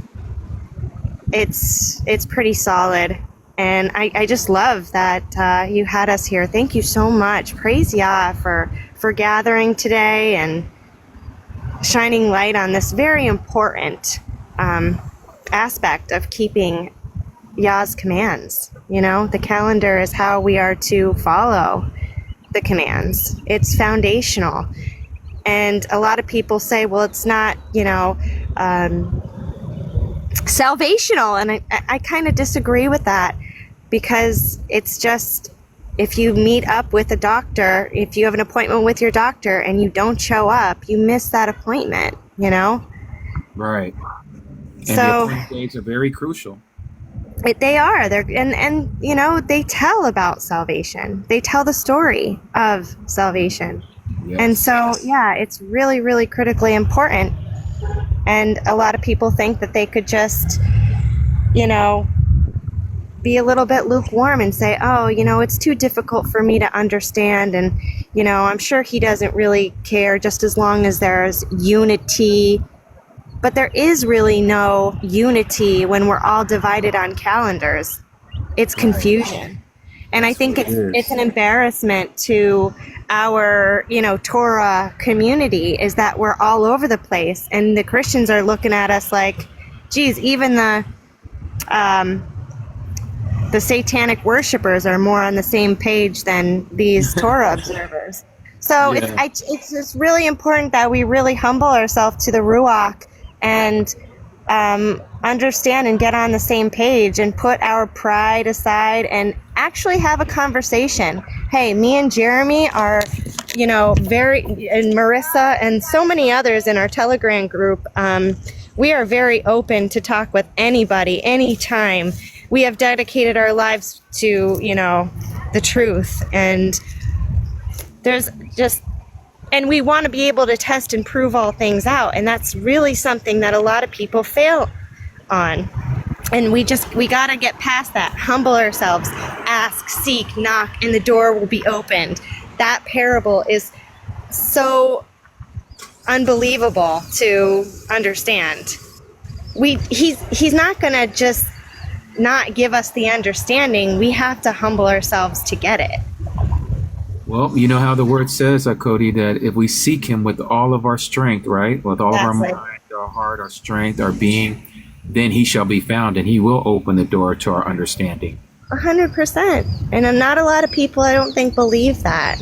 pretty solid, and I just love that you had us here. Thank you so much. Praise Yah for gathering today and shining light on this very important aspect of keeping Yah's commands. The calendar is how we are to follow the commands. It's foundational. And a lot of people say, well, it's not, salvational. And I kind of disagree with that, because it's just, if you meet up with a doctor, if you have an appointment with your doctor and you don't show up, you miss that appointment, Right. And So- the appointment dates are very crucial. They are. And they tell about salvation. They tell the story of salvation. Yes. And so, yeah, it's really, really critically important. And a lot of people think that they could just, be a little bit lukewarm and say, oh, it's too difficult for me to understand. And, I'm sure he doesn't really care, just as long as there's unity. But there is really no unity when we're all divided on calendars. It's confusion. And I think it's an embarrassment to our, Torah community, is that we're all over the place, and the Christians are looking at us like, geez, even the the satanic worshipers are more on the same page than these Torah observers. So Yeah. it's just really important that we really humble ourselves to the Ruach and understand and get on the same page and put our pride aside and actually have a conversation. Hey, me and Jeremy are, and Marissa and so many others in our Telegram group, we are very open to talk with anybody, anytime. We have dedicated our lives to, the truth. And and we want to be able to test and prove all things out. And that's really something that a lot of people fail on. And we got to get past that. Humble ourselves, ask, seek, knock, and the door will be opened. That parable is so unbelievable to understand. He's not going to just not give us the understanding. We have to humble ourselves to get it. Well, you know how the word says, Cody, that if we seek him with all of our strength, right? With all of our mind, our heart, our strength, our being, then he shall be found and he will open the door to our understanding. 100%. And not a lot of people, I don't think, believe that.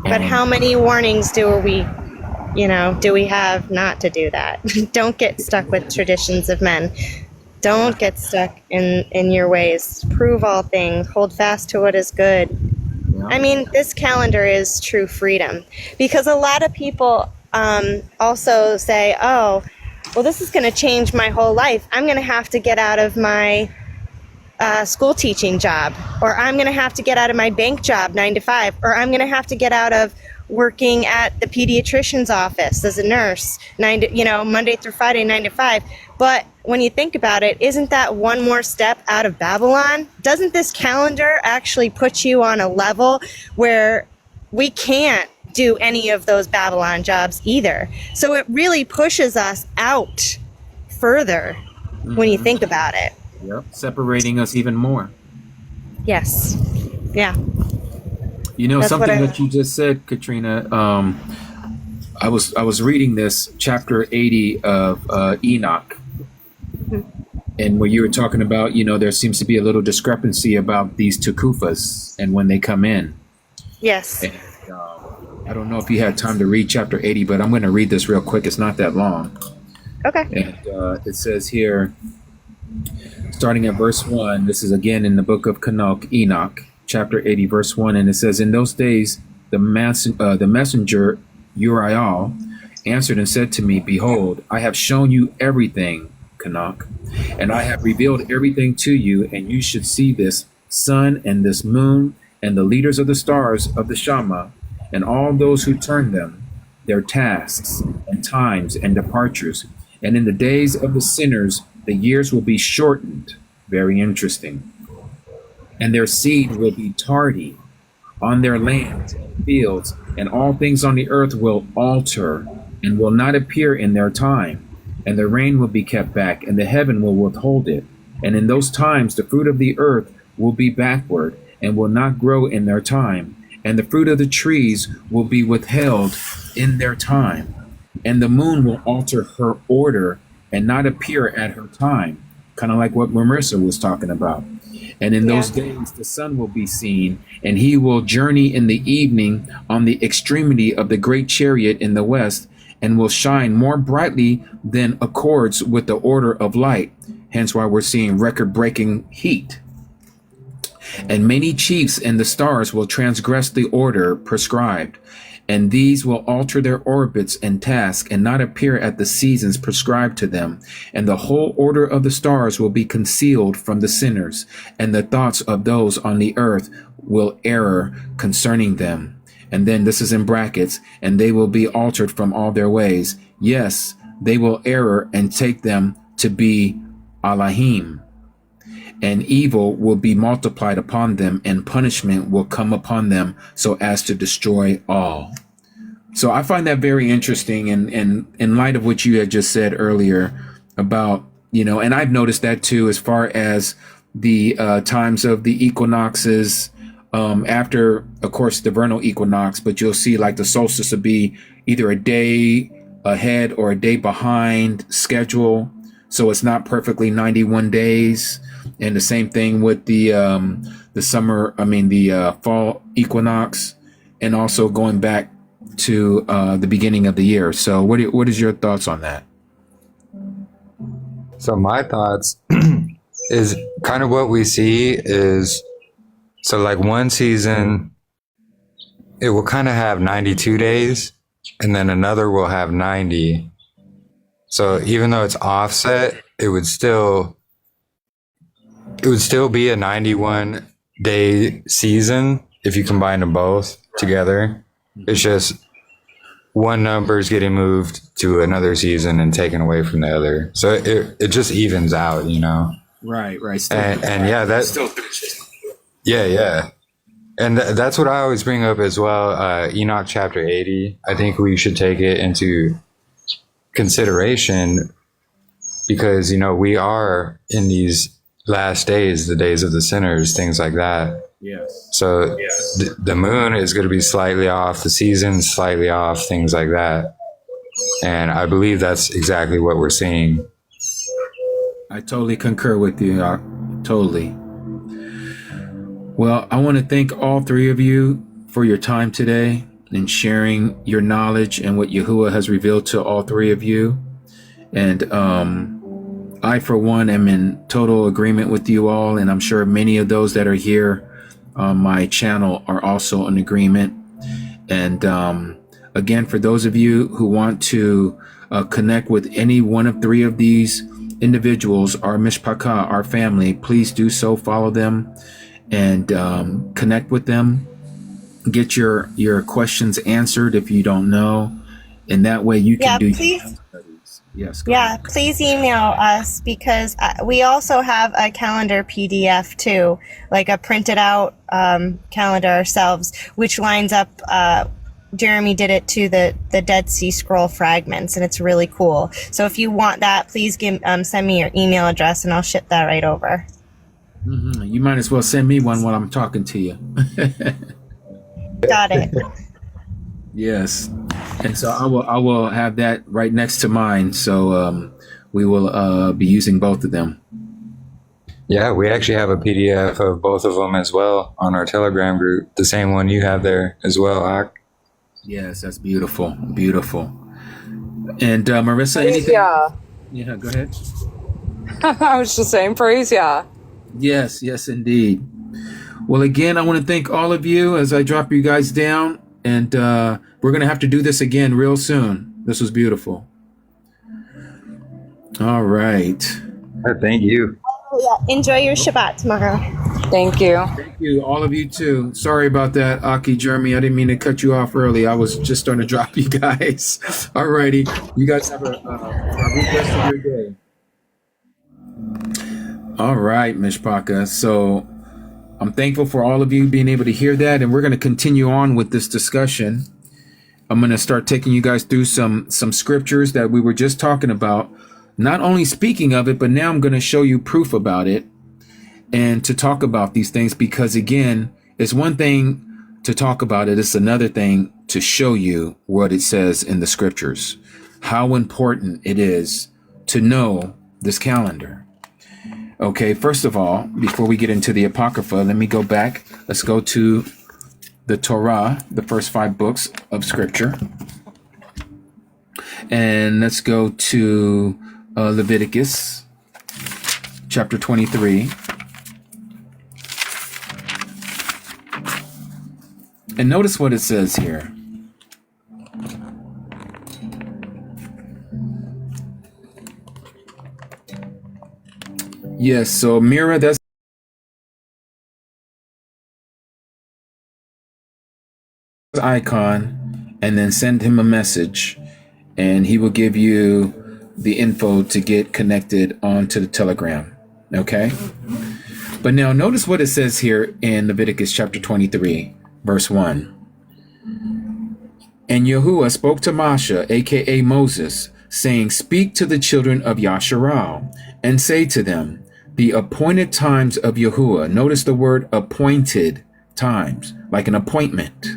But how many warnings do we have not to do that? Don't get stuck with traditions of men. Don't get stuck in your ways. Prove all things. Hold fast to what is good. Yeah. I mean, this calendar is true freedom. Because a lot of people also say, oh, well, this is going to change my whole life. I'm going to have to get out of my school teaching job, or I'm going to have to get out of my bank job 9 to 5, or I'm going to have to get out of working at the pediatrician's office as a nurse, Monday through Friday, 9 to 5. But when you think about it, isn't that one more step out of Babylon? Doesn't this calendar actually put you on a level where we can't do any of those Babylon jobs either? So it really pushes us out further when you think about it. Yep. Separating us even more. Yes. Yeah. That's something that you just said, Katrina. I was reading this chapter 80 of Enoch, and where you were talking about, there seems to be a little discrepancy about these tukufas and when they come in. Yes. And, I don't know if you had time to read chapter 80, but I'm going to read this real quick. It's not that long. Okay. And it says here, starting at verse 1, this is again in the book of Enoch, chapter 80, verse 1, and it says, in those days the messenger Uriel answered and said to me, behold, I have shown you everything, Enoch, and I have revealed everything to you, and you should see this sun and this moon and the leaders of the stars of the Shama, and all those who turn them, their tasks and times and departures. And in the days of the sinners, the years will be shortened. Very interesting. And their seed will be tardy on their lands and fields, and all things on the earth will alter and will not appear in their time. And the rain will be kept back, and the heaven will withhold it. And in those times the fruit of the earth will be backward and will not grow in their time. And the fruit of the trees will be withheld in their time. And the moon will alter her order and not appear at her time. Kind of like what Marissa was talking about. And in those days the sun will be seen, and he will journey in the evening on the extremity of the great chariot in the west, and will shine more brightly than accords with the order of light. Hence why we're seeing record-breaking heat. And many chiefs and the stars will transgress the order prescribed, and these will alter their orbits and task, and not appear at the seasons prescribed to them. And the whole order of the stars will be concealed from the sinners, and the thoughts of those on the earth will err concerning them. And then this is in brackets, and they will be altered from all their ways. Yes, they will err and take them to be Allahim. And evil will be multiplied upon them, and punishment will come upon them so as to destroy all. So I find that very interesting, and in light of what you had just said earlier about, and I've noticed that too, as far as the times of the equinoxes, after, of course, the vernal equinox, but you'll see like the solstice will be either a day ahead or a day behind schedule. So it's not perfectly 91 days. And the same thing with the fall equinox, and also going back to the beginning of the year. So what is your thoughts on that? So my thoughts is kind of what we see is, so like one season, it will kind of have 92 days, and then another will have 90. So even though it's offset, it would still be a 91 day season if you combine them both together. It's just one number is getting moved to another season and taken away from the other. So it just evens out, you know? Right. And yeah, that's yeah. And that's what I always bring up as well. Enoch chapter 80. I think we should take it into consideration because, you know, we are in these last days, the days of the sinners, things like that. Yes. So the moon is going to be slightly off, the season's slightly off, things like that. And I believe that's exactly what we're seeing. I totally concur with you. Totally. Well, I want to thank all three of you for your time today and sharing your knowledge and what Yahuwah has revealed to all three of you. And I, for one, am in total agreement with you all. And I'm sure many of those that are here on my channel are also in agreement. And again, for those of you who want to connect with any one of three of these individuals, our mishpachah, our family, please do so. Follow them and connect with them. Get your questions answered if you don't know, and that way you can do your own studies. Yes. Please email us because we also have a calendar PDF too, like a printed out calendar ourselves, which lines up. Jeremy did it to the Dead Sea Scroll fragments, and it's really cool. So if you want that, please send me your email address, and I'll ship that right over. Mm-hmm. You might as well send me one while I'm talking to you. Got it. Yes. And so I will have that right next to mine. So we will be using both of them. Yeah, we actually have a PDF of both of them as well on our Telegram group. The same one you have there as well, Ak. Yes, that's beautiful. Beautiful. And Marissa, anything? Yeah, go ahead. I was just saying, praise Yah. Yes, indeed. Well, again, I want to thank all of you as I drop you guys down. And we're going to have to do this again real soon. This was beautiful. All right. Thank you. Enjoy your Shabbat tomorrow. Thank you. Thank you, all of you too. Sorry about that, Aki, Jeremy. I didn't mean to cut you off early. I was just starting to drop you guys. All righty. You guys have a good rest of your day. All right, Mishpachah. So I'm thankful for all of you being able to hear that, and we're going to continue on with this discussion. I'm going to start taking you guys through some scriptures that we were just talking about, not only speaking of it, but now I'm going to show you proof about it and to talk about these things, because again, it's one thing to talk about it. It's another thing to show you what it says in the scriptures, how important it is to know this calendar. Okay, first of all, before we get into the Apocrypha, let me go back. Let's go to the Torah, the first 5 books of Scripture. And let's go to Leviticus, chapter 23. And notice what it says here. Yes, so Mira, that's icon, and then send him a message, and he will give you the info to get connected onto the Telegram. Okay? But now notice what it says here in Leviticus chapter 23, verse 1. And Yahuwah spoke to Moshe, aka Moses, saying, "Speak to the children of Yasharal, and say to them, the appointed times of Yahuwah." Notice the word appointed times, like an appointment,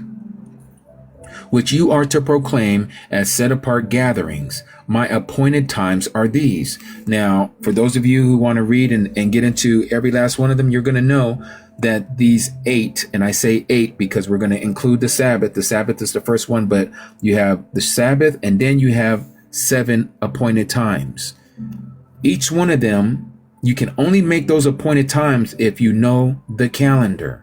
which you are to proclaim as set apart gatherings. My appointed times are these. Now, for those of you who want to read and get into every last one of them, you're going to know that these 8, and I say 8 because we're going to include the Sabbath. The Sabbath is the first one, but you have the Sabbath and then you have 7 appointed times. Each one of them, you can only make those appointed times if you know the calendar.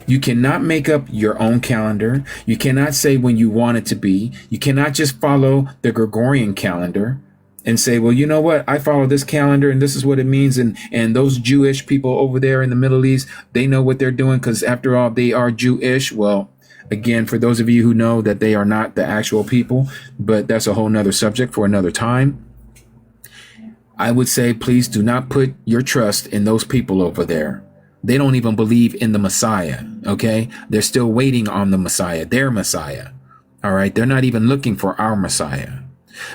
You cannot make up your own calendar. You cannot say when you want it to be. You cannot just follow the Gregorian calendar and say, well, you know what? I follow this calendar and this is what it means. And those Jewish people over there in the Middle East, they know what they're doing because after all, they are Jewish. Well, again, for those of you who know that they are not the actual people, but that's a whole nother subject for another time. I would say, please do not put your trust in those people over there. They don't even believe in the Messiah. Okay. They're still waiting on the Messiah, their Messiah. All right. They're not even looking for our Messiah,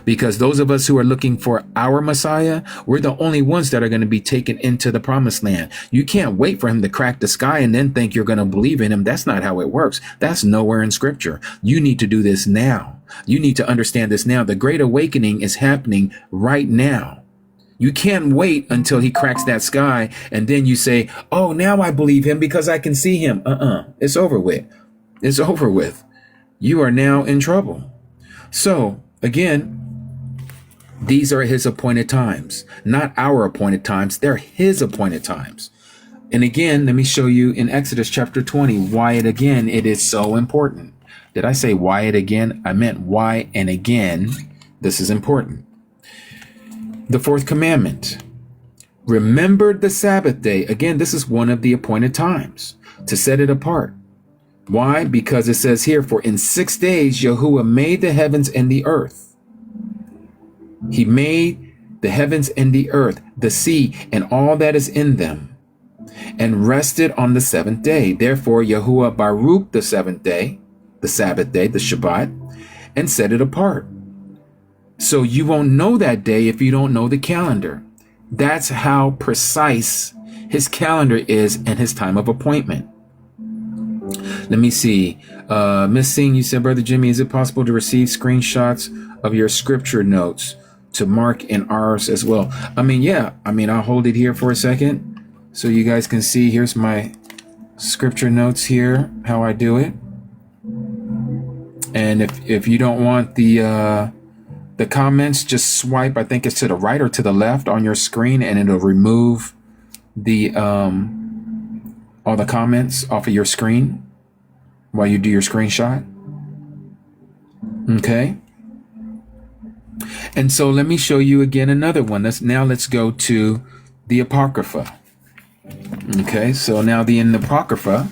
because those of us who are looking for our Messiah, we're the only ones that are going to be taken into the promised land. You can't wait for him to crack the sky and then think you're going to believe in him. That's not how it works. That's nowhere in scripture. You need to do this now. You need to understand this now. The Great Awakening is happening right now. You can't wait until he cracks that sky and then you say, oh, now I believe him because I can see him. It's over with. It's over with. You are now in trouble. So again, these are his appointed times, not our appointed times. They're his appointed times. And again, let me show you in Exodus chapter 20, why it is so important. Did I say why it again? I meant why and again. This is important. The 4th commandment, remember the Sabbath day. Again, this is one of the appointed times to set it apart. Why? Because it says here, for in 6 days, Yahuwah made the heavens and the earth. He made the heavens and the earth, the sea and all that is in them, and rested on the 7th day. Therefore, Yahuwah Baruch the 7th day, the Sabbath day, the Shabbat, and set it apart. So you won't know that day if you don't know the calendar. That's how precise his calendar is and his time of appointment. Let me see. Miss Singh, you said, Brother Jimmy, is it possible to receive screenshots of your scripture notes to mark in ours as well? Yeah. I'll hold it here for a second so you guys can see. Here's my scripture notes here, how I do it. And if you don't want the comments, just swipe, I think it's to the right or to the left on your screen, and it'll remove the all the comments off of your screen while you do your screenshot. Okay. And so let me show you again another one. Let's go to the Apocrypha. Okay, so now in the Apocrypha,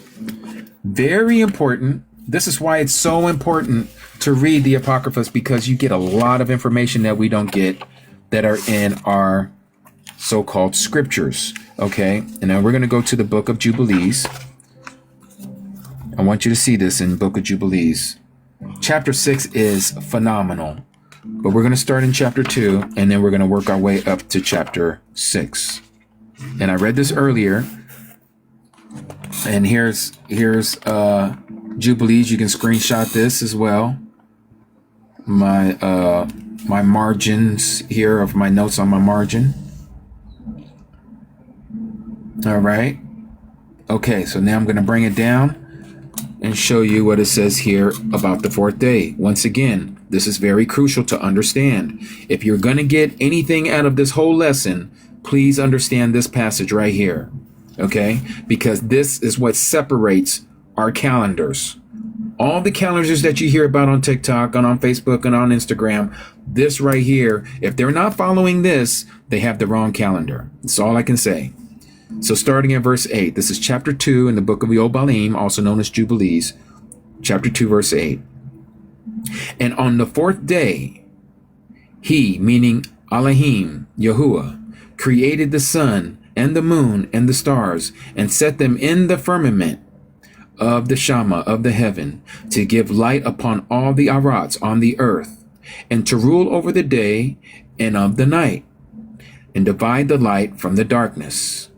very important. This is why it's so important to read the Apocryphas, because you get a lot of information that we don't get that are in our so-called scriptures. Okay, and now we're going to go to the book of Jubilees. I want you to see this in book of Jubilees. Chapter 6 is phenomenal, but we're going to start in chapter 2 and then we're going to work our way up to chapter 6. And I read this earlier, and here's Jubilees. You can screenshot this as well. My margins here of my notes on my margin. All right. Okay, so now I'm going to bring it down and show you what it says here about the 4th day. Once again, this is very crucial to understand. If you're going to get anything out of this whole lesson, please understand this passage right here. Okay? Because this is what separates our calendars. All the calendars that you hear about on TikTok and on Facebook and on Instagram, this right here, if they're not following this, they have the wrong calendar. That's all I can say. So starting at verse 8, this is chapter 2 in the book of Yobalim, also known as Jubilees, chapter 2, verse 8. And on the 4th day, he, meaning Elohim, Yahuwah, created the sun and the moon and the stars and set them in the firmament of the Shama of the heaven, to give light upon all the arats on the earth, and to rule over the day and of the night, and divide the light from the darkness.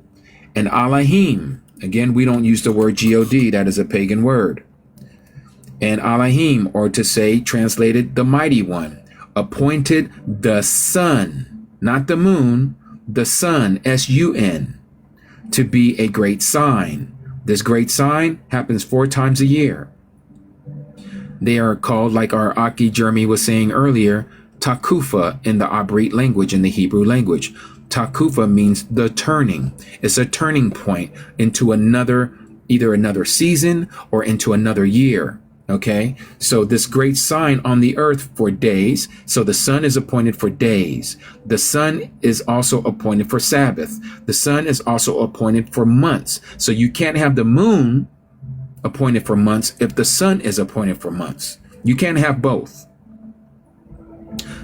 And Elohim, Again, we don't use the word God. That is a pagan word. And Elohim, or to say, translated, the mighty one, appointed the sun, not the moon, the sun, S-U-N, to be a great sign. This great sign happens 4 times a year. They are called, like our Aki Jeremy was saying earlier, Takufa in the Abrit language, in the Hebrew language. Takufa means the turning. It's a turning point into another, either another season or into another year. Okay, so this great sign on the earth for days. So the sun is appointed for days. The sun is also appointed for Sabbath. The sun is also appointed for months. So you can't have the moon appointed for months if the sun is appointed for months. You can't have both.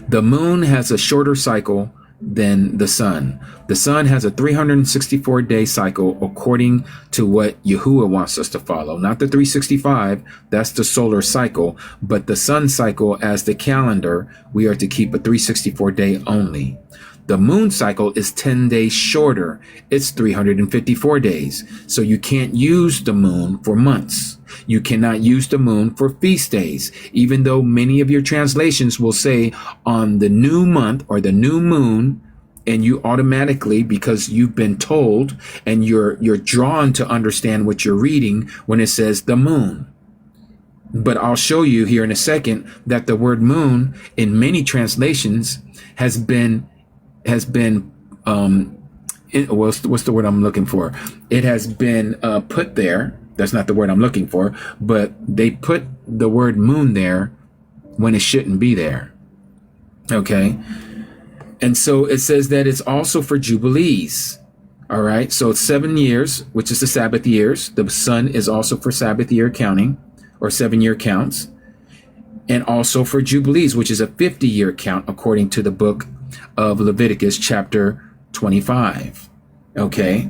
The moon has a shorter cycle than the sun. The sun has a 364-day cycle according to what Yahuwah wants us to follow. Not the 365, that's the solar cycle, but the sun cycle as the calendar, we are to keep a 364-day only. The moon cycle is 10 days shorter. It's 354 days. So you can't use the moon for months. You cannot use the moon for feast days, even though many of your translations will say on the new month or the new moon, and you automatically, because you've been told and you're drawn to understand what you're reading when it says the moon. But I'll show you here in a second that the word moon in many translations has been what's the word I'm looking for? It has been put there. That's not the word I'm looking for, but they put the word moon there when it shouldn't be there. Okay. And so it says that it's also for Jubilees. All right. So it's 7 years, which is the Sabbath years. The sun is also for Sabbath year counting or 7-year counts. And also for Jubilees, which is a 50-year count, according to the book of Leviticus chapter 25. Okay.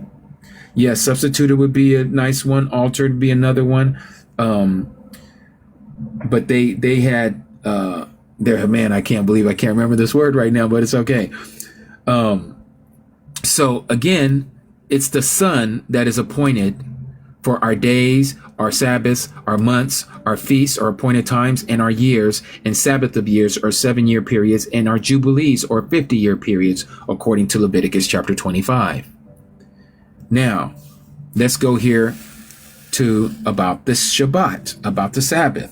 Yes, substituted would be a nice one. Altered would be another one. But they had man, I can't believe I can't remember this word right now, but it's okay. So again, it's the sun that is appointed for our days, our Sabbaths, our months, our feasts, our appointed times, and our years, and Sabbath of years, or 7-year periods, and our Jubilees, or 50-year periods, according to Leviticus chapter 25. Now, let's go here to about this Shabbat, about the Sabbath.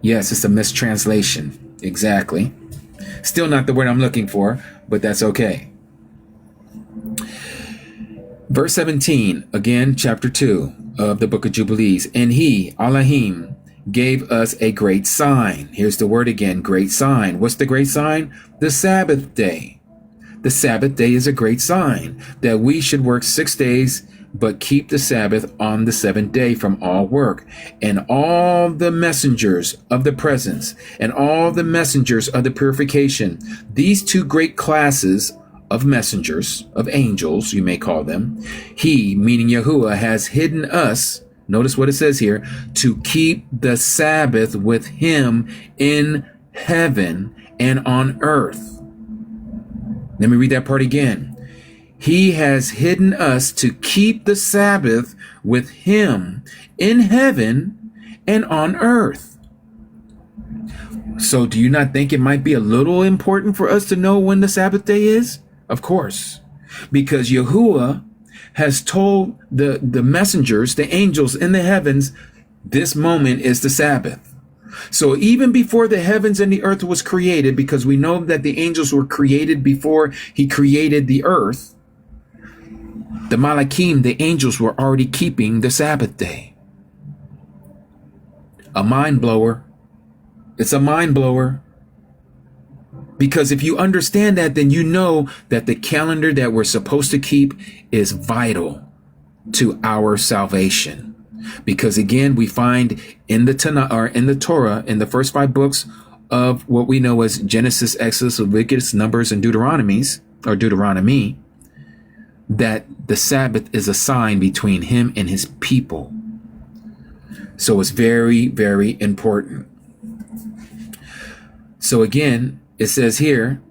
Yes, it's a mistranslation. Exactly. Still not the word I'm looking for, but that's okay. Verse 17, again, chapter 2 of the book of Jubilees. And he, Elohim, gave us a great sign. Here's the word again, great sign. What's the great sign? The Sabbath day. The Sabbath day is a great sign that we should work 6 days, but keep the Sabbath on the 7th day from all work. And all the messengers of the presence and all the messengers of the purification, these 2 great classes of messengers, of angels, you may call them, he, meaning Yahuwah, has hidden us, notice what it says here, to keep the Sabbath with him in heaven and on earth. Let me read that part again. He has hidden us to keep the Sabbath with him in heaven and on earth. So do you not think it might be a little important for us to know when the Sabbath day is? Of course, because Yahuwah has told the messengers, the angels in the heavens, this moment is the Sabbath. So even before the heavens and the earth was created, because we know that the angels were created before he created the earth, the Malachim, the angels, were already keeping the Sabbath day. A mind blower. It's a mind blower. Because if you understand that, then you know that the calendar that we're supposed to keep is vital to our salvation. Because again, we find in the Tanakh, or in the Torah, in the first 5 books of what we know as Genesis, Exodus, Leviticus, Numbers, and Deuteronomy, that the Sabbath is a sign between him and his people. So it's very, very important. So again, it says here,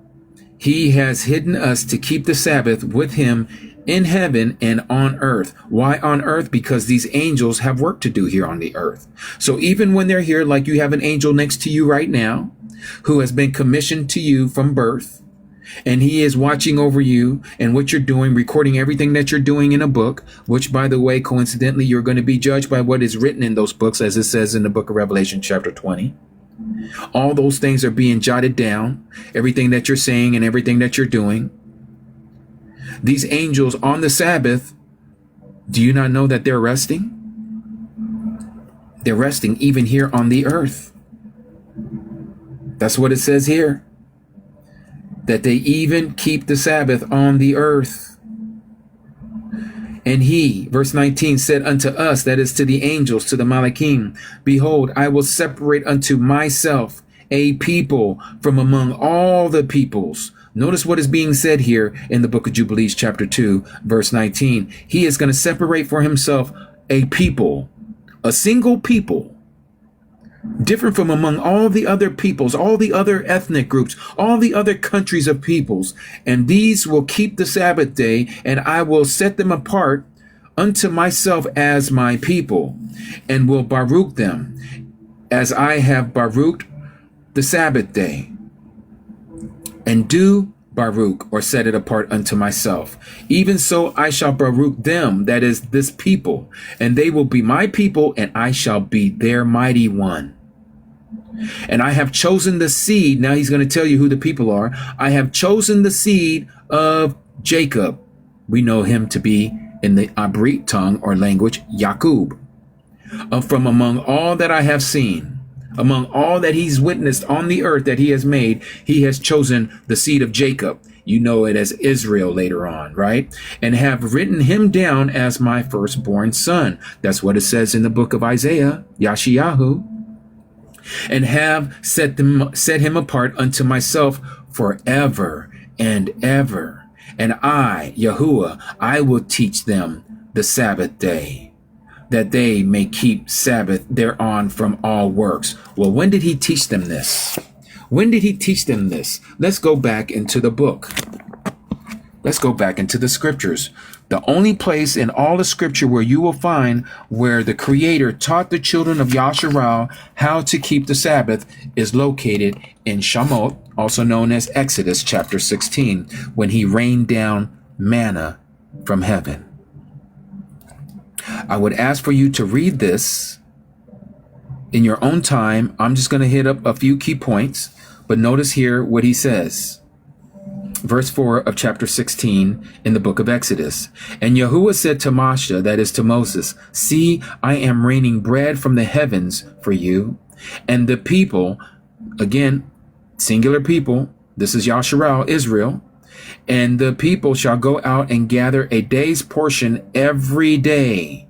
he has hidden us to keep the Sabbath with him in heaven and on earth. Why on earth? Because these angels have work to do here on the earth. So even when they're here, like you have an angel next to you right now, who has been commissioned to you from birth, and he is watching over you and what you're doing, recording everything that you're doing in a book, which, by the way, coincidentally, you're going to be judged by what is written in those books, as it says in the book of Revelation, chapter 20. All those things are being jotted down, everything that you're saying and everything that you're doing. These angels on the Sabbath, do you not know that they're resting? They're resting even here on the earth. That's what it says here. That they even keep the Sabbath on the earth. And he, verse 19, said unto us, that is to the angels, to the Malachim, behold, I will separate unto myself a people from among all the peoples. Notice what is being said here in the book of Jubilees, chapter 2, verse 19. He is going to separate for himself a people, a single people, different from among all the other peoples, all the other ethnic groups, all the other countries of peoples. And these will keep the Sabbath day, and I will set them apart unto myself as my people, and will baruch them as I have baruched the Sabbath day, and do baruch, or set it apart unto myself. Even so I shall baruch them, that is this people, and they will be my people, and I shall be their mighty one. And I have chosen the seed. Now he's going to tell you who the people are. I have chosen the seed of Jacob. We know him to be, in the Abrit tongue or language, Yakub. From among all that I have seen, among all that he's witnessed on the earth that he has made, he has chosen the seed of Jacob. You know it as Israel later on, right? And have written him down as my firstborn son. That's what it says in the book of Isaiah, Yashiyahu. And have set him apart unto myself forever and ever. And I, Yahuwah, I will teach them the Sabbath day, that they may keep Sabbath thereon from all works. Well, when did he teach them this? When did he teach them this? Let's go back into the book. Let's go back into the scriptures. The only place in all the scripture where you will find where the Creator taught the children of Yasharal how to keep the Sabbath is located in Shemot, also known as Exodus chapter 16, when he rained down manna from heaven. I would ask for you to read this in your own time. I'm just going to hit up a few key points, but notice here what he says. Verse 4 of chapter 16 in the book of Exodus. And Yahuwah said to Moshe, that is to Moses, see, I am raining bread from the heavens for you. And the people, again, singular people, this is Yasharal, Israel. And the people shall go out and gather a day's portion every day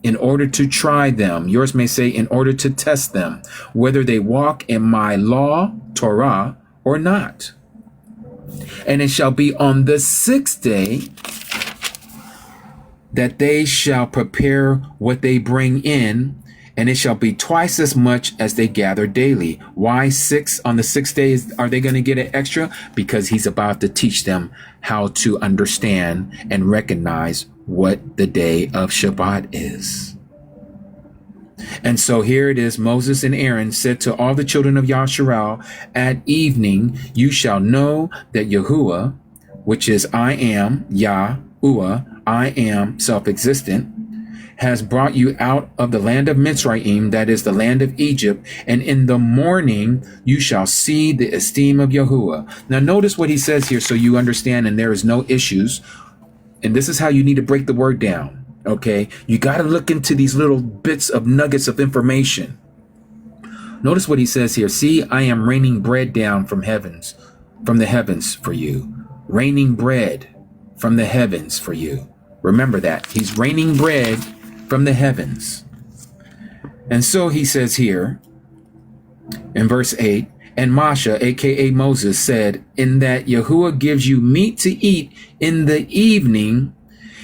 in order to try them. Yours may say in order to test them, whether they walk in my law, Torah, or not. And it shall be on the 6th day that they shall prepare what they bring in, and it shall be twice as much as they gather daily. Why 6 on the 6th day? Are they going to get it extra? Because he's about to teach them how to understand and recognize what the day of Shabbat is. And so here it is. Moses and Aaron said to all the children of Yasharal, at evening you shall know that Yahuwah, which is I am, Yahuwah, I am, self-existent, has brought you out of the land of Mitzrayim, that is the land of Egypt, and in the morning you shall see the esteem of Yahuwah. Now notice what he says here so you understand, and there is no issues. And this is how you need to break the word down. Okay, you got to look into these little bits of nuggets of information. Notice what he says here. See, I am raining bread down from the heavens for you. Raining bread from the heavens for you. Remember that. He's raining bread from the heavens. And so he says here in verse 8, and Moshe, aka Moses, said, in that Yahuwah gives you meat to eat in the evening,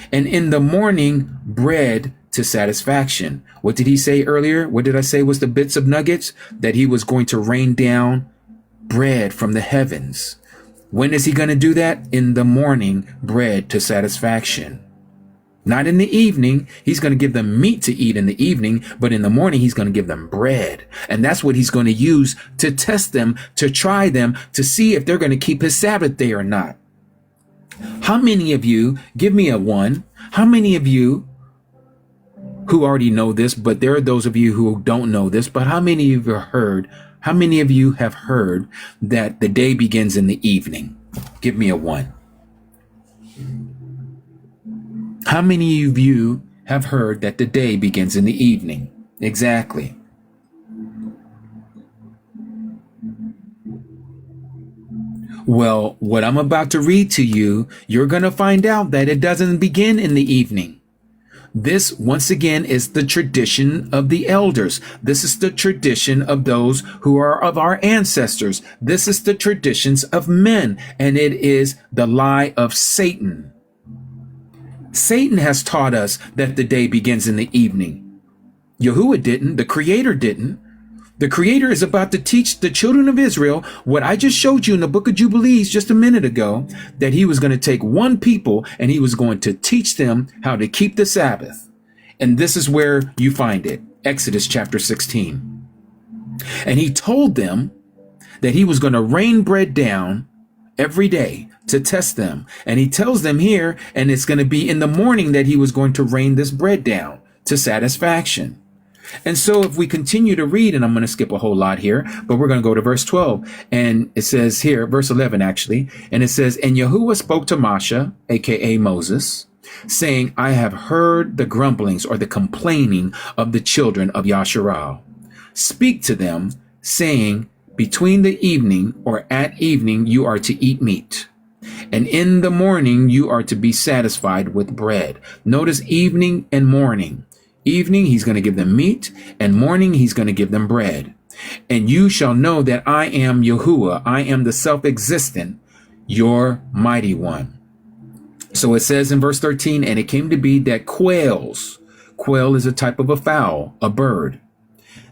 and in the morning bread to satisfaction. What did he say earlier? What did I say was the bits of nuggets? That he was going to rain down bread from the heavens. When is he going to do that? In the morning, bread to satisfaction. Not in the evening. He's going to give them meat to eat in the evening, but in the morning, he's going to give them bread. And that's what he's going to use to test them, to try them, to see if they're going to keep his Sabbath day or not. How many of you, give me a one, how many of you who already know this, but there are those of you who don't know this, but how many of you have heard that the day begins in the evening? Give me a one. How many of you have heard that the day begins in the evening? Exactly. Well, what I'm about to read to you, you're going to find out that it doesn't begin in the evening. This, once again, is the tradition of the elders. This is the tradition of those who are of our ancestors. This is the traditions of men, and it is the lie of Satan. Satan has taught us that the day begins in the evening. Yahuwah didn't. The Creator didn't. The Creator is about to teach the children of Israel what I just showed you in the book of Jubilees just a minute ago, that he was going to take one people and he was going to teach them how to keep the Sabbath. And this is where you find it, Exodus chapter 16. And he told them that he was going to rain bread down every day to test them. And he tells them here, and it's going to be in the morning that he was going to rain this bread down to satisfaction. And so if we continue to read, and I'm going to skip a whole lot here, but we're going to go to verse 12. And it says here, verse 11 actually, and it says, and Yahuwah spoke to Moshe, aka Moses, saying, I have heard the grumblings or the complaining of the children of Yasharal. Speak to them, saying, between the evening or at evening you are to eat meat, and in the morning you are to be satisfied with bread. Notice evening and morning. Evening, he's going to give them meat, and morning, he's going to give them bread. And you shall know that I am Yahuwah. I am the self-existent, your mighty one. So it says in verse 13, and it came to be that quail is a type of a fowl, a bird,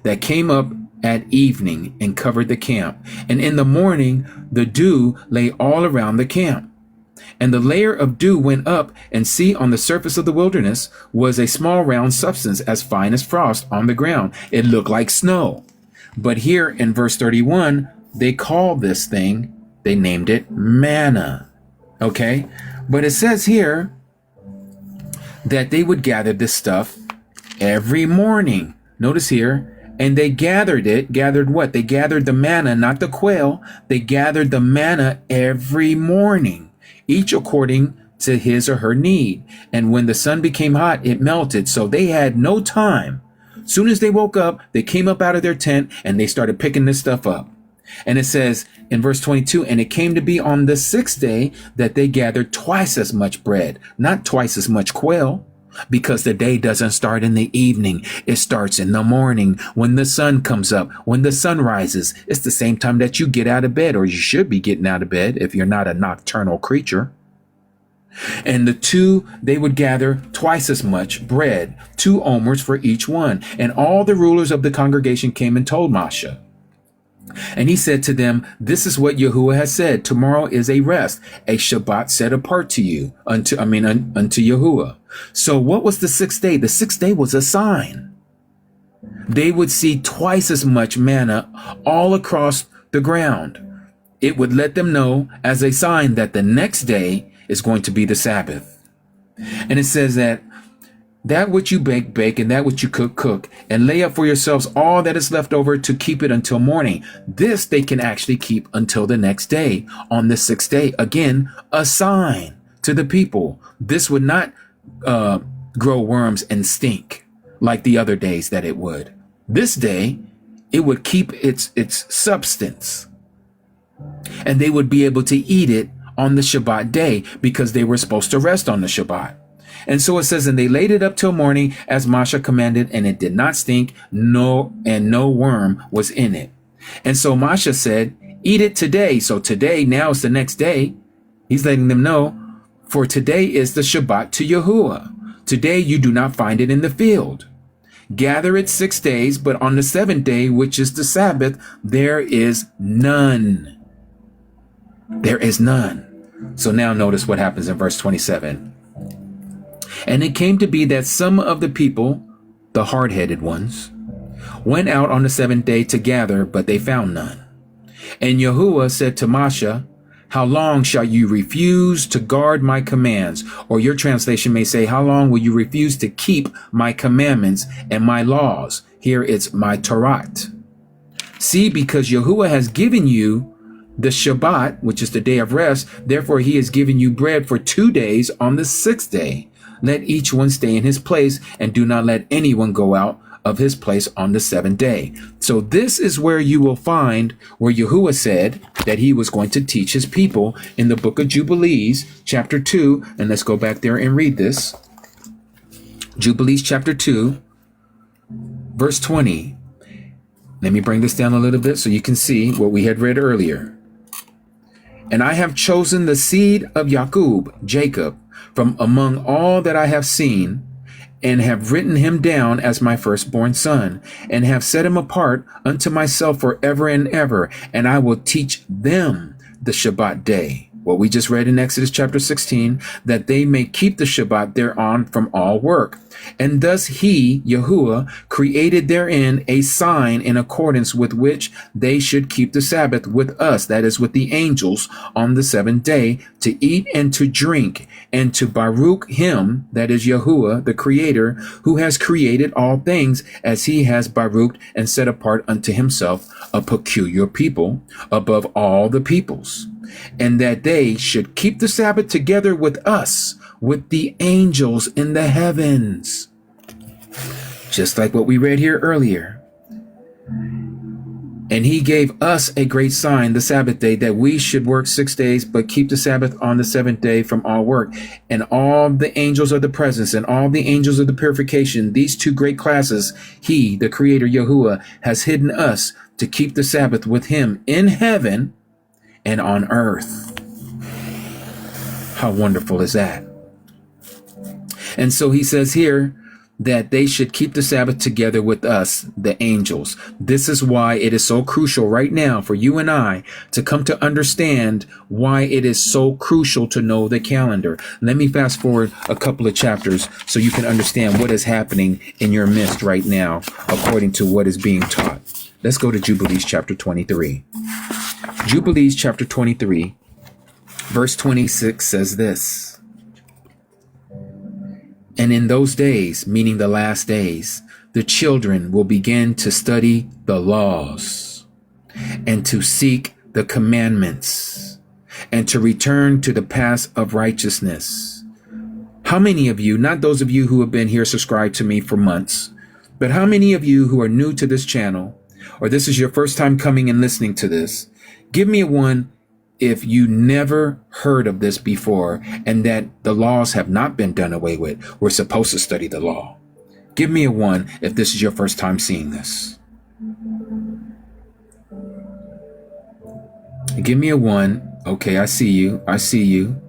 that came up at evening and covered the camp. And in the morning, the dew lay all around the camp. And the layer of dew went up, and see, on the surface of the wilderness was a small round substance as fine as frost on the ground. It looked like snow. But here in verse 31, they called this thing, they named it manna. Okay? But it says here that they would gather this stuff every morning. Notice here, and they gathered what? They gathered the manna, not the quail. They gathered the manna every morning, each according to his or her need. And when the sun became hot, it melted. So they had no time. Soon as they woke up, they came up out of their tent and they started picking this stuff up. And it says in verse 22, and it came to be on the 6th day that they gathered twice as much bread, not twice as much quail, because the day doesn't start in the evening. It starts in the morning when the sun comes up, when the sun rises. It's the same time that you get out of bed, or you should be getting out of bed if you're not a nocturnal creature. And the two, they would gather twice as much bread, 2 omers for each one. And all the rulers of the congregation came and told Moshe. And he said to them, this is what Yahuwah has said. Tomorrow is a rest, a Shabbat set apart to you, unto Yahuwah. So what was the 6th day? The 6th day was a sign. They would see twice as much manna all across the ground. It would let them know as a sign that the next day is going to be the Sabbath. And it says that which you bake, and that which you cook, and lay up for yourselves all that is left over to keep it until morning. This they can actually keep until the next day, on the 6th day. Again, a sign to the people. This would not grow worms and stink like the other days that it would. This day, it would keep its substance. And they would be able to eat it on the Shabbat day because they were supposed to rest on the Shabbat. And so it says, and they laid it up till morning as Moshe commanded, and it did not stink, no worm was in it. And so Moshe said, eat it today. So today, now is the next day. He's letting them know, for today is the Shabbat to Yahuwah. Today you do not find it in the field. Gather it 6 days, but on the 7th day, which is the Sabbath, there is none. There is none. So now notice what happens in verse 27. And it came to be that some of the people, the hard-headed ones, went out on the seventh day to gather, but they found none. And Yahuwah said to Moshe, how long shall you refuse to guard my commands? Or your translation may say, how long will you refuse to keep my commandments and my laws? Here it's my Torah. See, because Yahuwah has given you the Shabbat, which is the day of rest, therefore he has given you bread for 2 days on the sixth day. Let each one stay in his place, and do not let anyone go out of his place on the seventh day. So this is where you will find where Yahuwah said that he was going to teach his people in the book of Jubilees, chapter 2. And let's go back there and read this. Jubilees, chapter 2, verse 20. Let me bring this down a little bit so you can see what we had read earlier. And I have chosen the seed of Jacob, from among all that I have seen, and have written him down as my firstborn son, and have set him apart unto myself forever and ever, and I will teach them the Shabbat day. What we just read in Exodus chapter 16, that they may keep the Shabbat thereon from all work. And thus he, Yahuwah, created therein a sign in accordance with which they should keep the Sabbath with us, that is, with the angels, on the seventh day, to eat and to drink, and to Baruch him, that is Yahuwah, the Creator, who has created all things, as he has Baruched and set apart unto himself a peculiar people above all the peoples. And that they should keep the Sabbath together with us, with the angels in the heavens. Just like what we read here earlier. And he gave us a great sign, the Sabbath day, that we should work 6 days, but keep the Sabbath on the seventh day from all work. And all the angels of the presence and all the angels of the purification, these two great classes, he, the Creator Yahuwah, has hidden us to keep the Sabbath with him in heaven and on earth. How wonderful is that? And so he says here that they should keep the Sabbath together with us, the angels. This is why it is so crucial right now for you and I to come to understand why it is so crucial to know the calendar. Let me fast forward a couple of chapters so you can understand what is happening in your midst right now according to what is being taught. Let's go to Jubilees chapter 23. Jubilees chapter 23, verse 26 says this. And in those days, meaning the last days, the children will begin to study the laws and to seek the commandments and to return to the paths of righteousness. How many of you, not those of you who have been here subscribed to me for months, but how many of you who are new to this channel, or this is your first time coming and listening to this, give me a one if you never heard of this before and that the laws have not been done away with. We're supposed to study the law. Give me a one if this is your first time seeing this. Give me a one. Okay, I see you. I see you.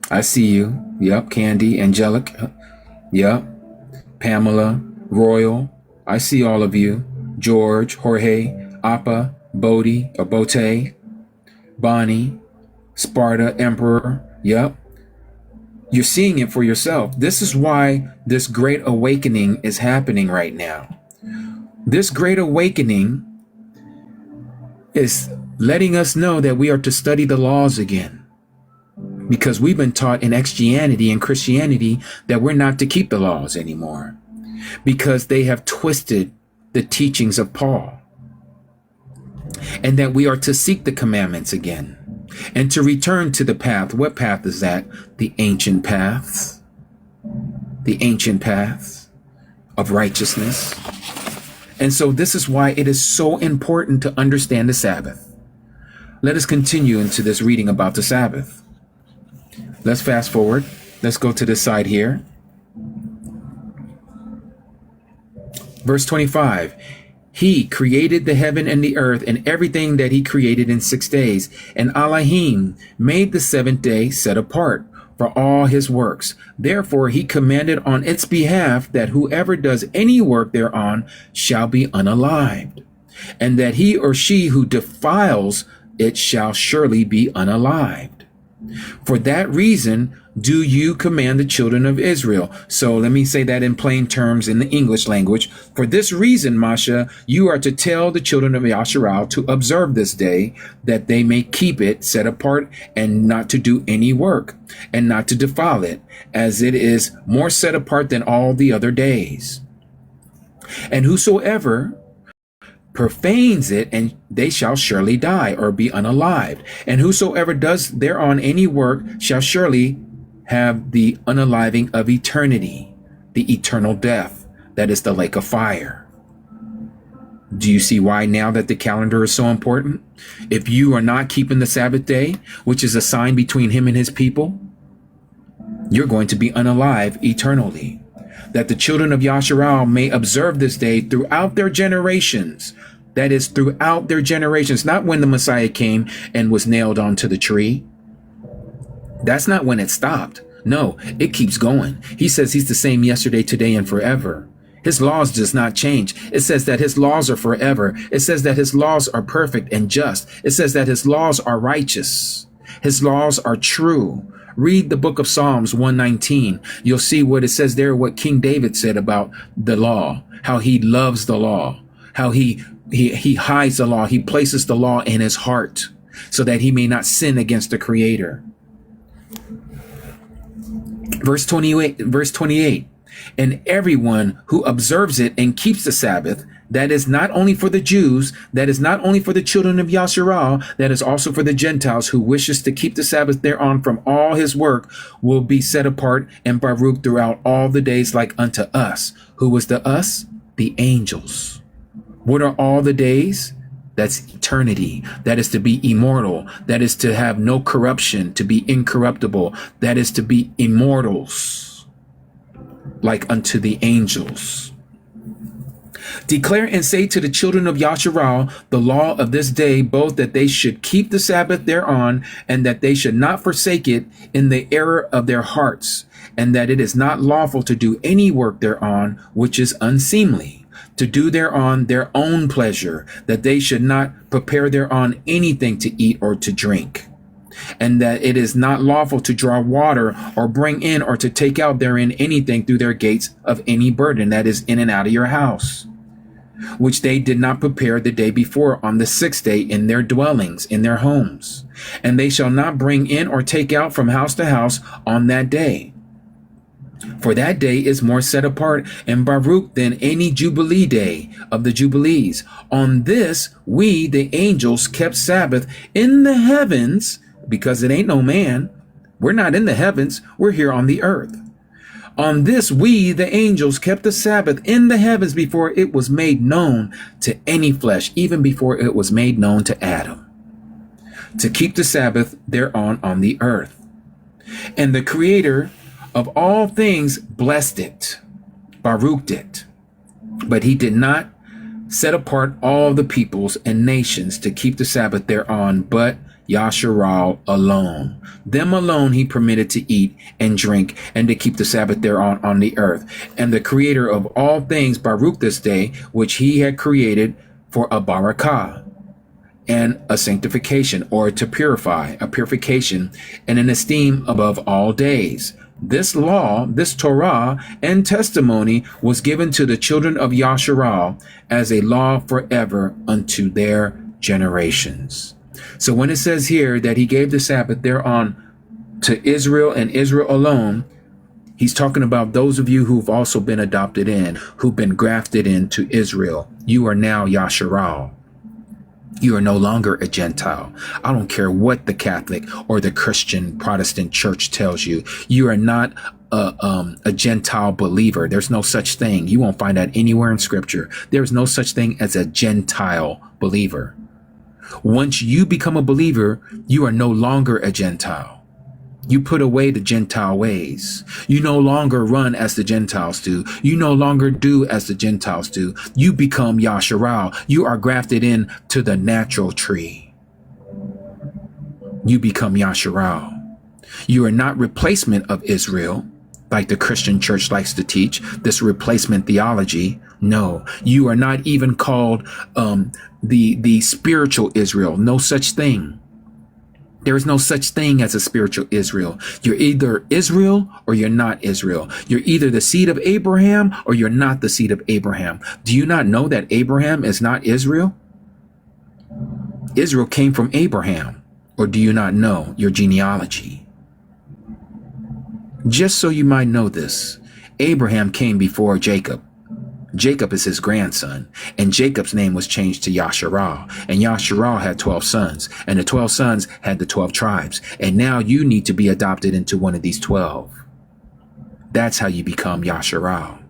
I see you. Yep, Candy, Angelic. Yep. Pamela, Royal. I see all of you. George, Jorge, Appa, Bodie, or Bote, Bonnie, Sparta, Emperor. Yep. You're seeing it for yourself. This is why this great awakening is happening right now. This great awakening is letting us know that we are to study the laws again. Because we've been taught in Christianity and Christianity that we're not to keep the laws anymore. Because they have twisted the teachings of Paul. And that we are to seek the commandments again and to return to the path. What path is that? The ancient paths. The ancient paths of righteousness. And so this is why it is so important to understand the Sabbath. Let us continue into this reading about the Sabbath. Let's fast forward. Let's go to this side here. Verse 25. He created the heaven and the earth and everything that he created in 6 days. And Elohim made the seventh day set apart for all his works. Therefore he commanded on its behalf that whoever does any work thereon shall be unalived. And that he or she who defiles it shall surely be unalived. For that reason do you command the children of Israel. So let me say that in plain terms in the English language. For this reason, Masha, you are to tell the children of Yasharal to observe this day, that they may keep it set apart, and not to do any work, and not to defile it, as it is more set apart than all the other days. And whosoever profanes it, and they shall surely die or be unalived. And whosoever does thereon any work shall surely have the unaliving of eternity, the eternal death, that is the lake of fire. Do you see why now that the calendar is so important? If you are not keeping the Sabbath day, which is a sign between him and his people, you're going to be unalive eternally. That the children of Yasharal may observe this day throughout their generations. That is, throughout their generations, not when the Messiah came and was nailed onto the tree. That's not when it stopped. No, it keeps going. He says he's the same yesterday, today, and forever. His laws does not change. It says that his laws are forever. It says that his laws are perfect and just. It says that his laws are righteous. His laws are true. Read the book of Psalms 119. You'll see what it says there, what King David said about the law, how he loves the law, how he hides the law. He places the law in his heart so that he may not sin against the Creator. Verse 28, and everyone who observes it and keeps the Sabbath, that is not only for the Jews, that is not only for the children of Yasharal, that is also for the Gentiles who wishes to keep the Sabbath thereon from all his work, will be set apart and baruch throughout all the days like unto us. Who was the us? The angels. What are all the days? That's eternity. That is to be immortal. That is to have no corruption, to be incorruptible. That is to be immortals, like unto the angels. Declare and say to the children of Yasharal the law of this day, both that they should keep the Sabbath thereon, and that they should not forsake it in the error of their hearts, and that it is not lawful to do any work thereon which is unseemly, to do thereon their own pleasure, that they should not prepare thereon anything to eat or to drink, and that it is not lawful to draw water or bring in or to take out therein anything through their gates of any burden that is in and out of your house, which they did not prepare the day before on the sixth day in their dwellings, in their homes. And they shall not bring in or take out from house to house on that day. For that day is more set apart and baruch than any jubilee day of the jubilees. On this we, the angels, kept Sabbath in the heavens, because it ain't no man. We're not in the heavens. We're here on the earth. On this we, the angels, kept the Sabbath in the heavens before it was made known to any flesh, even before it was made known to Adam, to keep the Sabbath thereon on the earth. And the Creator of all things blessed it, baruched it, but he did not set apart all the peoples and nations to keep the Sabbath thereon, but Yasharal alone. Them alone he permitted to eat and drink and to keep the Sabbath thereon on the earth. And the Creator of all things baruch this day, which he had created for a barakah and a sanctification, or to purify, a purification and an esteem above all days. This law, this Torah and testimony was given to the children of Yasharal as a law forever unto their generations. So when it says here that he gave the Sabbath thereon to Israel and Israel alone, he's talking about those of you who've also been adopted in, who've been grafted into Israel. You are now Yasharal. You are no longer a Gentile. I don't care what the Catholic or the Christian Protestant church tells you. You are not a Gentile believer. There's no such thing. You won't find that anywhere in Scripture. There's no such thing as a Gentile believer. Once you become a believer, you are no longer a Gentile. You put away the Gentile ways. You no longer run as the Gentiles do. You no longer do as the Gentiles do. You become Yasharal. You are grafted in to the natural tree. You become Yasharal. You are not replacement of Israel, like the Christian church likes to teach, this replacement theology. No, you are not even called the spiritual Israel. No such thing. There is no such thing as a spiritual Israel. You're either Israel or you're not Israel. You're either the seed of Abraham or you're not the seed of Abraham. Do you not know that Abraham is not Israel? Israel came from Abraham. Or do you not know your genealogy? Just so you might know this, Abraham came before Jacob. Jacob is his grandson, and Jacob's name was changed to Yasharal, and Yasharal had 12 sons, and the 12 sons had the 12 tribes, and now you need to be adopted into one of these 12. That's how you become Yasharal.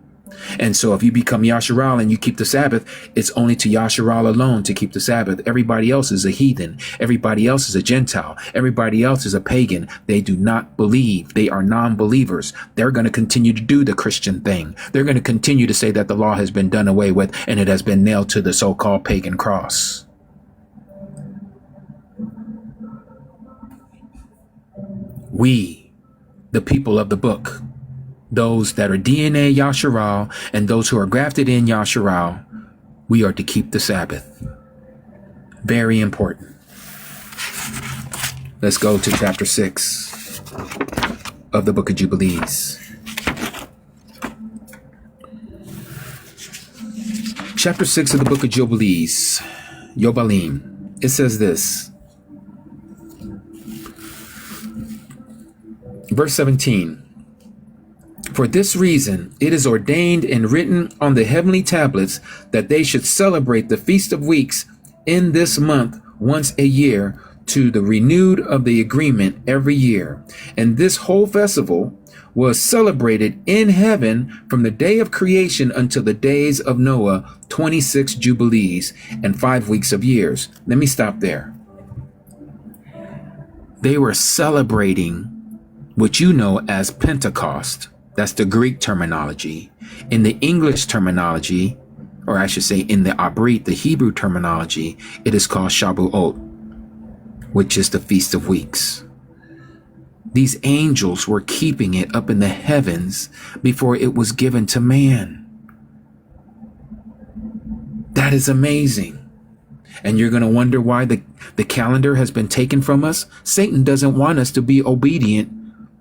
And so if you become Yasharal and you keep the Sabbath, it's only to Yasharal alone to keep the Sabbath. Everybody else is a heathen. Everybody else is a Gentile. Everybody else is a pagan. They do not believe. They are non-believers. They're going to continue to do the Christian thing. They're going to continue to say that the law has been done away with and it has been nailed to the so-called pagan cross. We, the people of the book, those that are DNA Yasharal and those who are grafted in Yasharal, we are to keep the Sabbath. Very important. Let's go to chapter 6 of the book of Jubilees. Chapter 6 of the book of Jubilees, Yobalim. It says this. Verse 17. For this reason, it is ordained and written on the heavenly tablets that they should celebrate the Feast of Weeks in this month once a year to the renewed of the agreement every year. And this whole festival was celebrated in heaven from the day of creation until the days of Noah, 26 jubilees and 5 weeks of years. Let me stop there. They were celebrating what you know as Pentecost. That's the Greek terminology. In the English terminology, or I should say in the Abrit, the Hebrew terminology, it is called Shabuot, which is the Feast of Weeks. These angels were keeping it up in the heavens before it was given to man. That is amazing. And you're going to wonder why the calendar has been taken from us. Satan doesn't want us to be obedient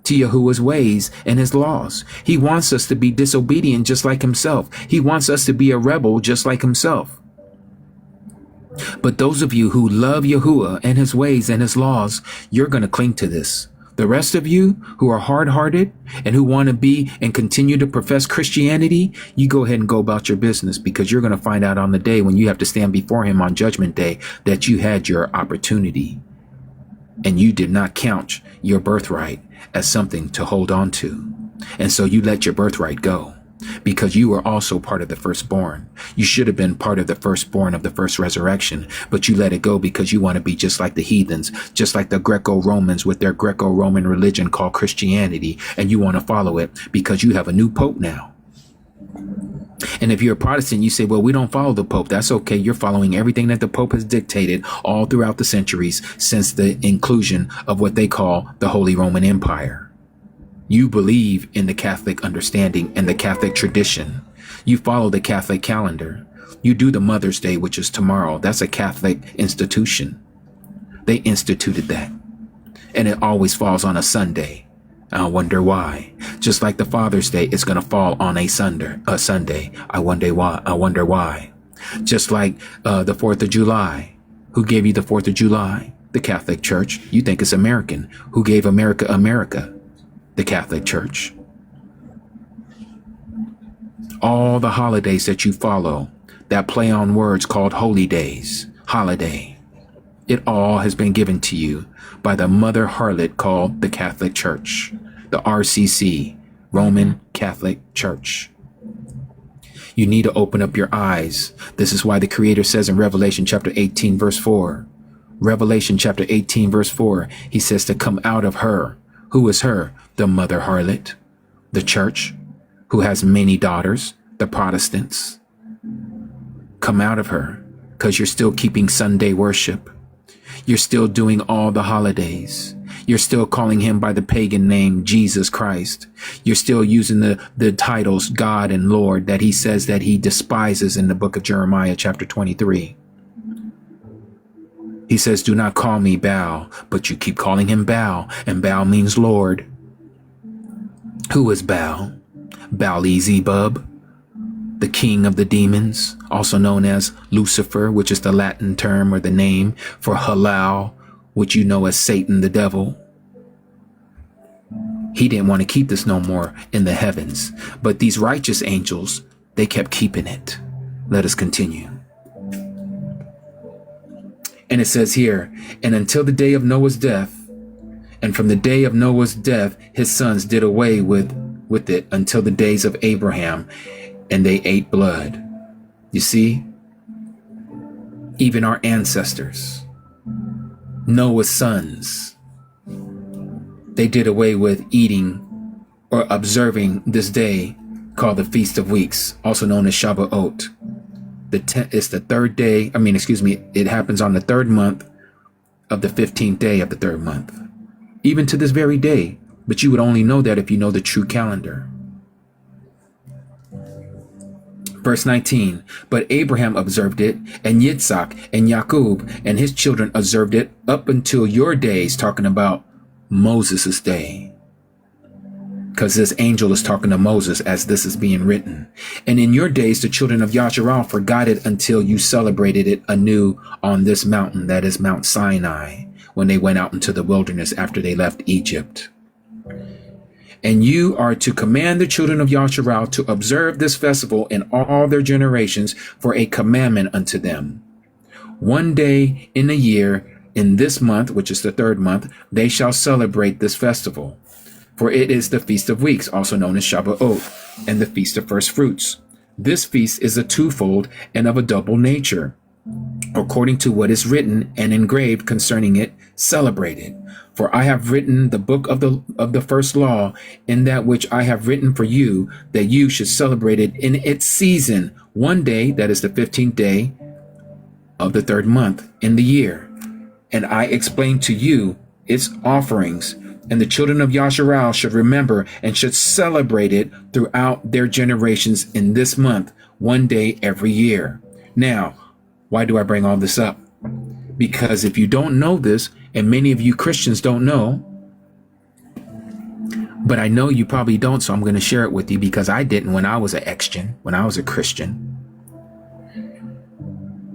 to Yahuwah's ways and his laws. He wants us to be disobedient just like himself. He wants us to be a rebel just like himself. But those of you who love Yahuwah and his ways and his laws, you're going to cling to this. The rest of you who are hard-hearted and who want to be and continue to profess Christianity, you go ahead and go about your business, because you're going to find out on the day when you have to stand before him on Judgment Day that you had your opportunity and you did not count your birthright as something to hold on to. And so you let your birthright go because you were also part of the firstborn. You should have been part of the firstborn of the first resurrection, but you let it go because you want to be just like the heathens, just like the Greco-Romans with their Greco-Roman religion called Christianity, and you want to follow it because you have a new pope now. And if you're a Protestant, you say, well, we don't follow the Pope. That's okay. You're following everything that the Pope has dictated all throughout the centuries since the inclusion of what they call the Holy Roman Empire. You believe in the Catholic understanding and the Catholic tradition. You follow the Catholic calendar. You do the Mother's Day, which is tomorrow. That's a Catholic institution. They instituted that. And it always falls on a Sunday. I wonder why. Just like the Father's Day, it's going to fall on a Sunday. I wonder why. Just like the 4th of July. Who gave you the 4th of July? The Catholic Church. You think it's American. Who gave America America? The Catholic Church. All the holidays that you follow that play on words called holy days, holiday, it all has been given to you by the mother harlot called the Catholic Church, the RCC, Roman Catholic Church. You need to open up your eyes. This is why the Creator says in Revelation chapter 18, verse 4, Revelation chapter 18, verse 4, he says to come out of her. Who is her? The mother harlot, the church, who has many daughters, the Protestants. Come out of her, because you're still keeping Sunday worship. You're still doing all the holidays. You're still calling him by the pagan name Jesus Christ. You're still using the titles God and Lord that he says that he despises in the book of Jeremiah chapter 23. He says, do not call me Baal, but you keep calling him Baal, and Baal means Lord. Who is Baal? Baal-zebub, the king of the demons, also known as Lucifer, which is the Latin term or the name for Halal, which you know as Satan, the devil. He didn't want to keep this no more in the heavens, but these righteous angels, they kept keeping it. Let us continue. And it says here, and until the day of Noah's death, and from the day of Noah's death, his sons did away with it until the days of Abraham, and they ate blood. You see, even our ancestors, Noah's sons, they did away with eating or observing this day called the Feast of Weeks, also known as Shavuot. It's the third day. It happens on the third month of the 15th day of the third month, even to this very day. But you would only know that if you know the true calendar. Verse 19, but Abraham observed it, and Yitzhak and Yaqub and his children observed it up until your days, talking about Moses' day. Because this angel is talking to Moses as this is being written. And in your days, the children of Yasharal forgot it until you celebrated it anew on this mountain, that is Mount Sinai, when they went out into the wilderness after they left Egypt. And you are to command the children of Yasharal to observe this festival in all their generations for a commandment unto them. One day in a year, in this month, which is the third month, they shall celebrate this festival. For it is the Feast of Weeks, also known as Shavuot, and the Feast of First Fruits. This feast is a twofold and of a double nature. According to what is written and engraved concerning it, celebrate it. For I have written the book of the first law, in that which I have written for you, that you should celebrate it in its season, one day, that is the 15th day of the third month in the year. And I explain to you its offerings, and the children of Yasharal should remember and should celebrate it throughout their generations in this month, one day every year. Now, why do I bring all this up? Because if you don't know this, and many of you Christians don't know, but I know you probably don't, so I'm going to share it with you because I didn't when I was when I was a Christian.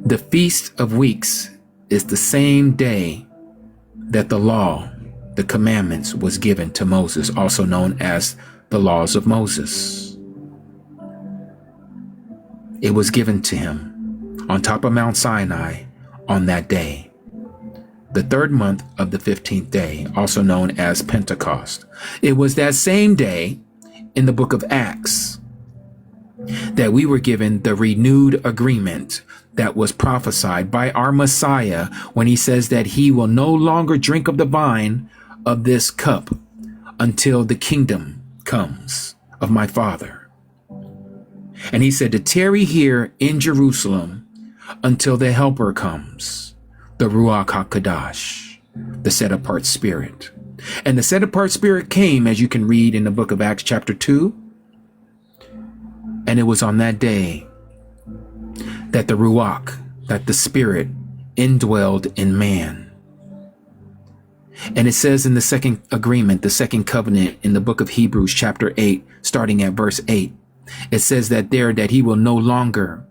The Feast of Weeks is the same day that the law, the commandments, was given to Moses, also known as the laws of Moses. It was given to him on top of Mount Sinai on that day, the third month of the 15th day, also known as Pentecost. It was that same day in the book of Acts that we were given the renewed agreement that was prophesied by our Messiah when he says that he will no longer drink of the wine of this cup until the kingdom comes of my Father. And he said to tarry here in Jerusalem until the Helper comes, the Ruach HaKodesh, the set apart Spirit. And the set apart Spirit came, as you can read in the book of Acts chapter 2. And it was on that day that the Ruach, that the Spirit, indwelled in man. And it says in the second agreement, the second covenant in the book of Hebrews chapter 8, starting at verse 8, it says that there that he will no longer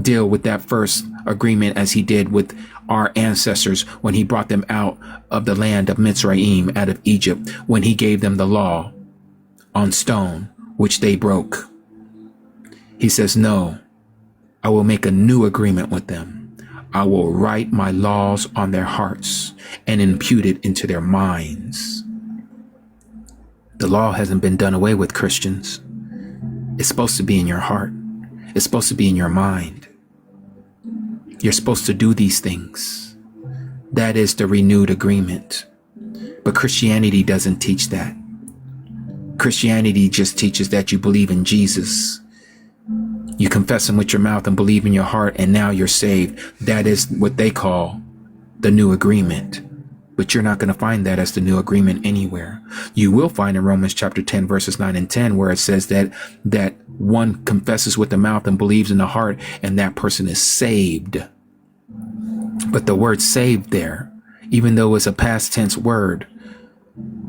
deal with that first agreement as he did with our ancestors when he brought them out of the land of Mitzrayim, out of Egypt, when he gave them the law on stone, which they broke. He says, no, I will make a new agreement with them. I will write my laws on their hearts and impute it into their minds. The law hasn't been done away with, Christians. It's supposed to be in your heart. It's supposed to be in your mind. You're supposed to do these things. That is the renewed agreement. But Christianity doesn't teach that. Christianity just teaches that you believe in Jesus. You confess him with your mouth and believe in your heart, and now you're saved. That is what they call the new agreement. But you're not going to find that as the new agreement anywhere. You will find in Romans chapter 10, verses 9 and 10, where it says that one confesses with the mouth and believes in the heart, and that person is saved. But the word saved there, even though it's a past tense word,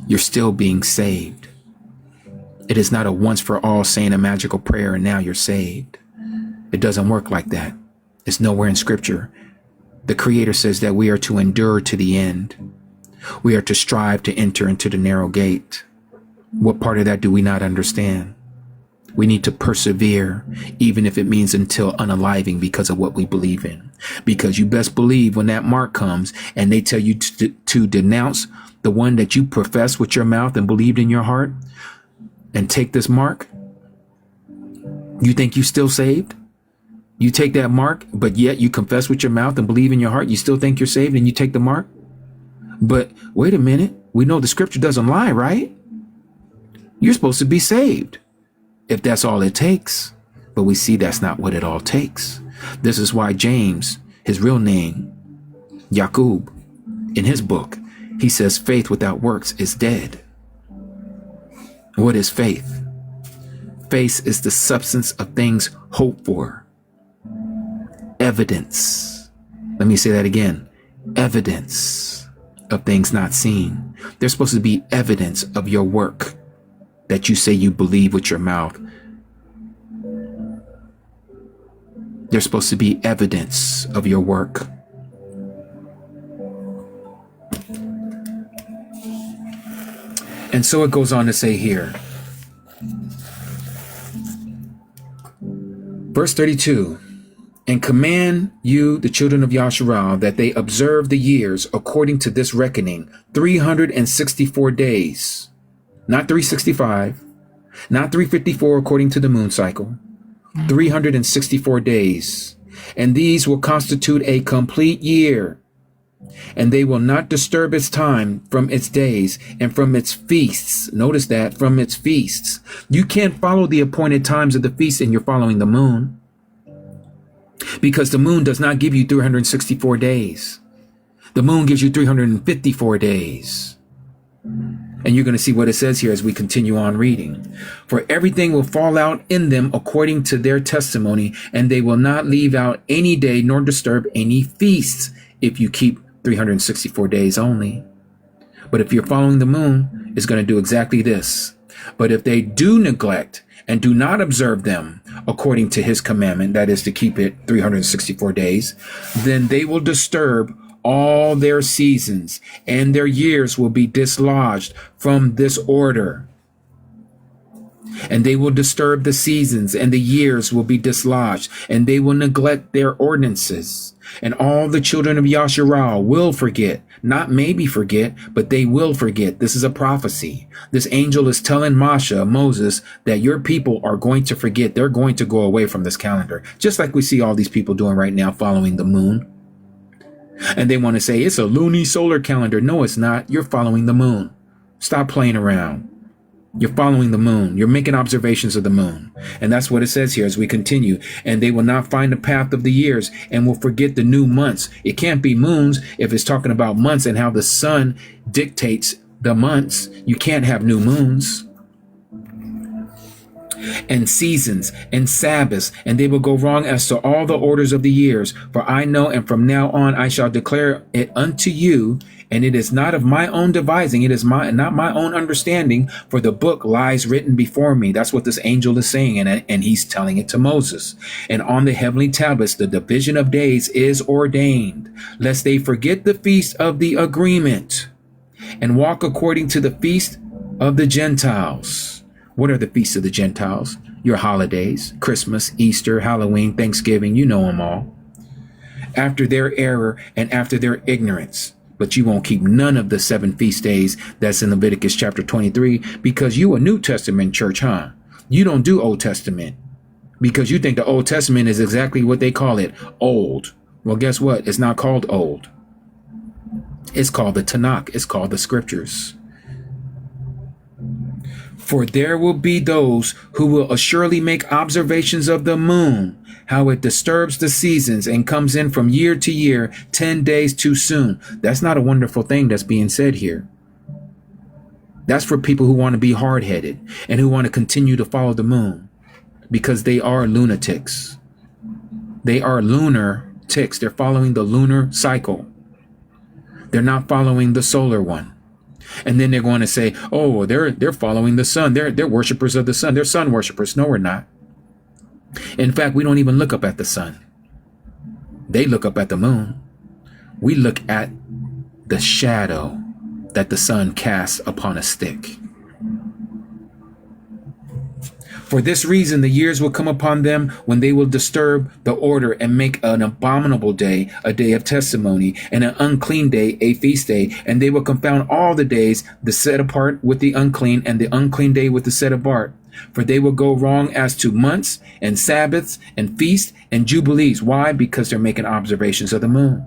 you're still being saved. It is not a once for all saying a magical prayer and now you're saved. It doesn't work like that. It's nowhere in scripture. The Creator says that we are to endure to the end. We are to strive to enter into the narrow gate. What part of that do we not understand? We need to persevere, even if it means until unaliving, because of what we believe in. Because you best believe when that mark comes and they tell you to denounce the one that you profess with your mouth and believed in your heart and take this mark, you think you still saved? You take that mark, but yet you confess with your mouth and believe in your heart, you still think you're saved, and you take the mark? But wait a minute, we know the scripture doesn't lie, right? You're supposed to be saved if that's all it takes. But we see that's not what it all takes. This is why James, his real name, Yaqub, in his book, he says faith without works is dead. What is faith? Faith is the substance of things hoped for. Evidence. Let me say that again. Evidence of things not seen. There's supposed to be evidence of your work that you say you believe with your mouth. There's supposed to be evidence of your work. And so it goes on to say here, verse 32, and command you, the children of Yasharal, that they observe the years according to this reckoning, 364 days, not 365, not 354 according to the moon cycle, 364 days. And these will constitute a complete year. And they will not disturb its time from its days and from its feasts. Notice that, from its feasts. You can't follow the appointed times of the feast and you're following the moon. Because the moon does not give you 364 days. The moon gives you 354 days. And you're going to see what it says here as we continue on reading. For everything will fall out in them according to their testimony, and they will not leave out any day nor disturb any feasts if you keep 364 days only. But if you're following the moon, it's going to do exactly this. But if they do neglect and do not observe them according to his commandment, that is to keep it 364 days, then they will disturb all their seasons, and their years will be dislodged from this order. And they will disturb the seasons, and the years will be dislodged, and they will neglect their ordinances. And all the children of Yasharal will forget, not maybe forget, but they will forget. This is a prophecy. This angel is telling Moses, that your people are going to forget. They're going to go away from this calendar, just like we see all these people doing right now, following the moon. And they want to say it's a loony solar calendar. No, it's not. You're following the moon. Stop playing around. You're following the moon. You're making observations of the moon. And that's what it says here as we continue. And they will not find the path of the years and will forget the new months. It can't be moons if it's talking about months and how the sun dictates the months. You can't have new moons. And seasons and Sabbaths, and they will go wrong as to all the orders of the years. For I know, and from now on I shall declare it unto you, and it is not of my own devising, it is not my own understanding, for the book lies written before me. That's what this angel is saying, and he's telling it to Moses. And on the heavenly tablets the division of days is ordained, lest they forget the feast of the agreement, and walk according to the feast of the Gentiles. What are the feasts of the Gentiles? Your holidays, Christmas, Easter, Halloween, Thanksgiving, you know them all. After their error and after their ignorance. But you won't keep none of the 7 feast days that's in Leviticus chapter 23 because you a New Testament church, huh? You don't do Old Testament because you think the Old Testament is exactly what they call it, old. Well, guess what? It's not called old. It's called the Tanakh. It's called the Scriptures. For there will be those who will assuredly make observations of the moon how it disturbs the seasons and comes in from year to year 10 days too soon. That's not a wonderful thing that's being said here. That's for people who want to be hard-headed and who want to continue to follow the moon, because they are lunatics. They are lunar ticks. They're following the lunar cycle. They're not following the solar one. And then they're going to say, oh, they're following the sun. They're worshipers of the sun. They're sun worshipers. No, we're not. In fact, we don't even look up at the sun. They look up at the moon. We look at the shadow that the sun casts upon a stick. For this reason, the years will come upon them when they will disturb the order and make an abominable day a day of testimony, and an unclean day a feast day. And they will confound all the days, the set apart with the unclean, and the unclean day with the set apart. For they will go wrong as to months and Sabbaths and feasts and jubilees. Why? Because they're making observations of the moon.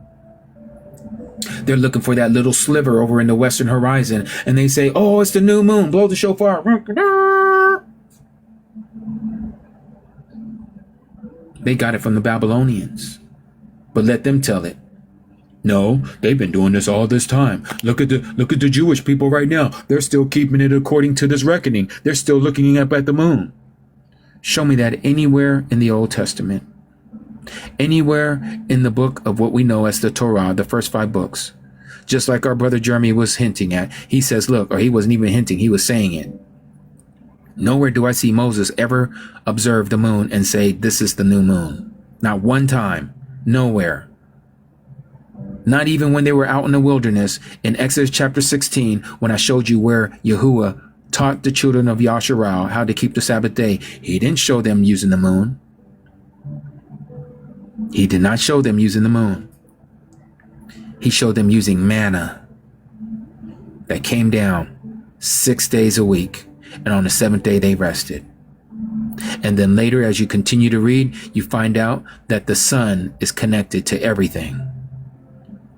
They're looking for that little sliver over in the western horizon, and they say, oh, it's the new moon. Blow the shofar. They got it from the Babylonians, but let them tell it. No, they've been doing this all this time. Look at the Jewish people right now. They're still keeping it according to this reckoning. They're still looking up at the moon. Show me that anywhere in the Old Testament, anywhere in the book of what we know as the Torah, the first 5 books. Just like our brother Jeremy was hinting at. He says, look, or he wasn't even hinting, he was saying it. Nowhere do I see Moses ever observe the moon and say, this is the new moon. Not one time. Nowhere. Not even when they were out in the wilderness in Exodus chapter 16, when I showed you where Yahuwah taught the children of Yasharal how to keep the Sabbath day. He didn't show them using the moon. He did not show them using the moon. He showed them using manna that came down 6 days a week. And on the 7th day, they rested. And then later, as you continue to read, you find out that the sun is connected to everything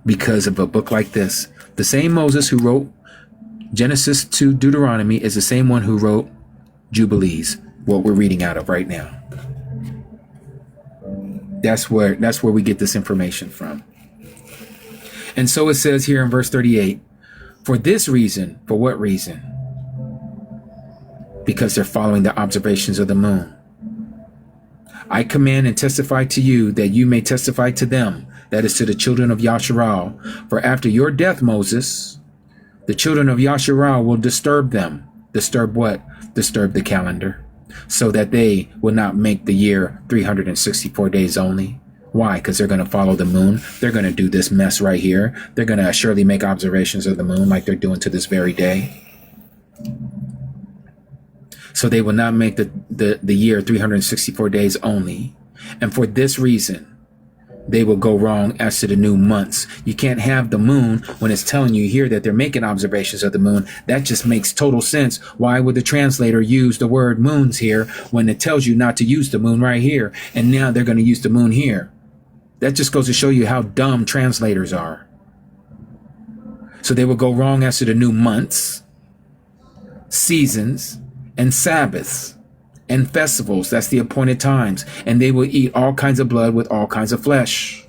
because of a book like this. The same Moses who wrote Genesis to Deuteronomy is the same one who wrote Jubilees, what we're reading out of right now. That's where we get this information from. And so it says here in verse 38, for this reason, for what reason? Because they're following the observations of the moon. I command and testify to you that you may testify to them, that is to the children of Yasharal. For after your death, Moses, the children of Yasharal will disturb them. Disturb what? Disturb the calendar, so that they will not make the year 364 days only. Why? Because they're going to follow the moon. They're going to do this mess right here. They're going to surely make observations of the moon like they're doing to this very day. So they will not make the year 364 days only. And for this reason, they will go wrong as to the new months. You can't have the moon when it's telling you here that they're making observations of the moon. That just makes total sense. Why would the translator use the word moons here when it tells you not to use the moon right here? And now they're going to use the moon here. That just goes to show you how dumb translators are. So they will go wrong as to the new months, seasons, and Sabbaths and festivals. That's the appointed times. And they will eat all kinds of blood with all kinds of flesh.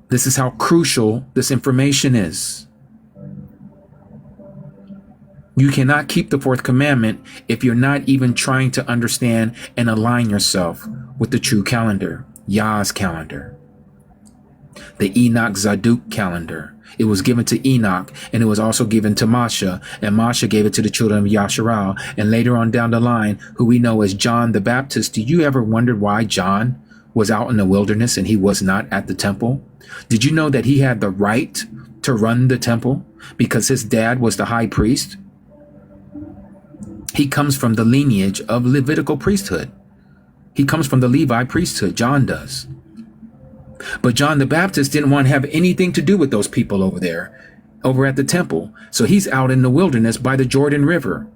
This is how crucial this information is. You cannot keep the 4th commandment if you're not even trying to understand and align yourself with the true calendar, Yah's calendar, the Enoch Zaduk calendar. It was given to Enoch, and it was also given to Masha, and Masha gave it to the children of Yasharal. And later on down the line, who we know as John the Baptist. Do you ever wonder why John was out in the wilderness and he was not at the temple? Did you know that he had the right to run the temple because his dad was the high priest? He comes from the lineage of Levitical priesthood. He comes from the Levi priesthood. John does. But John the Baptist didn't want to have anything to do with those people over there, over at the temple. So he's out in the wilderness by the Jordan River.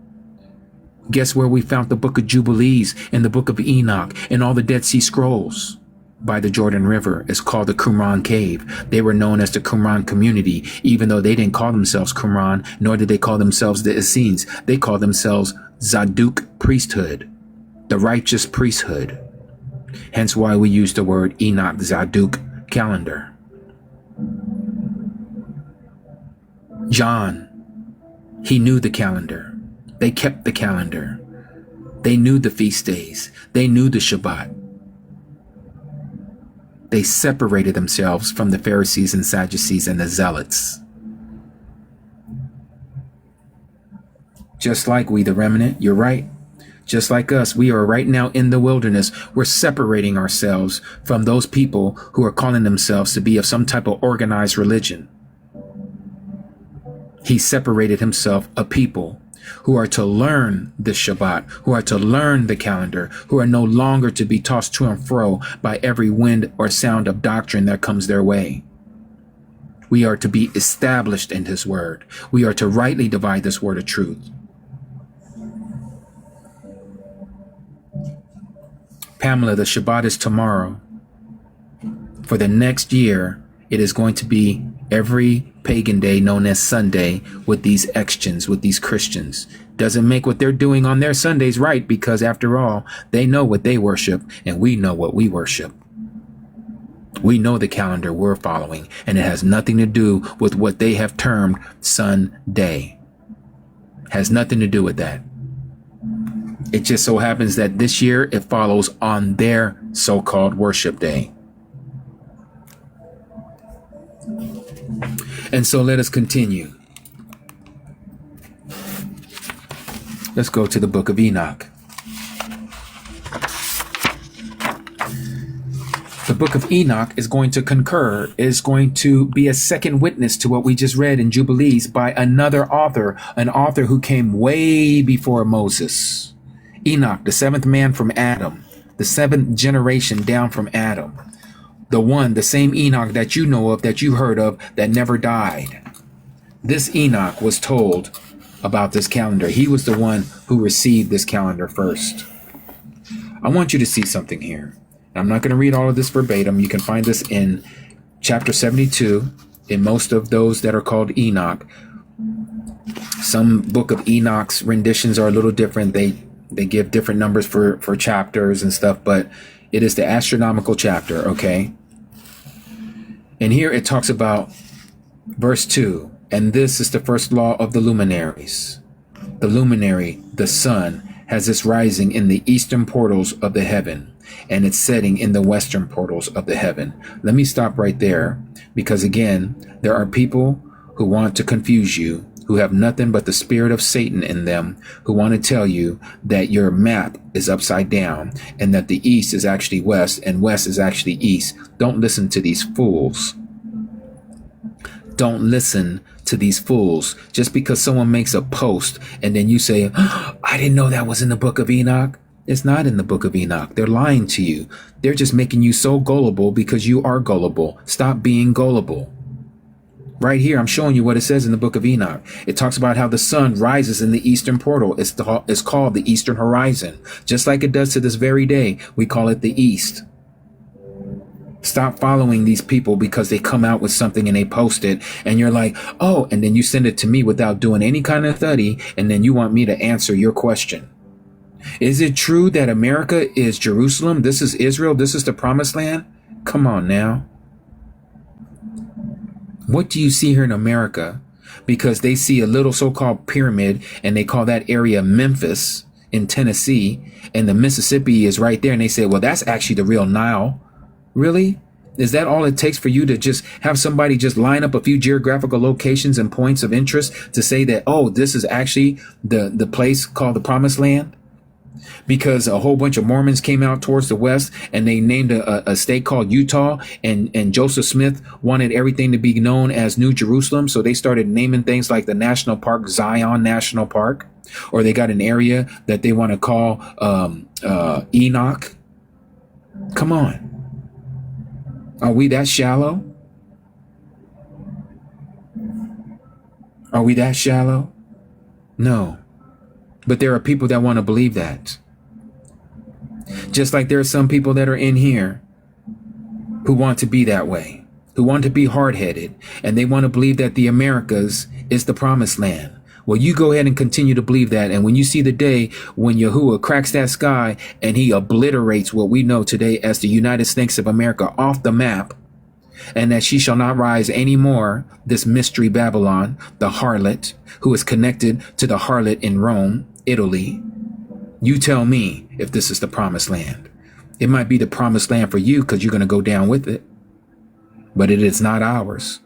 Guess where we found the book of Jubilees and the book of Enoch and all the Dead Sea Scrolls? By the Jordan River. It's called the Qumran Cave. They were known as the Qumran community, even though they didn't call themselves Qumran, nor did they call themselves the Essenes. They called themselves Zaduk priesthood. the righteous priesthood. Hence why we use the word Enoch Zadok calendar. John, he knew the calendar. They kept the calendar. They knew the feast days. They knew the Shabbat. They separated themselves from the Pharisees and Sadducees and the Zealots. Just like we, the remnant, you're right. Just like us, we are right now in the wilderness. We're separating ourselves from those people who are calling themselves to be of some type of organized religion. He separated himself a people who are to learn the Shabbat, who are to learn the calendar, who are no longer to be tossed to and fro by every wind or sound of doctrine that comes their way. We are to be established in his word. We are to rightly divide this word of truth. Pamela, the Shabbat is tomorrow. For the next year, it is going to be every pagan day known as Sunday with these Extians, with these Christians. Doesn't make what they're doing on their Sundays right, because after all, they know what they worship and we know what we worship. We know the calendar we're following, and it has nothing to do with what they have termed Sunday. Has nothing to do with that. It just so happens that this year it follows on their so-called worship day. And so let us continue. Let's go to the book of Enoch. The book of Enoch is going to concur, is going to be a second witness to what we just read in Jubilees by another author, an author who came way before Moses. Enoch, the seventh man from Adam, the seventh generation down from Adam. The same Enoch that you know of, that you heard of, that never died. This Enoch was told about this calendar. He was the one who received this calendar first. I want you to see something here. I'm not going to read all of this verbatim. You can find this in chapter 72 in most of those that are called Enoch. Some book of Enoch's renditions are a little different. They give different numbers for chapters and stuff, but it is the astronomical chapter, okay? And here it talks about verse 2, and this is the first law of the luminaries. The luminary, the sun, has its rising in the eastern portals of the heaven, and its setting in the western portals of the heaven. Let me stop right there, because again, there are people who want to confuse you, who have nothing but the spirit of Satan in them, who want to tell you that your map is upside down and that the east is actually west and west is actually east. Don't listen to these fools. Don't listen to these fools. Just because someone makes a post and then you say, oh, I didn't know that was in the book of Enoch. It's not in the book of Enoch. They're lying to you. They're just making you so gullible because you are gullible. Stop being gullible. Right here, I'm showing you what it says in the book of Enoch. It talks about how the sun rises in the eastern portal. It's called the eastern horizon. Just like it does to this very day, we call it the east. Stop following these people because they come out with something and they post it and you're like, oh, and then you send it to me without doing any kind of study, and then you want me to answer your question. Is it true that America is Jerusalem? This is Israel. This is the promised land? Come on now. What do you see here in America? Because they see a little so-called pyramid and they call that area Memphis in Tennessee, and the Mississippi is right there, and they say, well, that's actually the real Nile. Really? Is that all it takes for you to just have somebody just line up a few geographical locations and points of interest to say that, oh, this is actually the place called the promised land? Because a whole bunch of Mormons came out towards the west and they named a state called Utah, and Joseph Smith wanted everything to be known as New Jerusalem. So they started naming things like the national park, Zion National Park, or they got an area that they want to call Enoch. Come on. Are we that shallow? Are we that shallow? No. But there are people that want to believe that. Just like there are some people that are in here who want to be that way, who want to be hard-headed, and they want to believe that the Americas is the promised land. Well, you go ahead and continue to believe that. And when you see the day when Yahuwah cracks that sky and he obliterates what we know today as the United States of America off the map, and that she shall not rise any more, this mystery Babylon, the harlot, who is connected to the harlot in Rome, Italy, you tell me if this is the promised land. It might be the promised land for you because you're going to go down with it, but it is not ours.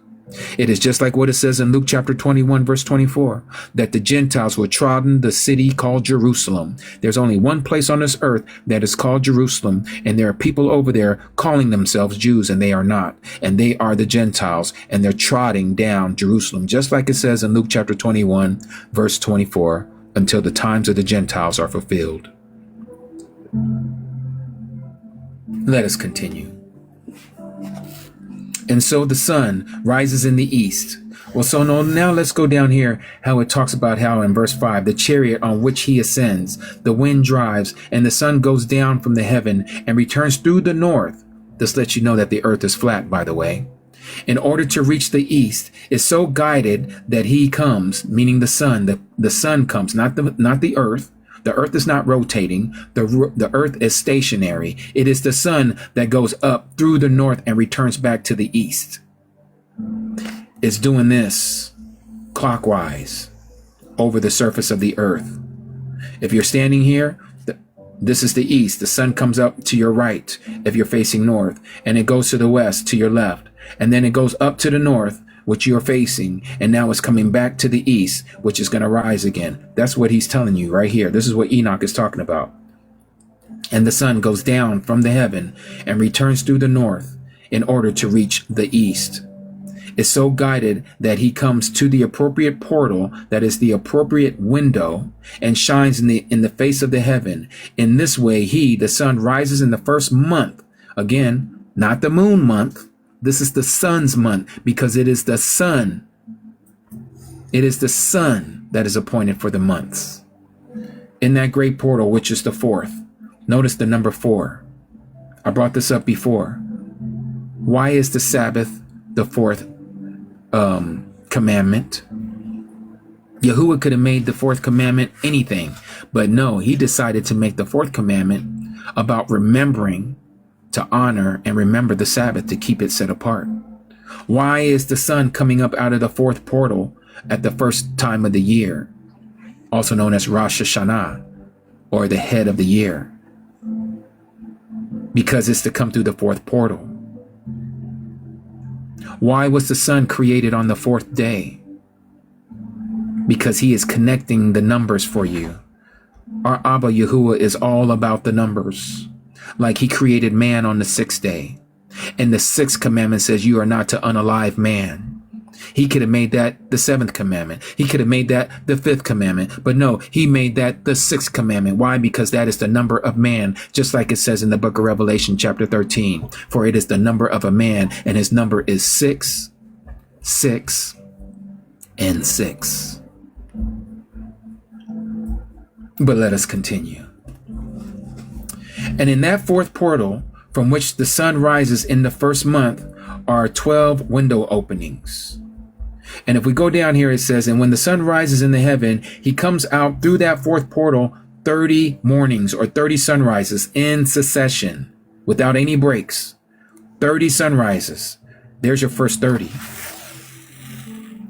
It is just like what it says in Luke chapter 21, verse 24, that the Gentiles were trodden the city called Jerusalem. There's only one place on this earth that is called Jerusalem, and there are people over there calling themselves Jews, and they are not. And they are the Gentiles, and they're trotting down Jerusalem, just like it says in Luke chapter 21, verse 24, until the times of the Gentiles are fulfilled. Let us continue. And so the sun rises in the east. Well, so now let's go down here, how it talks about how in verse 5, the chariot on which he ascends, the wind drives, and the sun goes down from the heaven and returns through the north. This lets you know that the earth is flat, by the way. In order to reach the east, is so guided that he comes, meaning the sun. The sun comes, not the earth. The earth is not rotating. The earth is stationary. It is the sun that goes up through the north and returns back to the east. It's doing this clockwise over the surface of the earth. If you're standing here, this is the east. The sun comes up to your right if you're facing north, and it goes to the west to your left. And then it goes up to the north, which you're facing, and now it's coming back to the east, which is going to rise again. That's what he's telling you right here. This is what Enoch is talking about. And the sun goes down from the heaven and returns through the north in order to reach the east. It's so guided that he comes to the appropriate portal, that is the appropriate window, and shines in the face of the heaven. In this way, the sun rises in the first month. Again, not the moon month. This is the sun's month, because it is the sun. It is the sun that is appointed for the months. In that great portal, which is the fourth. Notice the number 4. I brought this up before. Why is the Sabbath the fourth commandment? Yahuwah could have made the fourth commandment anything, but no, he decided to make the fourth commandment about remembering to honor and remember the Sabbath, to keep it set apart. Why is the sun coming up out of the fourth portal at the first time of the year, also known as Rosh Hashanah, or the head of the year? Because it's to come through the fourth portal. Why was the sun created on the fourth day? Because he is connecting the numbers for you. Our Abba Yahuwah is all about the numbers. Like he created man on the 6th day. And the 6th commandment says you are not to unalive man. He could have made that the 7th commandment. He could have made that the 5th commandment. But no, he made that the 6th commandment. Why? Because that is the number of man, just like it says in the book of Revelation, chapter 13. For it is the number of a man, and his number is 6, 6, and 6. But let us continue. And in that fourth portal, from which the sun rises in the first month, are 12 window openings. And if we go down here, it says, and when the sun rises in the heaven, he comes out through that fourth portal 30 mornings or 30 sunrises in succession without any breaks. 30 sunrises. There's your first 30.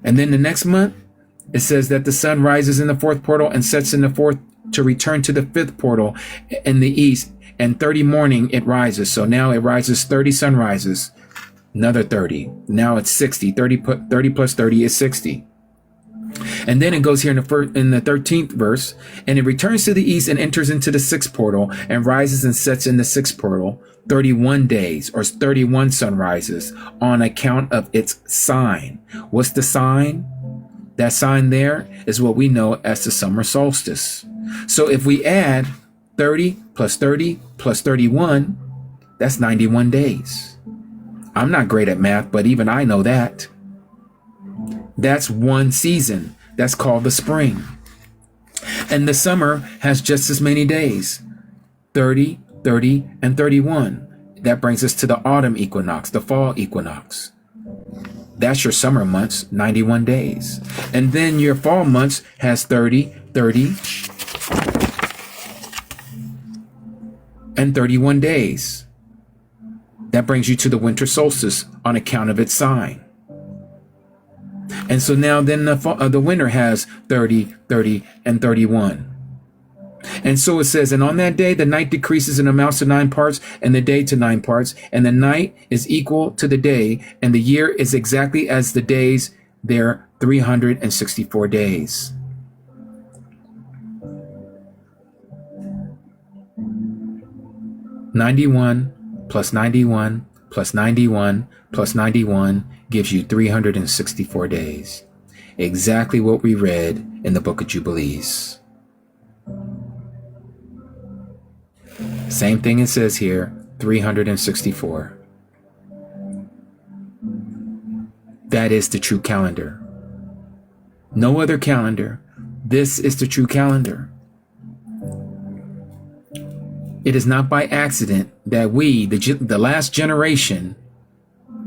And then the next month, it says that the sun rises in the fourth portal and sets in the fourth to return to the fifth portal in the east. And 30 morning it rises. So now it rises 30 sunrises. Another 30. Now it's 60. 30 plus 30 is 60. And then it goes here in the 13th verse, and it returns to the east and enters into the sixth portal and rises and sets in the sixth portal 31 days or 31 sunrises on account of its sign. What's the sign? That sign there is what we know as the summer solstice. So if we add 30 plus 30 plus 31, that's 91 days. I'm not great at math, but even I know that. That's one season. That's called the spring. And the summer has just as many days, 30, 30, and 31. That brings us to the autumn equinox, the fall equinox. That's your summer months, 91 days. And then your fall months has 30, 30, and 31 days. That brings you to the winter solstice on account of its sign. And so now then the winter has 30, 30, and 31. And so it says, and on that day, the night decreases and amounts to 9 parts, and the day to 9 parts, and the night is equal to the day, and the year is exactly as the days, there 364 days. '91 plus 91 plus 91 plus 91 gives you 364 days. Exactly what we read in the book of Jubilees. Same thing it says here, 364. That is the true calendar. No other calendar. This is the true calendar. It is not by accident that we, the last generation,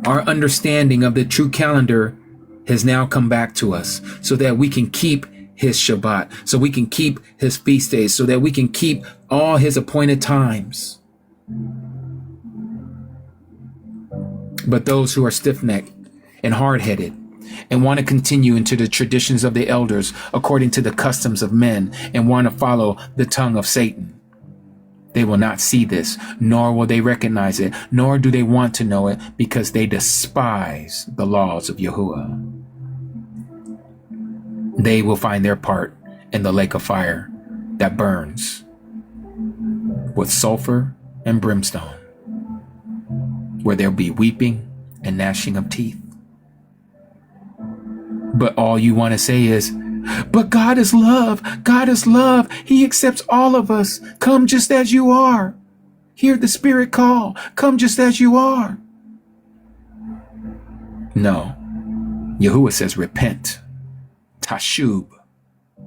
our understanding of the true calendar has now come back to us so that we can keep his Shabbat, so we can keep his feast days, so that we can keep all his appointed times. But those who are stiff-necked and hard-headed and want to continue into the traditions of the elders according to the customs of men and want to follow the tongue of Satan, they will not see this, nor will they recognize it, nor do they want to know it, because they despise the laws of Yahuwah. They will find their part in the lake of fire that burns with sulfur and brimstone, where there'll be weeping and gnashing of teeth. But all you want to say is, but God is love. God is love. He accepts all of us. Come just as you are. Hear the Spirit call. Come just as you are. No. Yahuwah says repent. Tashub.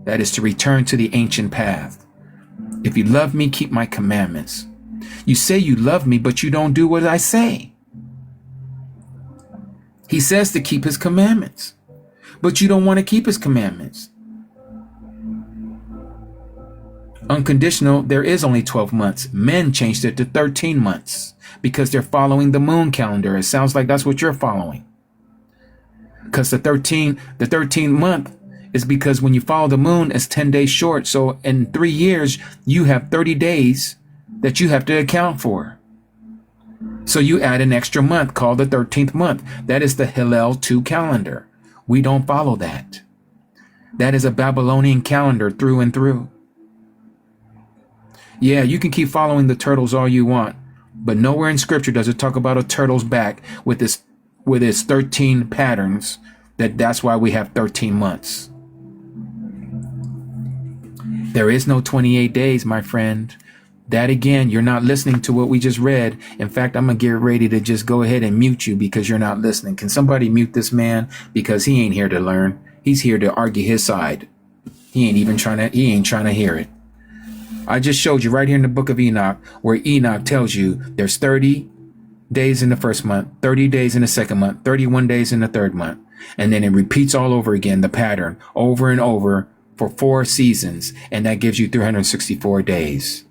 That is to return to the ancient path. If you love me, keep my commandments. You say you love me, but you don't do what I say. He says to keep his commandments, but you don't want to keep his commandments. Unconditional, there is only 12 months. Men changed it to 13 months because they're following the moon calendar. It sounds like that's what you're following. Because the 13th month is because when you follow the moon, it's 10 days short. So in 3 years, you have 30 days that you have to account for. So you add an extra month called the 13th month. That is the Hillel 2 calendar. We don't follow that. That is a Babylonian calendar through and through. Yeah, you can keep following the turtles all you want, but nowhere in scripture does it talk about a turtle's back with its 13 patterns. That's why we have 13 months. There is no 28 days, my friend. That again, you're not listening to what we just read. In fact, I'm going to get ready to just go ahead and mute you because you're not listening. Can somebody mute this man? Because he ain't here to learn. He's here to argue his side. He ain't trying to hear it. I just showed you right here in the book of Enoch, where Enoch tells you there's 30 days in the first month, 30 days in the second month, 31 days in the third month. And then it repeats all over again, the pattern over and over for 4 seasons. And that gives you 364 days.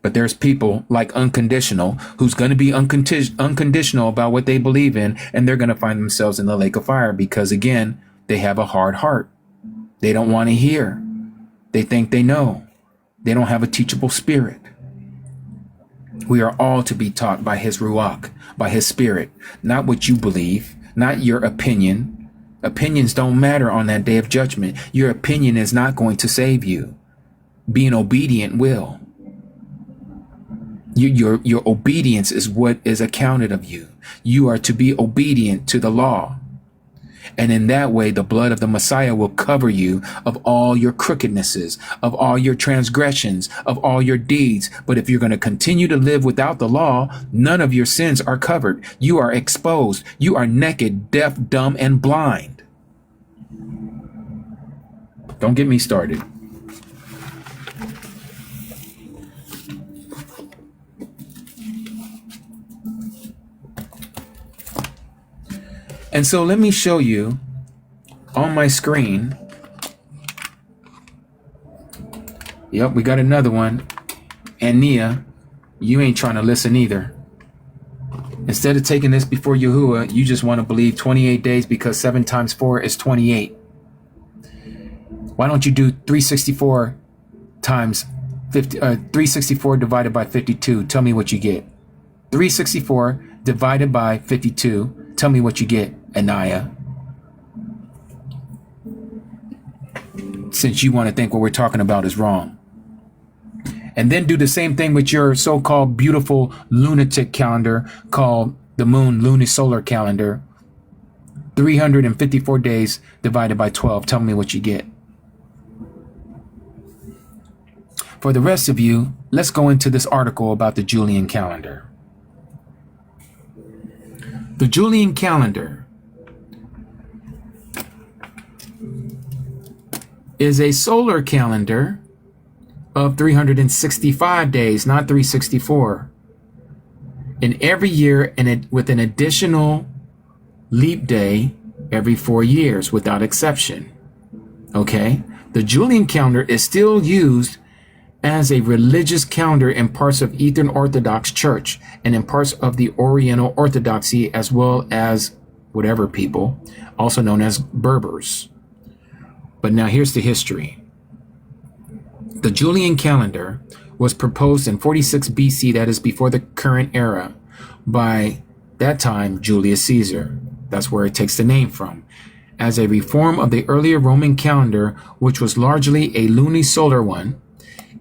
But there's people like Unconditional who's going to be unconditional about what they believe in. And they're going to find themselves in the lake of fire because, again, they have a hard heart. They don't want to hear. They think they know. They don't have a teachable spirit. We are all to be taught by his Ruach, by his spirit, not what you believe, not your opinion. Opinions don't matter on that day of judgment. Your opinion is not going to save you. Being obedient will. Your obedience is what is accounted of you. You are to be obedient to the law. And in that way, the blood of the Messiah will cover you of all your crookednesses, of all your transgressions, of all your deeds. But if you're going to continue to live without the law, none of your sins are covered. You are exposed. You are naked, deaf, dumb, and blind. Don't get me started. And so let me show you on my screen. Yep, we got another one. And Nia, you ain't trying to listen either. Instead of taking this before Yahuwah, you just want to believe 28 days because 7 times 4 is 28. Why don't you do 364 times 50? 364 divided by 52. Tell me what you get. 364 divided by 52. Tell me what you get, Anaya. Since you want to think what we're talking about is wrong. And then do the same thing with your so-called beautiful lunatic calendar called the moon lunisolar calendar. 354 days divided by 12. Tell me what you get. For the rest of you, let's go into this article about the Julian calendar. The Julian calendar is a solar calendar of 365 days, not 364. And every year, with an additional leap day every 4 years, without exception. Okay? The Julian calendar is still used as a religious calendar in parts of Eastern Orthodox Church and in parts of the Oriental Orthodoxy, as well as whatever people, also known as Berbers. But now here's the history. The Julian calendar was proposed in 46 BC, that is before the current era, by that time Julius Caesar. That's where it takes the name from. As a reform of the earlier Roman calendar, which was largely a lunisolar one,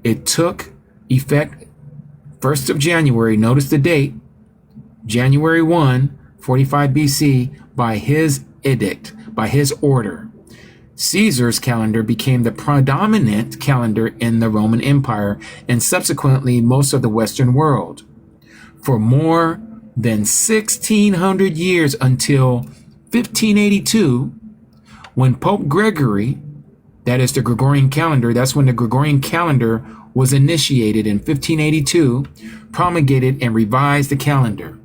it took effect 1st of January, notice the date, January 1, 45 BC, by his edict, by his order. Caesar's calendar became the predominant calendar in the Roman Empire and subsequently most of the Western world. For more than 1600 years until 1582, when Pope Gregory, that is the Gregorian calendar, that's when the Gregorian calendar was initiated in 1582, promulgated and revised the calendar.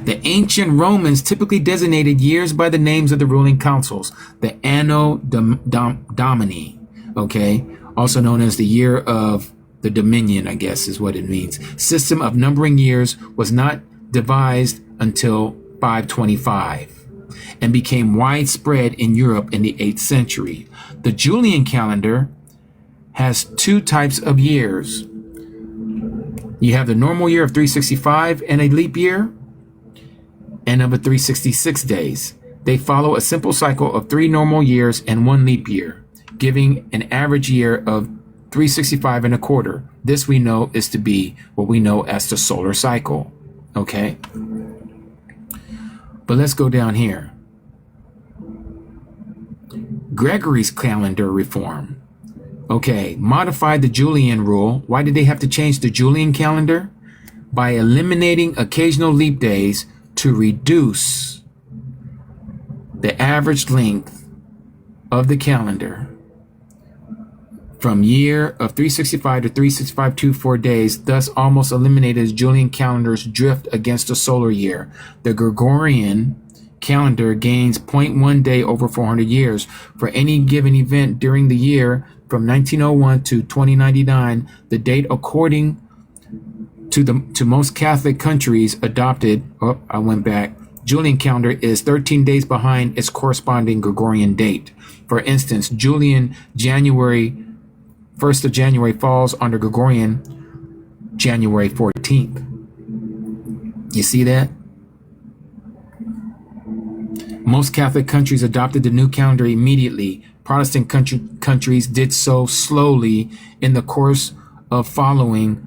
The ancient Romans typically designated years by the names of the ruling councils, the Anno Domini, okay, also known as the year of the Dominion, I guess is what it means. System of numbering years was not devised until 525 and became widespread in Europe in the 8th century. The Julian calendar has 2 types of years. You have the normal year of 365 and a leap year, and of a 366 days. They follow a simple cycle of 3 normal years and 1 leap year, giving an average year of 365 and a quarter. This we know is to be what we know as the solar cycle. Okay? But let's go down here. Gregory's calendar reform. Okay, modified the Julian rule. Why did they have to change the Julian calendar? By eliminating occasional leap days to reduce the average length of the calendar from year of 365 to 365.24 days, thus almost eliminated the Julian calendar's drift against the solar year. The Gregorian calendar gains 0.1 day over 400 years. For any given event during the year from 1901 to 2099, the date according to most Catholic countries adopted, Julian calendar is 13 days behind its corresponding Gregorian date. For instance, Julian 1st of January falls under Gregorian January 14th. You see that? Most Catholic countries adopted the new calendar immediately. Protestant countries did so slowly in the course of following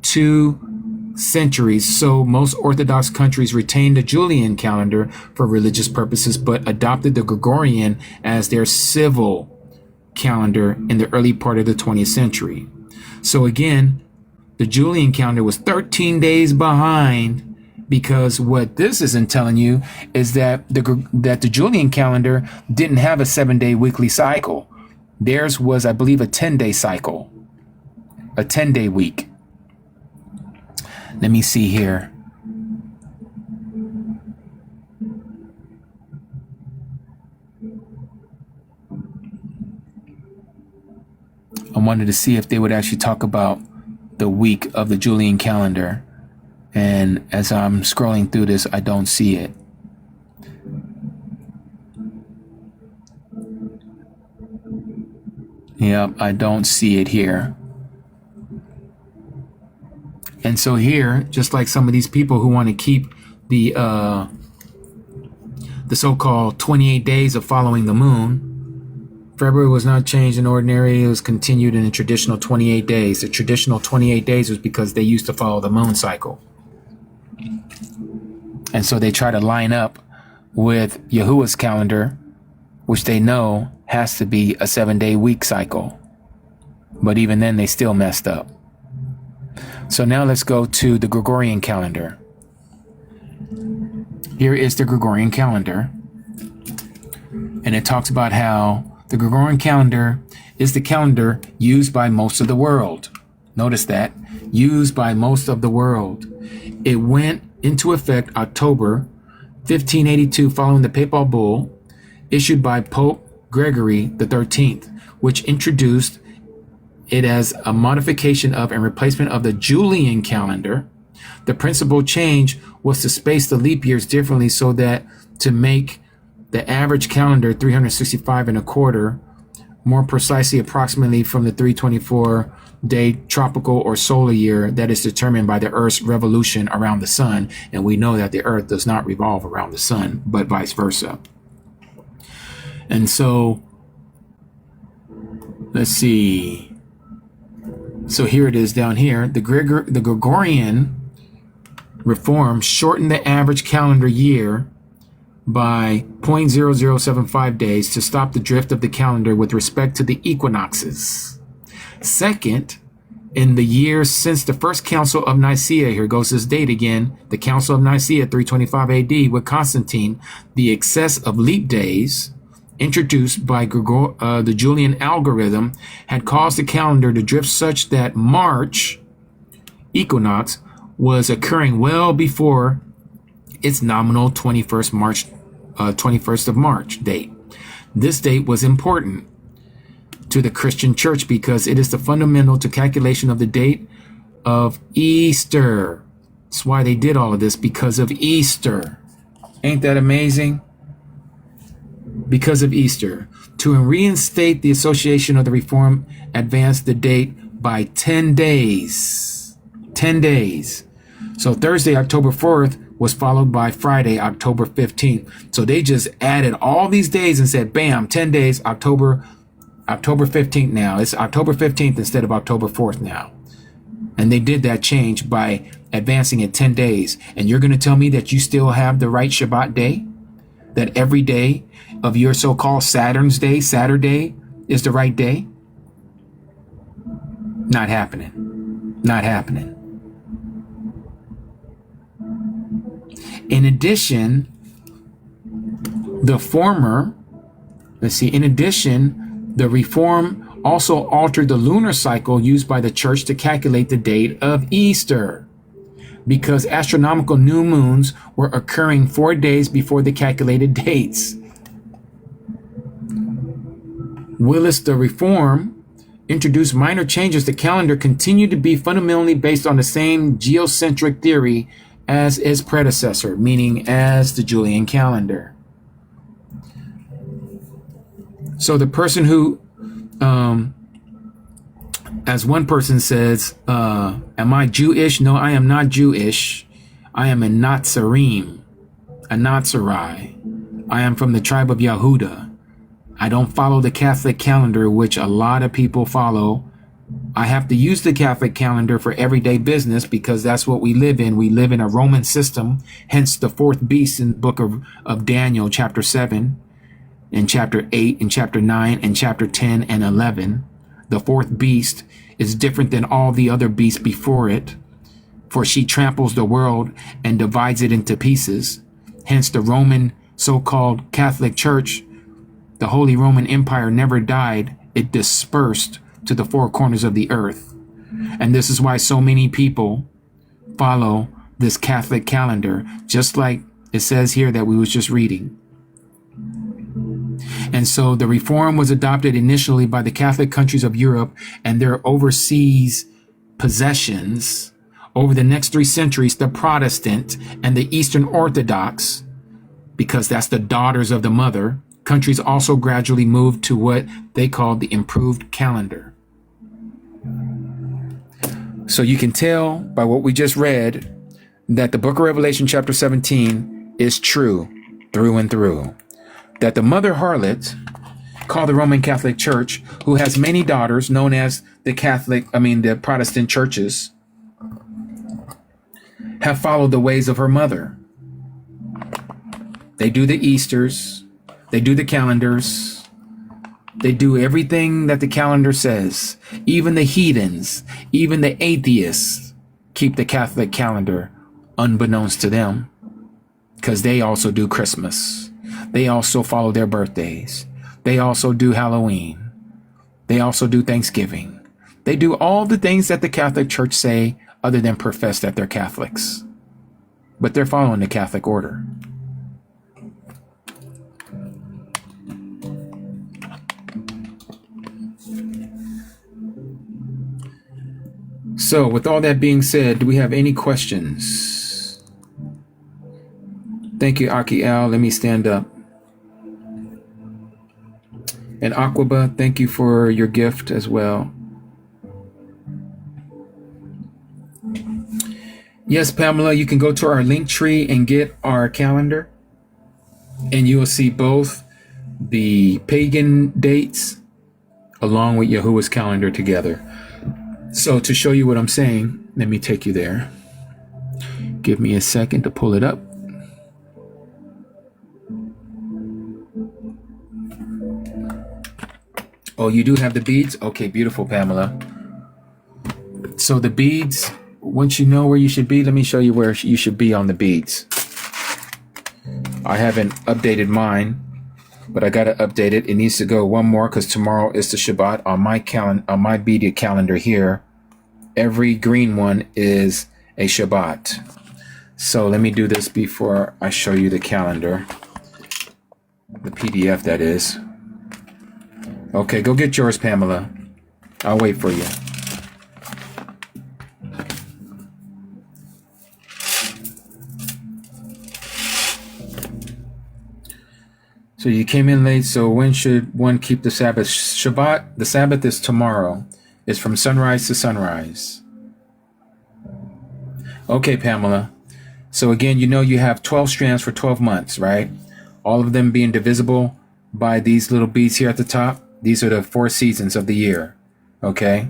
2 centuries. So most Orthodox countries retained the Julian calendar for religious purposes, but adopted the Gregorian as their civil calendar in the early part of the 20th century. So again, the Julian calendar was 13 days behind, because what this isn't telling you is that the Julian calendar didn't have a 7-day weekly cycle. Theirs was, I believe, a 10-day cycle, a 10-day week. Let me see here. wanted to see if they would actually talk about the week of the Julian calendar. And as I'm scrolling through this, I don't see it. Yep, I don't see it here. And so here, just like some of these people who want to keep the so-called 28 days of following the moon, February was not changed in ordinary. It was continued in the traditional 28 days. The traditional 28 days was because they used to follow the moon cycle. And so they try to line up with Yahuwah's calendar, which they know has to be a 7-day week cycle. But even then, they still messed up. So now let's go to the Gregorian calendar. Here is the Gregorian calendar. And it talks about how the Gregorian calendar is the calendar used by most of the world. Notice that. Used by most of the world. It went into effect October 1582 following the papal bull issued by Pope Gregory XIII, which introduced it as a modification of and replacement of the Julian calendar. The principal change was to space the leap years differently so that to make the average calendar 365 and a quarter, more precisely approximately from the 324-day tropical or solar year that is determined by the Earth's revolution around the sun. And we know that the Earth does not revolve around the sun, but vice versa. And so, let's see. So here it is down here. The Gregorian reform shortened the average calendar year by 0.0075 days to stop the drift of the calendar with respect to the equinoxes. Second, in the years since the First Council of Nicaea, here goes this date again, the Council of Nicaea, 325 AD, with Constantine, the excess of leap days introduced by the Julian algorithm had caused the calendar to drift such that March equinox was occurring well before its nominal 21st of March date. This date was important to the Christian church because it is the fundamental to calculation of the date of Easter. That's why they did all of this, because of Easter. Ain't that amazing? Because of Easter. To reinstate the association of the reform advanced the date by 10 days. 10 days. So Thursday, October 4th was followed by Friday, October 15th. So they just added all these days and said, bam, 10 days, October 15th now. It's October 15th instead of October 4th now. And they did that change by advancing it 10 days. And you're going to tell me that you still have the right Shabbat day? That every day of your so-called Saturn's day, Saturday, is the right day? Not happening. Not happening. In addition, the reform also altered the lunar cycle used by the church to calculate the date of Easter, because astronomical new moons were occurring 4 days before the calculated dates. Whilst the reform introduced minor changes, the calendar continued to be fundamentally based on the same geocentric theory as its predecessor, meaning as the Julian calendar. So the person who, as one person says, am I Jewish? No, I am not Jewish. I am a Nazarene, a Nazarai. I am from the tribe of Yehuda. I don't follow the Catholic calendar, which a lot of people follow. I have to use the Catholic calendar for everyday business because that's what we live in. We live in a Roman system, hence the fourth beast in the book of Daniel, chapter 7, and chapter 8, and chapter 9, and chapter 10 and 11. The fourth beast is different than all the other beasts before it, for she tramples the world and divides it into pieces. Hence the Roman so-called Catholic Church, the Holy Roman Empire, never died. It dispersed to the four corners of the earth. And this is why so many people follow this Catholic calendar, just like it says here that we was just reading. And And so the reform was adopted initially by the Catholic countries of Europe and their overseas possessions. Over the next 3 centuries, the Protestant and the Eastern Orthodox, because that's the daughters of the mother, countries also gradually moved to what they called the improved calendar. So you can tell by what we just read that the book of Revelation chapter 17 is true through and through. That the mother harlot, called the Roman Catholic Church, who has many daughters known as the Protestant churches, have followed the ways of her mother. They do the Easters, they do the calendars, they do everything that the calendar says. Even the heathens, even the atheists keep the Catholic calendar unbeknownst to them, because they also do Christmas. They also follow their birthdays. They also do Halloween. They also do Thanksgiving. They do all the things that the Catholic Church say, other than profess that they're Catholics. But they're following the Catholic order. So with all that being said, do we have any questions? Thank you, Aki Al. Let me stand up. And Aquaba, thank you for your gift as well. Yes, Pamela, you can go to our link tree and get our calendar, and you will see both the pagan dates along with Yahuwah's calendar together. So to show you what I'm saying, let me take you there. Give me a second to pull it up. Oh, you do have the beads? Okay, beautiful, Pamela. So the beads, once you know where you should be, let me show you where you should be on the beads. I haven't updated mine, but I got to update it. It needs to go one more because tomorrow is the Shabbat on my beaded calendar here. Every green one is a Shabbat. So let me do this before I show you the calendar. The PDF, that is. Okay, go get yours, Pamela. I'll wait for you. So you came in late, so when should one keep the Sabbath? Shabbat, the Sabbath is tomorrow. It's from sunrise to sunrise. Okay, Pamela. So again, you know you have 12 strands for 12 months, right? All of them being divisible by these little beads here at the top. These are the 4 seasons of the year, okay?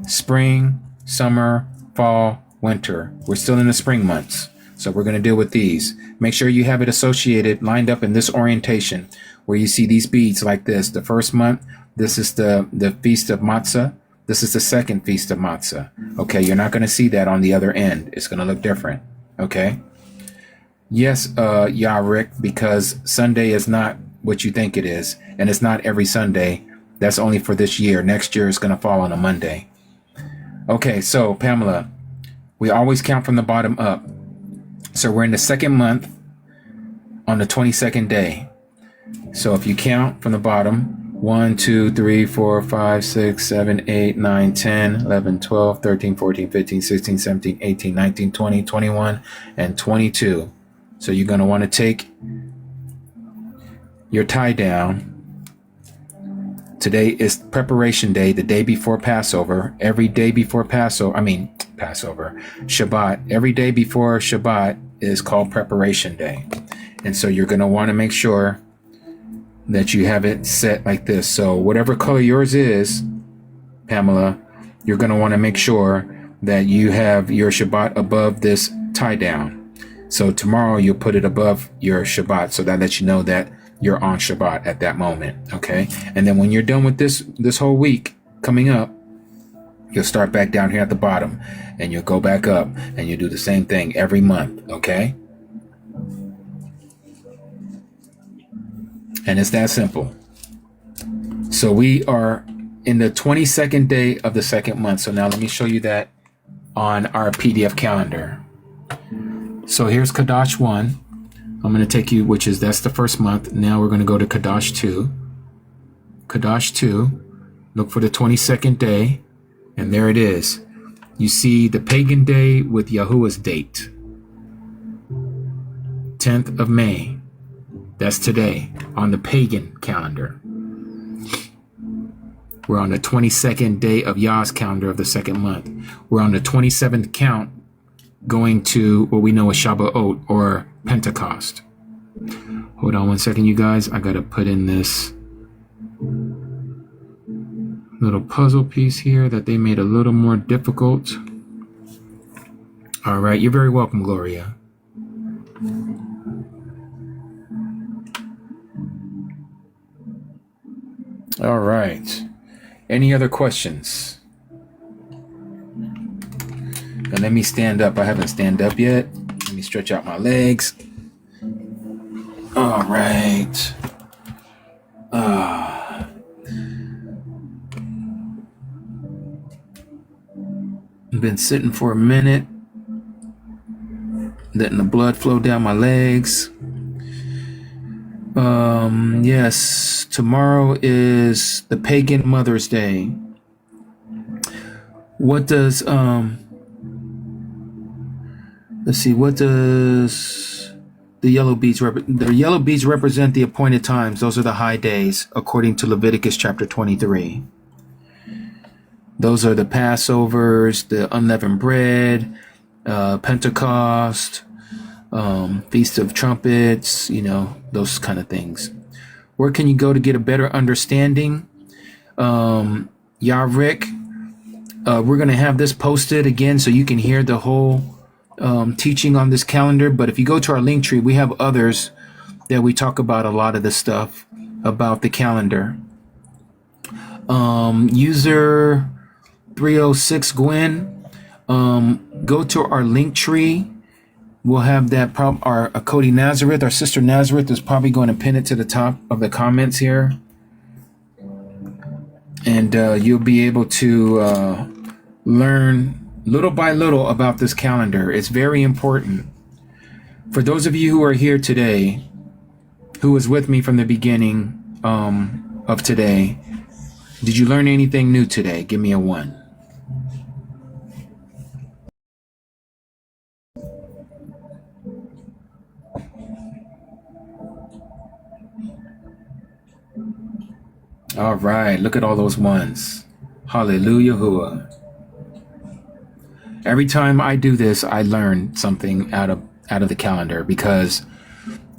Spring, summer, fall, winter. We're still in the spring months, so we're going to deal with these. Make sure you have it associated, lined up in this orientation, where you see these beads like this. The first month, this is the Feast of Matzah. This is the second Feast of Matzah, okay? You're not going to see that on the other end. It's going to look different, okay? Yes, Yarick, because Sunday is not what you think it is, and it's not every Sunday. That's only for this year. Next year is going to fall on a Monday. Okay, so Pamela, we always count from the bottom up. So we're in the second month on the 22nd day. So if you count from the bottom, 1, 2, 3, 4, 5, 6, 7, 8, 9, 10, 11, 12, 13, 14, 15, 16, 17, 18, 19, 20, 21, and 22. So you're going to want to take your tie down. Today is preparation day, the day before Passover. Every day before Passover, Shabbat. Every day before Shabbat is called preparation day. And so you're going to want to make sure that you have it set like this. So whatever color yours is, Pamela, you're going to want to make sure that you have your Shabbat above this tie down. So tomorrow you'll put it above your Shabbat, so that lets you know that you're on Shabbat at that moment, okay? And then when you're done with this whole week coming up, you'll start back down here at the bottom, and you'll go back up, and you'll do the same thing every month, okay? And it's that simple. So we are in the 22nd day of the second month. So now let me show you that on our PDF calendar. So here's Kadash 1. I'm going to take you, that's the first month. Now we're going to go to Kadash 2. Kadash 2. Look for the 22nd day, and there it is. You see the pagan day with Yahuwah's date. 10th of May. That's today on the pagan calendar. We're on the 22nd day of Yah's calendar of the second month. We're on the 27th count going to what we know as Shabbat or Pentecost. Hold on one second, you guys. I got to put in this little puzzle piece here that they made a little more difficult. All right. You're very welcome, Gloria. All right. Any other questions? And let me stand up. I haven't stand up yet. Let me stretch out my legs. All right. I've been sitting for a minute, letting the blood flow down my legs. Yes, tomorrow is the pagan Mother's Day. What does let's see, what does the yellow beads the yellow beads represent the appointed times. Those are the high days according to Leviticus chapter 23. Those are the Passovers, the unleavened bread, Pentecost, Feast of Trumpets, those kind of things. Where can you go to get a better understanding? Rick, we're going to have this posted again so you can hear the whole teaching on this calendar. But if you go to our link tree, we have others that we talk about a lot of the stuff about the calendar. User 306 Gwen, go to our link tree. We'll have that our Cody Nazareth, our sister Nazareth, is probably going to pin it to the top of the comments here. And you'll be able to learn little by little about this calendar. It's very important. For those of you who are here today, who was with me from the beginning of today, did you learn anything new today? Give me a 1. All right, look at all those ones. Hallelujah. Every time I do this, I learn something out of the calendar because,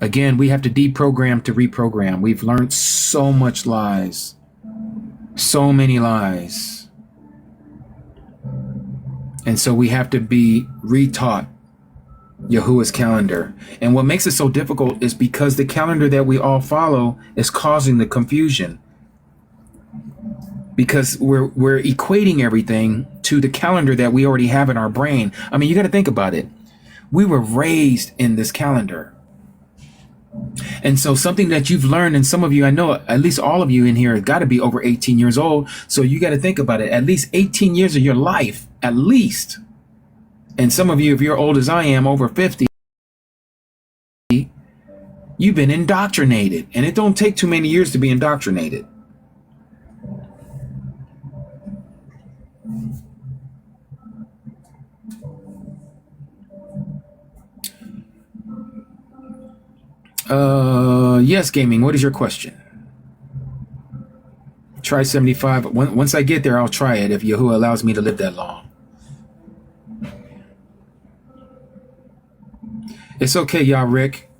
again, we have to deprogram to reprogram. We've learned so much lies, so many lies. And so we have to be retaught Yahuwah's calendar. And what makes it so difficult is because the calendar that we all follow is causing the confusion. Because we're equating everything to the calendar that we already have in our brain. I mean, you got to think about it. We were raised in this calendar. And so something that you've learned, and some of you, I know at least all of you in here have got to be over 18 years old. So you got to think about it. At least 18 years of your life, at least. And some of you, if you're old as I am, over 50, you've been indoctrinated. And it don't take too many years to be indoctrinated. Yes, gaming. What is your question? Try 75. Once I get there, I'll try it if Yahuwah allows me to live that long. It's okay, y'all, Rick.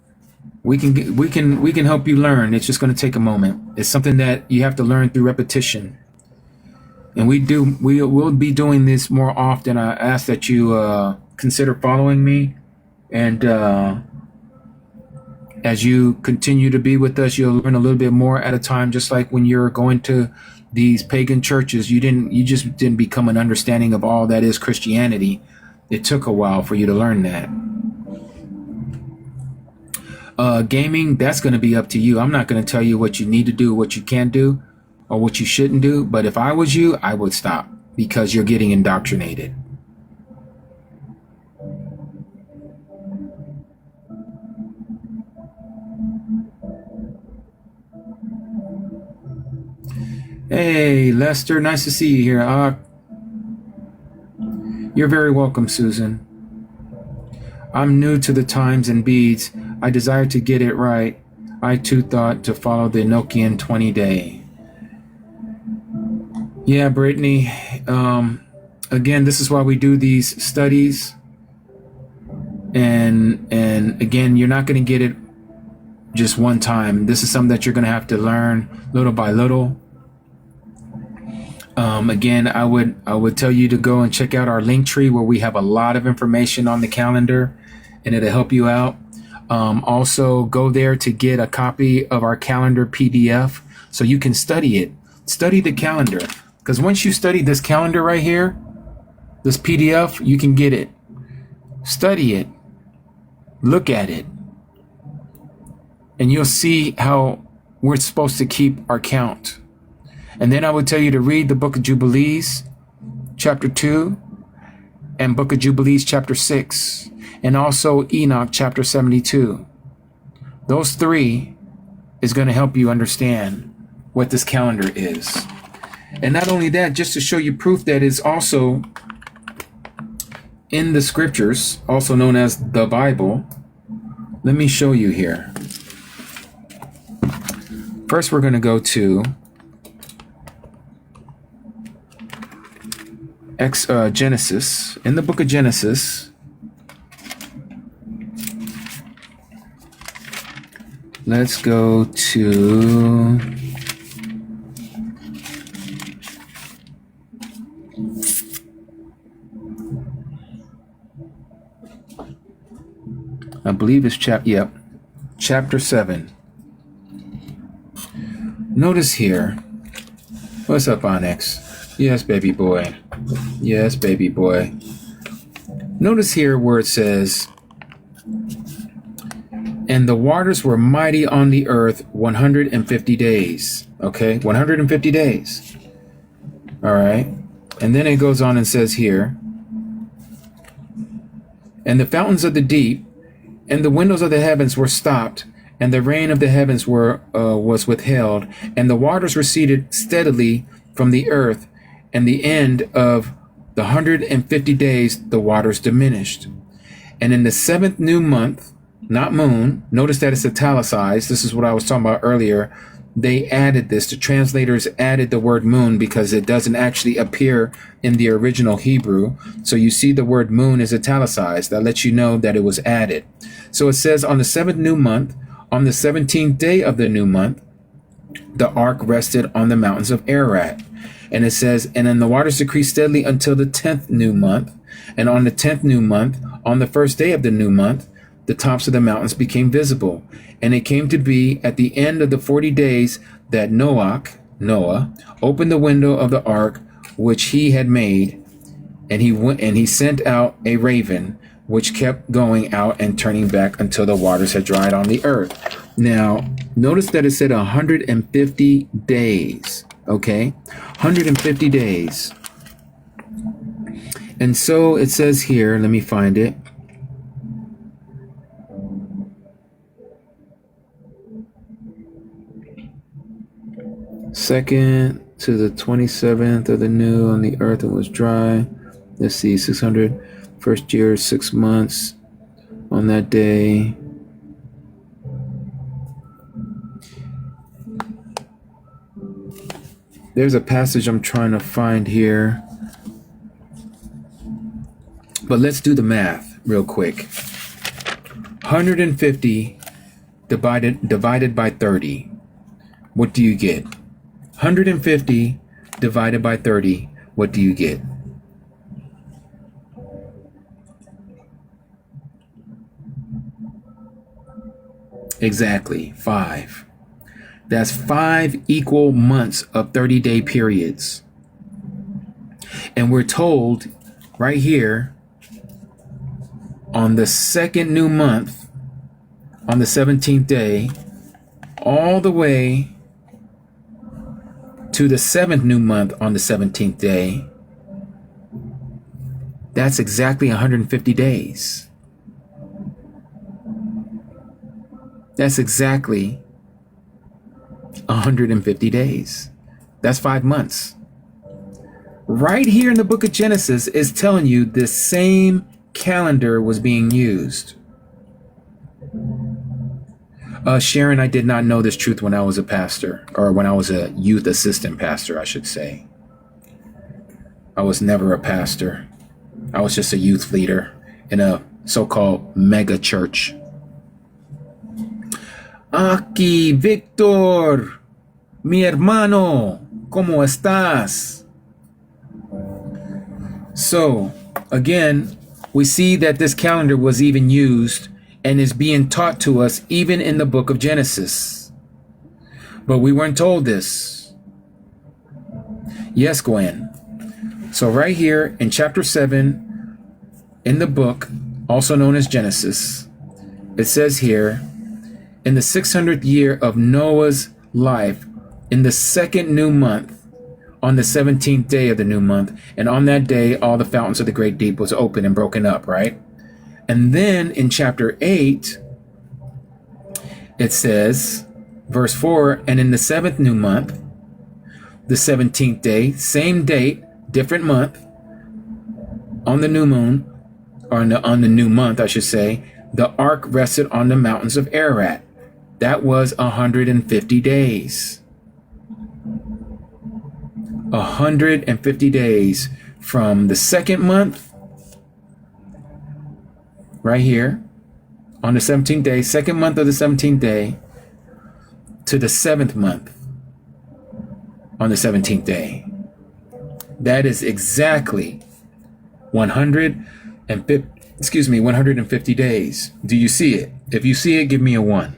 We can help you learn. It's just going to take a moment. It's something that you have to learn through repetition. And we'll be doing this more often. I ask that you consider following me, and as you continue to be with us, you'll learn a little bit more at a time. Just like when you're going to these pagan churches, you just didn't become an understanding of all that is Christianity. It took a while for you to learn that. Gaming, that's going to be up to you. I'm not going to tell you what you need to do, what you can't do, or what you shouldn't do. But if I was you, I would stop because you're getting indoctrinated. Hey, Lester, nice to see you here. You're very welcome, Susan. I'm new to the times and beads. I desire to get it right. I too thought to follow the Enochian 20-day. Yeah, Brittany. Again, this is why we do these studies. And again, you're not going to get it just one time. This is something that you're going to have to learn little by little. Again, I would tell you to go and check out our link tree where we have a lot of information on the calendar, and it'll help you out. Also, go there to get a copy of our calendar PDF so you can study it. Study the calendar, because once you study this calendar right here, this PDF, you can get it. Study it. Look at it. And you'll see how we're supposed to keep our count. And then I would tell you to read the Book of Jubilees, chapter 2, and Book of Jubilees, chapter 6, and also Enoch, chapter 72. Those three is going to help you understand what this calendar is. And not only that, just to show you proof that it's also in the scriptures, also known as the Bible, let me show you here. First, we're going to go to Genesis. In the book of Genesis, let's go to I believe it's chapter 7. Notice here. What's up, Onyx? Yes, baby boy. Yes, baby boy. Notice here where it says, and the waters were mighty on the earth 150 days. Okay, 150 days. All right. And then it goes on and says here, and the fountains of the deep and the windows of the heavens were stopped, and the rain of the heavens was withheld, and the waters receded steadily from the earth, and the end of the 150 days the waters diminished. And in the 7th new month, not moon, notice that it's italicized. This is what I was talking about earlier. They added this, the translators added the word moon because it doesn't actually appear in the original Hebrew. So you see the word moon is italicized. That lets you know that it was added. So it says on the 7th new month, on the 17th day of the new month, the ark rested on the mountains of Ararat. And it says, and then the waters decreased steadily until the 10th new month. And on the 10th new month, on the first day of the new month, the tops of the mountains became visible. And it came to be at the end of the 40 days that Noah, opened the window of the ark which he had made, and he sent out a raven, which kept going out and turning back until the waters had dried on the earth. Now, notice that it said 150 days. Okay, 150 days. And so it says here, let me find it. Second to the 27th of the new on the earth, it was dry. Let's see, 600. First year, 6 months on that day. There's a passage I'm trying to find here. But let's do the math real quick. 150 divided by 30. What do you get? 150 divided by 30. What do you get? Exactly, 5. That's 5 equal months of 30-day periods. And we're told right here on the 2nd new month, on the 17th day, all the way to the 7th new month on the 17th day, that's exactly 150 days. That's exactly 150 days. That's 5 months. Right here in the book of Genesis is telling you this same calendar was being used. Sharon, I did not know this truth when I was a pastor, or when I was a youth assistant pastor, I should say. I was never a pastor. I was just a youth leader in a so-called mega church. Aquí, Víctor, mi hermano, ¿cómo estás? So, again, we see that this calendar was even used and is being taught to us even in the book of Genesis. But we weren't told this. Yes, Gwen. So right here in chapter 7 in the book, also known as Genesis, it says here, in the 600th year of Noah's life, in the 2nd new month, on the 17th day of the new month, and on that day all the fountains of the great deep was open and broken up, right? And then in chapter 8, it says, verse 4, and in the 7th new month, the 17th day, same date, different month, on the new moon, or on the new month, I should say, the ark rested on the mountains of Ararat. That was 150 days. 150 days from the 2nd month, right here, on the 17th day, 2nd month of the 17th day, to the 7th month on the 17th day. That is exactly 150 days. Do you see it? If you see it, give me a 1.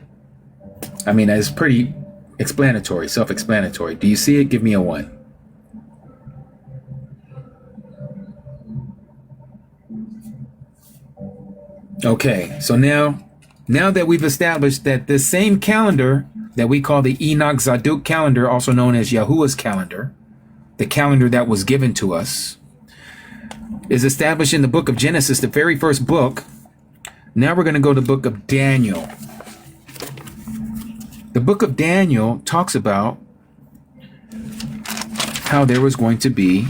I mean, it's pretty explanatory, self-explanatory. Do you see it? Give me a 1. Okay, so now that we've established that the same calendar that we call the Enoch Zadok calendar, also known as Yahuwah's calendar, the calendar that was given to us, is established in the book of Genesis, the very first book. Now we're going to go to the book of Daniel. The book of Daniel talks about how there was going to be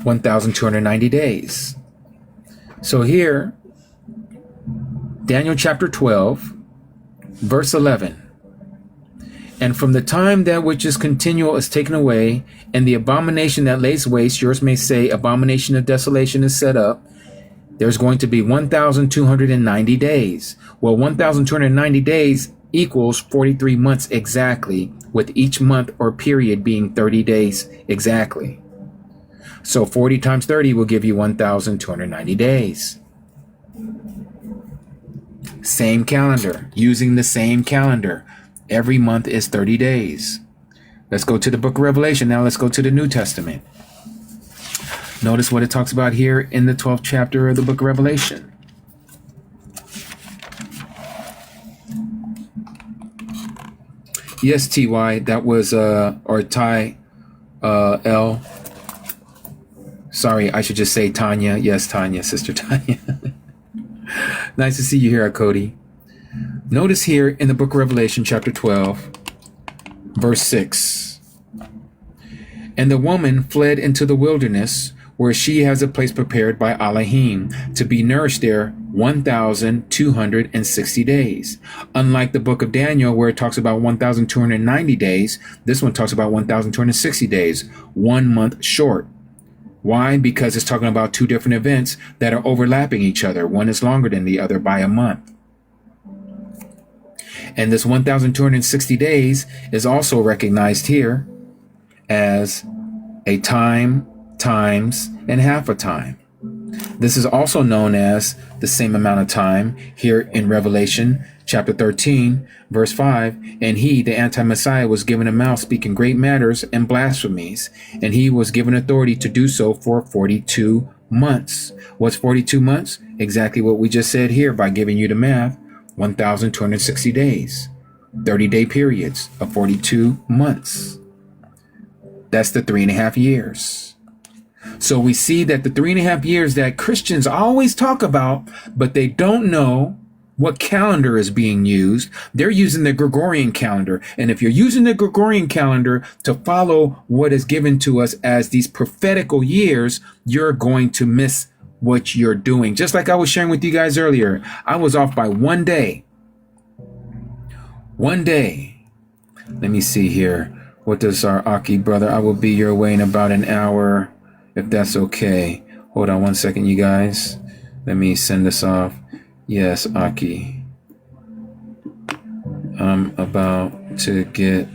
1,290 days. So here, Daniel chapter 12, verse 11. And from the time that which is continual is taken away, and the abomination that lays waste, yours may say, abomination of desolation is set up, there's going to be 1,290 days. Well, 1,290 days equals 43 months exactly, with each month or period being 30 days exactly. So 40 times 30 will give you 1,290 days. Same calendar, using the same calendar. Every month is 30 days. Let's go to the book of Revelation. Now let's go to the New Testament. Notice what it talks about here in the 12th chapter of the book of Revelation. Yes, TY, that was, or Ty, L. Sorry, I should just say Tanya. Yes, Tanya, Sister Tanya. Nice to see you here, Cody. Notice here in the book of Revelation, chapter 12, verse 6. And the woman fled into the wilderness, where she has a place prepared by Elohim, to be nourished there 1,260 days. Unlike the book of Daniel, where it talks about 1,290 days, this one talks about 1,260 days, 1 month short. Why? Because it's talking about two different events that are overlapping each other. One is longer than the other by a month. And this 1,260 days is also recognized here as a time, times, and half a time. This is also known as the same amount of time here in Revelation chapter 13, verse 5. And he, the anti-Messiah, was given a mouth speaking great matters and blasphemies, and he was given authority to do so for 42 months. What's 42 months? Exactly what we just said here by giving you the math. 1,260 days, 30-day periods of 42 months. That's the 3.5 years. So we see that the 3.5 years that Christians always talk about, but they don't know what calendar is being used. They're using the Gregorian calendar. And if you're using the Gregorian calendar to follow what is given to us as these prophetical years, you're going to miss what you're doing. Just like I was sharing with you guys earlier, I was off by 1 day. 1 day. Let me see here. What does our Aki brother? I will be your way in about an hour, if that's okay. Hold on 1 second, you guys. Let me send this off. Yes, Aki. I'm about to get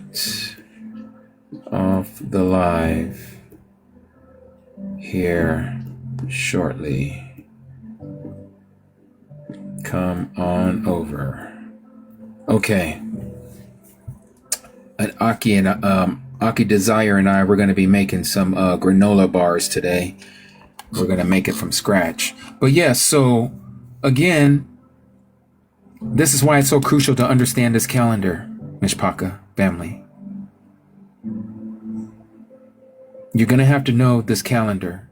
off the live here shortly. Come on over. Okay. And Aki Desire and I, we're going to be making some granola bars today. We're going to make it from scratch. But yeah, so again, this is why it's so crucial to understand this calendar, Mishpaka family. You're going to have to know this calendar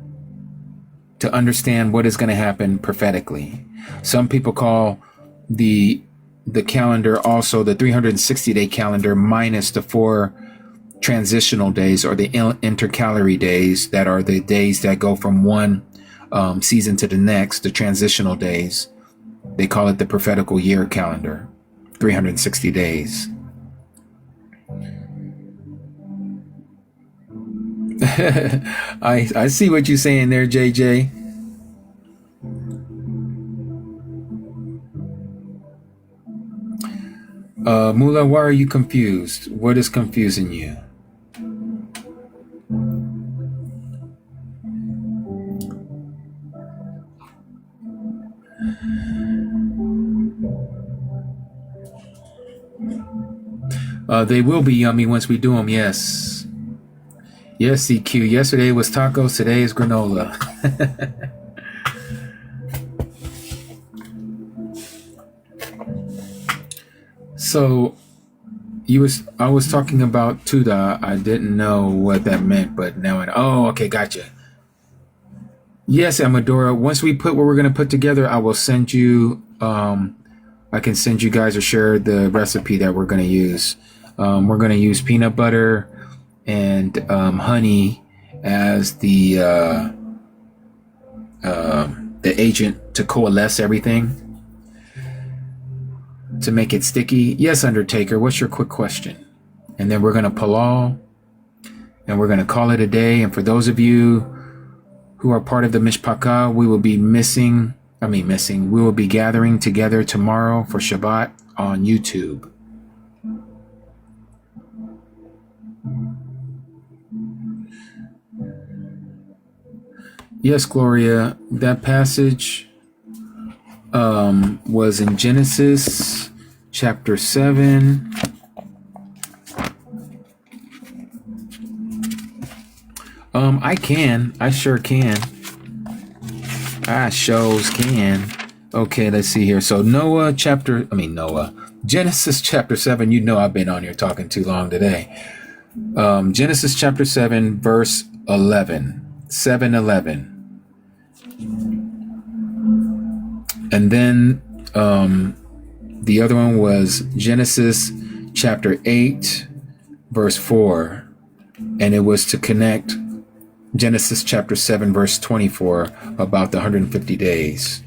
to understand what is going to happen prophetically. Some people call the calendar also the 360-day calendar minus the 4 transitional days, or the intercalary days, that are the days that go from one season to the next, the transitional days. They call it the prophetical year calendar, 360 days. I see what you're saying there, JJ. Mullah, why are you confused? What is confusing you? They will be yummy once we do them, yes. Yes, CQ. Yesterday was tacos, today is granola. So, I was talking about Tuda. I didn't know what that meant, but now okay, gotcha. Yes, Amadora. Once we put what we're gonna put together, I will send you. I can send you guys or share the recipe that we're gonna use. We're gonna use peanut butter and honey as the agent to coalesce everything, to make it sticky. Yes, Undertaker, what's your quick question? And then we're going to palal, and we're going to call it a day. And for those of you who are part of the Mishpachah, we will be we will be gathering together tomorrow for Shabbat on YouTube. Yes, Gloria, that passage was in Genesis chapter 7. I sure can. I shows can. Okay, let's see here. So Genesis chapter 7, you know I've been on here talking too long today. Genesis chapter 7, verse 11. 7:11. And then the other one was Genesis chapter 8, verse 4. And it was to connect Genesis chapter 7, verse 24 about the 150 days.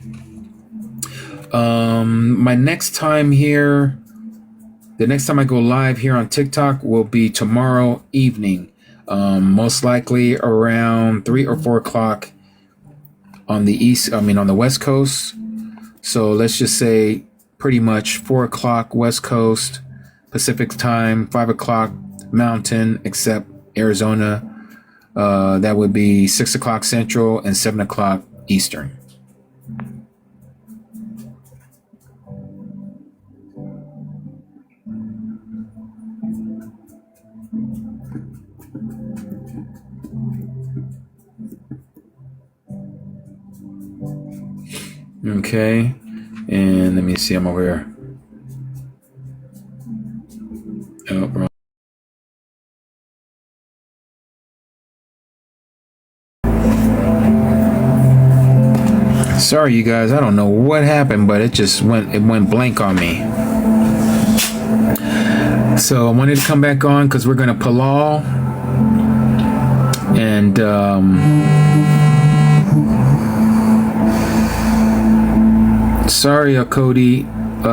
My next time here, the next time I go live here on TikTok will be tomorrow evening. Most likely around 3 or 4 o'clock on the West Coast. So let's just say pretty much 4 o'clock West Coast Pacific time, 5 o'clock Mountain, except Arizona. That would be 6 o'clock Central and 7 o'clock Eastern. Okay, and let me see, I'm over here. Oh, wrong. Sorry, you guys. I don't know what happened, but it went blank on me. So I wanted to come back on because we're gonna Palal, and sorry, Cody,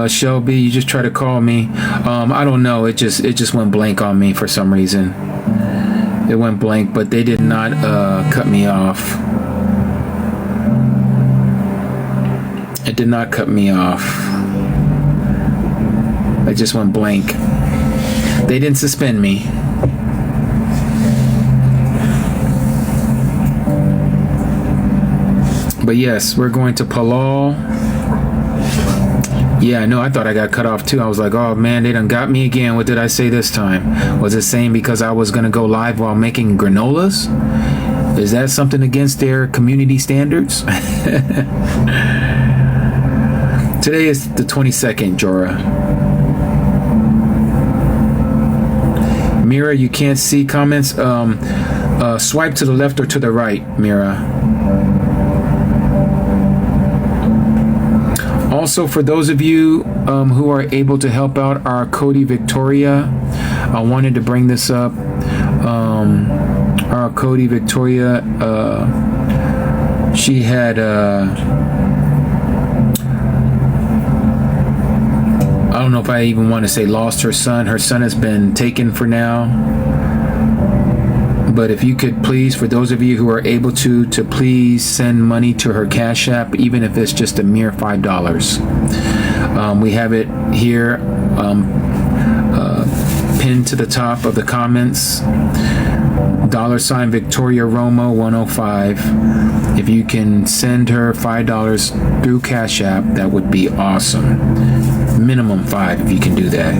Shelby, you just tried to call me. I don't know. It just went blank on me for some reason. It went blank, but they did not cut me off. It did not cut me off. It just went blank. They didn't suspend me. But yes, we're going to Palal. Yeah, no, I thought I got cut off too. I was like, oh man, they done got me again. What did I say this time? Was it saying because I was going to go live while making granolas? Is that something against their community standards? Today is the 22nd, Jorah. Mira, you can't see comments. Swipe to the left or to the right, Mira. Also, for those of you who are able to help out our Cody Victoria, I wanted to bring this up. Our Cody Victoria, she had I don't know if I even want to say lost her son. Her son has been taken for now. But if you could please, for those of you who are able to please send money to her Cash App, even if it's just a mere $5. We have it here pinned to the top of the comments. $ Victoria Romo 105. If you can send her $5 through Cash App, that would be awesome. Minimum 5 if you can do that.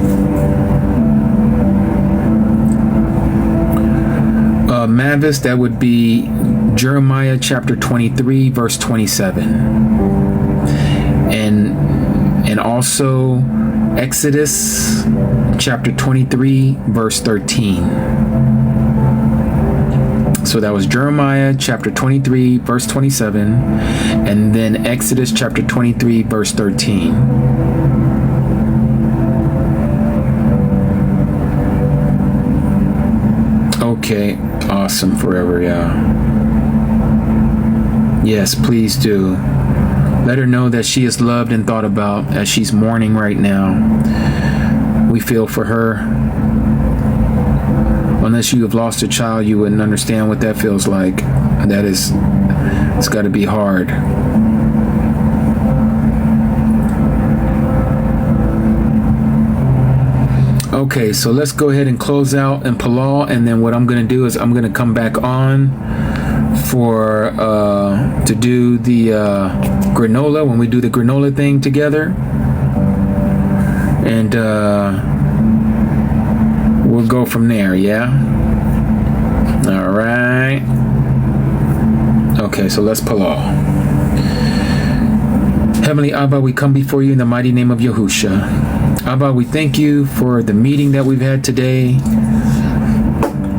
Mavis, that would be Jeremiah chapter 23 verse 27, and also Exodus chapter 23 verse 13. So that was Jeremiah chapter 23 verse 27, and then Exodus chapter 23 verse 13. Okay, awesome, forever, yeah. Yes, please do. Let her know that she is loved and thought about as she's mourning right now. We feel for her. Unless you have lost a child, you wouldn't understand what that feels like. It's got to be hard. Okay, so let's go ahead and close out in Palal, and then what I'm going to do is I'm going to come back on for to do the granola, when we do the granola thing together, and we'll go from there. Yeah. All right. Okay, so let's Palal. Heavenly Abba, we come before you in the mighty name of Yahusha. Abba, we thank you for the meeting that we've had today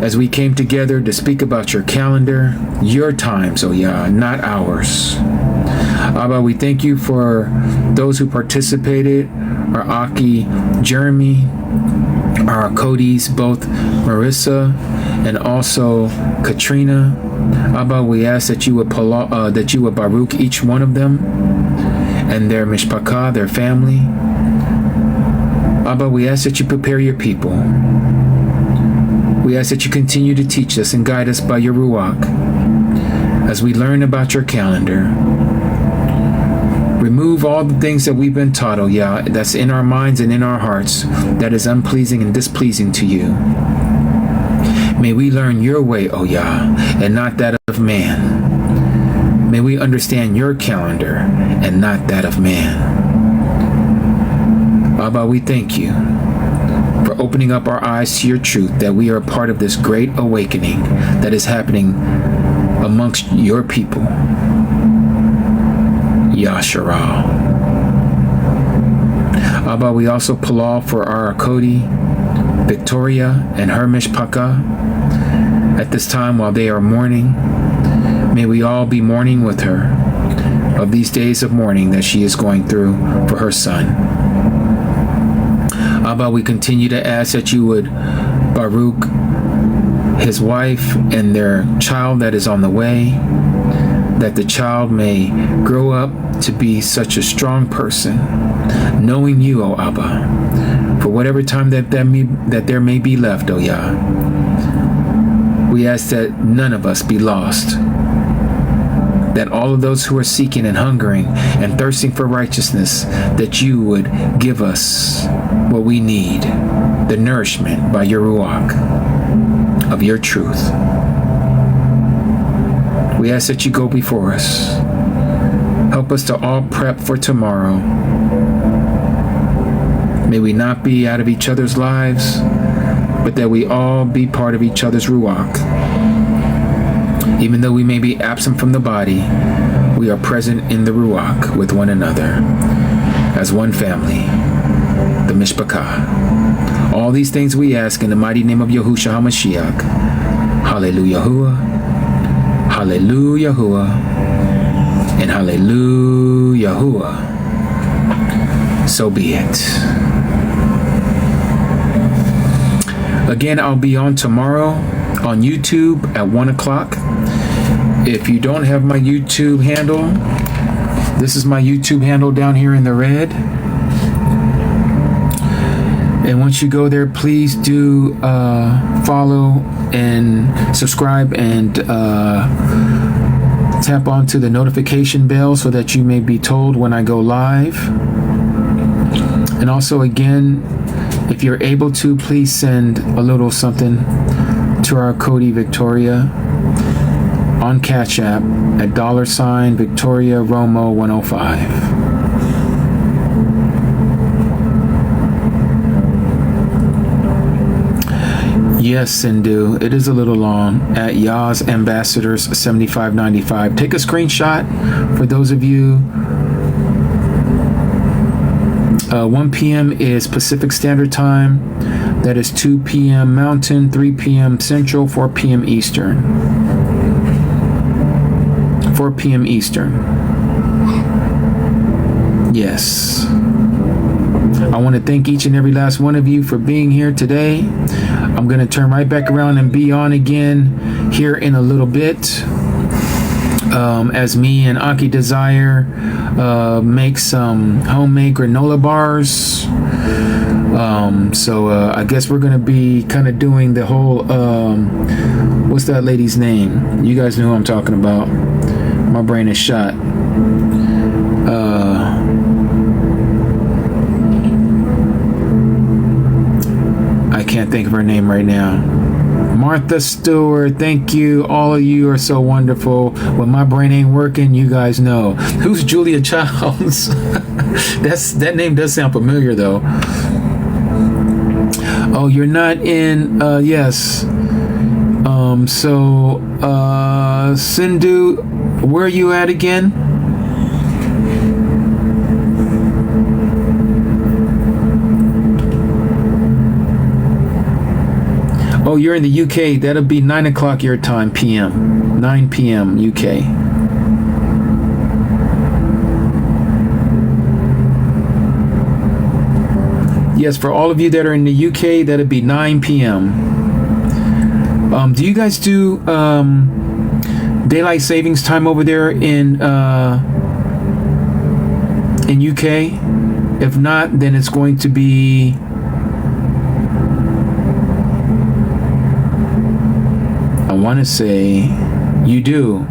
as we came together to speak about your calendar, your times, oh yeah, not ours. Abba, we thank you for those who participated, our Aki, Jeremy, our Cody's, both Marissa and also Katrina. Abba, we ask that you would Baruch each one of them and their mishpachah, their family. Abba, we ask that you prepare your people. We ask that you continue to teach us and guide us by your Ruach as we learn about your calendar. Remove all the things that we've been taught, oh Yah, that's in our minds and in our hearts, that is unpleasing and displeasing to you. May we learn your way, oh Yah, and not that of man. May we understand your calendar and not that of man. Abba, we thank you for opening up our eyes to your truth, that we are a part of this great awakening that is happening amongst your people. Yasharal. Abba, we also Palal for our Cody, Victoria, and her mishpachah at this time while they are mourning. May we all be mourning with her. of these days of mourning that she is going through for her son. Abba, we continue to ask that you would Baruch his wife and their child that is on the way, that the child may grow up to be such a strong person, knowing you, O Abba, for whatever time that there may be left, O Yah. We ask that none of us be lost, that all of those who are seeking and hungering and thirsting for righteousness, that you would give us what we need, the nourishment by your Ruach of your truth. We ask that you go before us. Help us to all prep for tomorrow. May we not be out of each other's lives, but that we all be part of each other's Ruach. Even though we may be absent from the body, we are present in the Ruach with one another, as one family, the Mishpachah. All these things we ask in the mighty name of Yahushua HaMashiach. Hallelujah, Hallelujah, and Hallelujah. So be it. Again, I'll be on tomorrow on YouTube at 1 o'clock. If you don't have my YouTube handle, this is my YouTube handle down here in the red. And once you go there, please do follow and subscribe and tap onto the notification bell so that you may be told when I go live. And also, again, if you're able to, please send a little something to our Cody Victoria on Cash App at $ Victoria Romo 105. Yes, Sindhu, it is a little long. At Yah's Ambassadors 7595. Take a screenshot for those of you. 1 p.m. is Pacific Standard Time. That is 2 p.m. Mountain, 3 p.m. Central, 4 p.m. Eastern. 4 p.m. Eastern. Yes. I want to thank each and every last one of you for being here today. I'm going to turn right back around and be on again here in a little bit. As me and Aki Desire make some homemade granola bars. So I guess we're going to be kind of doing the whole, what's that lady's name? You guys know who I'm talking about. My brain is shot. I can't think of her name right now. Martha Stewart, thank you. All of you are so wonderful. When my brain ain't working, you guys know. Who's Julia Childs? That name does sound familiar, though. Oh, you're not in, yes. Sindhu, where are you at again? Oh, you're in the UK. That'll be 9 o'clock your time, PM. 9 p.m. UK. Yes, for all of you that are in the UK, that'll be 9 p.m. Do you guys do daylight savings time over there in UK? If not, then it's going to be I want to say you do.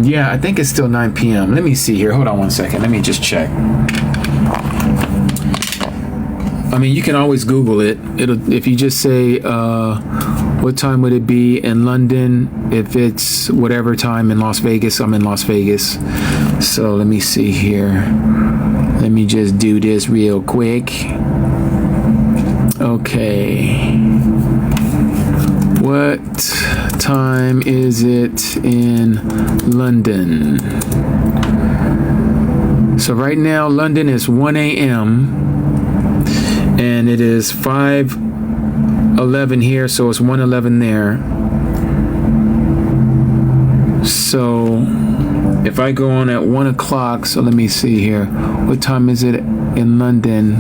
Yeah, I think it's still 9 p.m. Let me see here. Hold on one second. Let me just check. I mean, you can always Google it. If you just say, what time would it be in London? If it's whatever time in Las Vegas, I'm in Las Vegas. So let me see here. Let me just do this real quick. Okay. What time is it in London? So right now, London is 1 a.m. and it is 5:11 here, so it's 1:11 there. So if I go on at 1 o'clock, so let me see here. What time is it in London?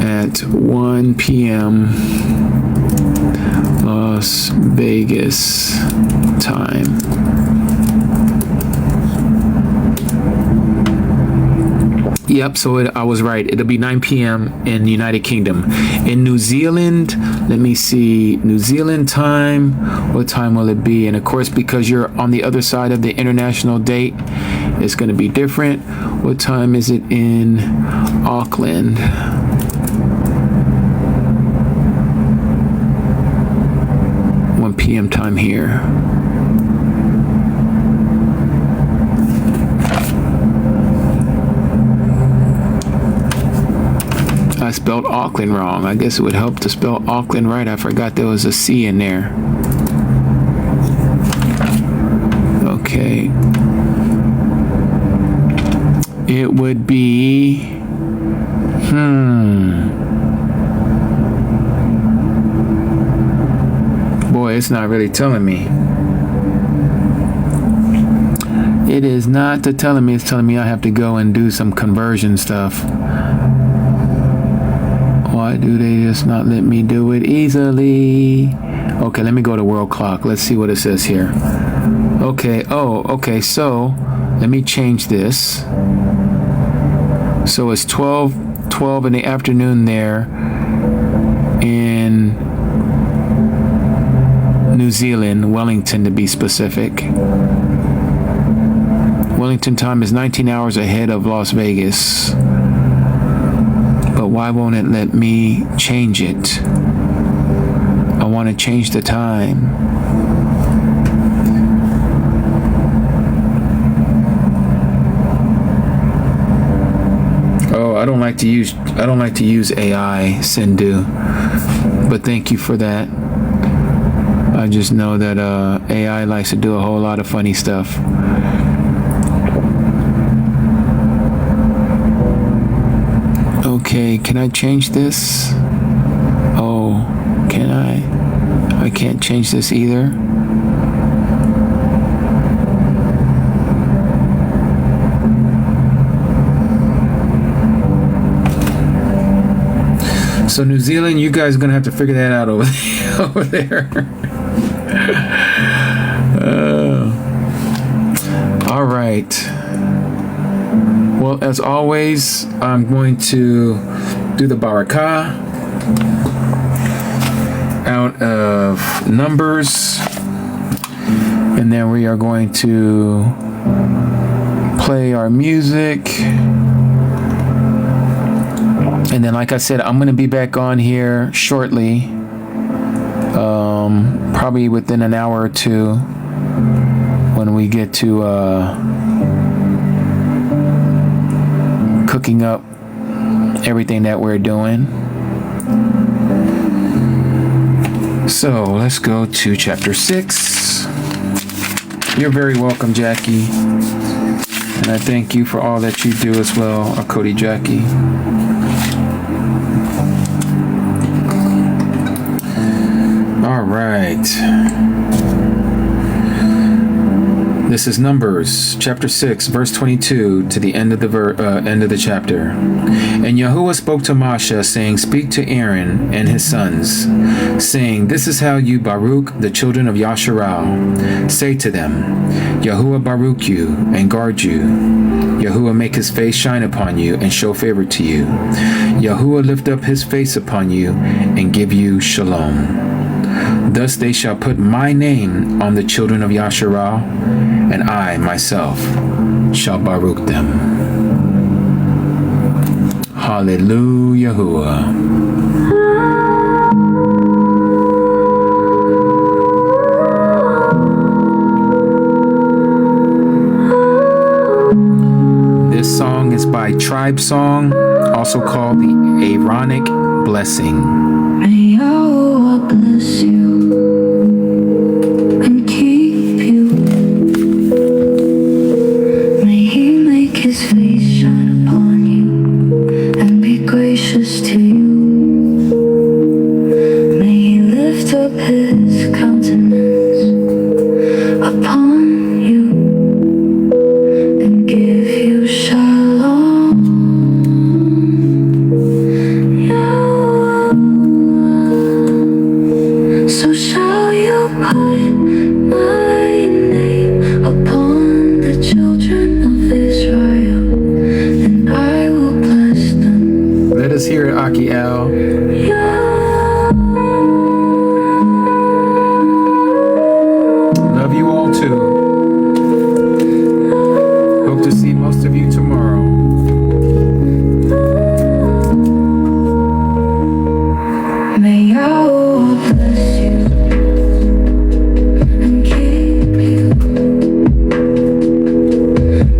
At 1 p.m. Las Vegas time. Yep, so I was right. It'll be 9 p.m. in the United Kingdom. In New Zealand, let me see, New Zealand time, what time will it be? And of course, because you're on the other side of the international date, it's going to be different. What time is it in Auckland? PM time here. I spelled Auckland wrong. I guess it would help to spell Auckland right. I forgot there was a C in there. Okay. It would be Boy, it's not really telling me. It is not telling me. It's telling me I have to go and do some conversion stuff. Why do they just not let me do it easily? Okay, let me go to world clock. Let's see what it says here. Okay, okay, so let me change this. So it's 12 in the afternoon there in New Zealand, Wellington to be specific. Wellington time is 19 hours ahead of Las Vegas. But why won't it let me change it? I want to change the time. Oh, I don't like to use AI, Sindhu. But thank you for that. I just know that AI likes to do a whole lot of funny stuff. Okay, can I change this? Oh, can I? I can't change this either. So New Zealand, you guys are gonna have to figure that out over there. All right. Well, as always, I'm going to do the barakah out of Numbers, and then we are going to play our music. And then, like I said, I'm going to be back on here shortly, probably within an hour or two, when we get to cooking up everything that we're doing. So let's go to chapter 6. You're very welcome, Jackie. And I thank you for all that you do as well, Cody Jackie. All right. This is Numbers chapter 6, verse 22 to the end of the end of the chapter. And Yahuwah spoke to Moshe, saying, "Speak to Aaron and his sons, saying, This is how you Baruch the children of Yasharal. Say to them, Yahuwah Baruch you and guard you. Yahuwah make his face shine upon you and show favor to you. Yahuwah lift up his face upon you and give you shalom. Thus they shall put my name on the children of Yasharal, and I myself shall Baruch them." Hallelujah. This song is by Tribe Song, also called the Aaronic Blessing. May Yahweh bless you and keep you. May he make his face shine upon you and be gracious to you. May he lift up his countenance shall you put my name upon the children of Israel, and I will bless them. Let us hear it, Aki Al. Love you all too. Hope to see most of you tomorrow. May Yahweh bless you and keep you.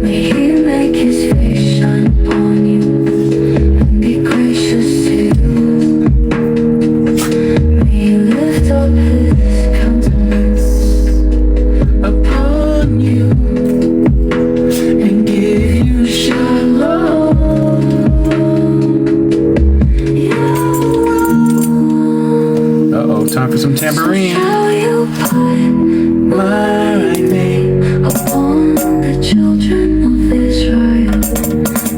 May He make His face shine upon you and be gracious to you. May He lift up His countenance upon you and give you shalom. Uh-oh, time for some tambourine. Shall you put my name upon the children of Israel,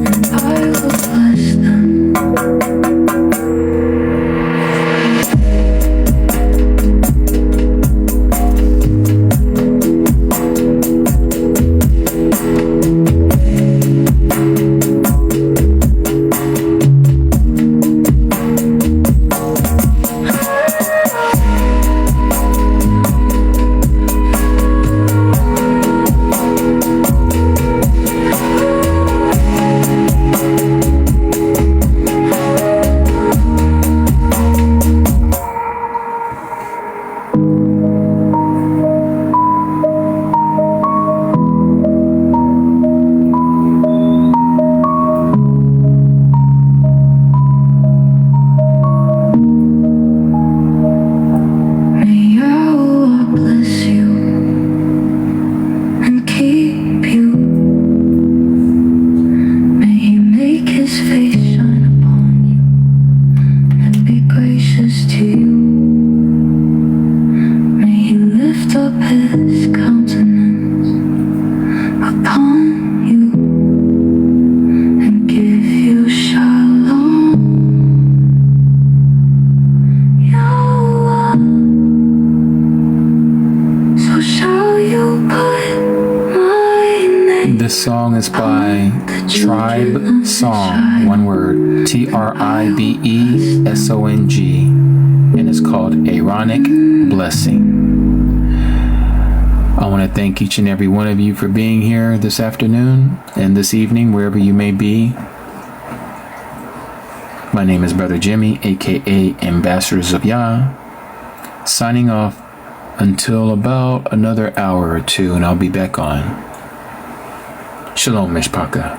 and I will bless them. May Yahweh bless you and keep you. May He make His face shine upon you and be gracious to you. May He lift up His countenance upon you and give you shalom. Yahweh, so shall you put my name. This song is by Tribe Song, one word, TRIBESONG, and it's called Aaronic Blessing. I want to thank each and every one of you for being here this afternoon and this evening, wherever you may be. My name is Brother Jimmy, aka Ambassadors of Yah, signing off until about another hour or two, and I'll be back on. Shalom, Mishpaka.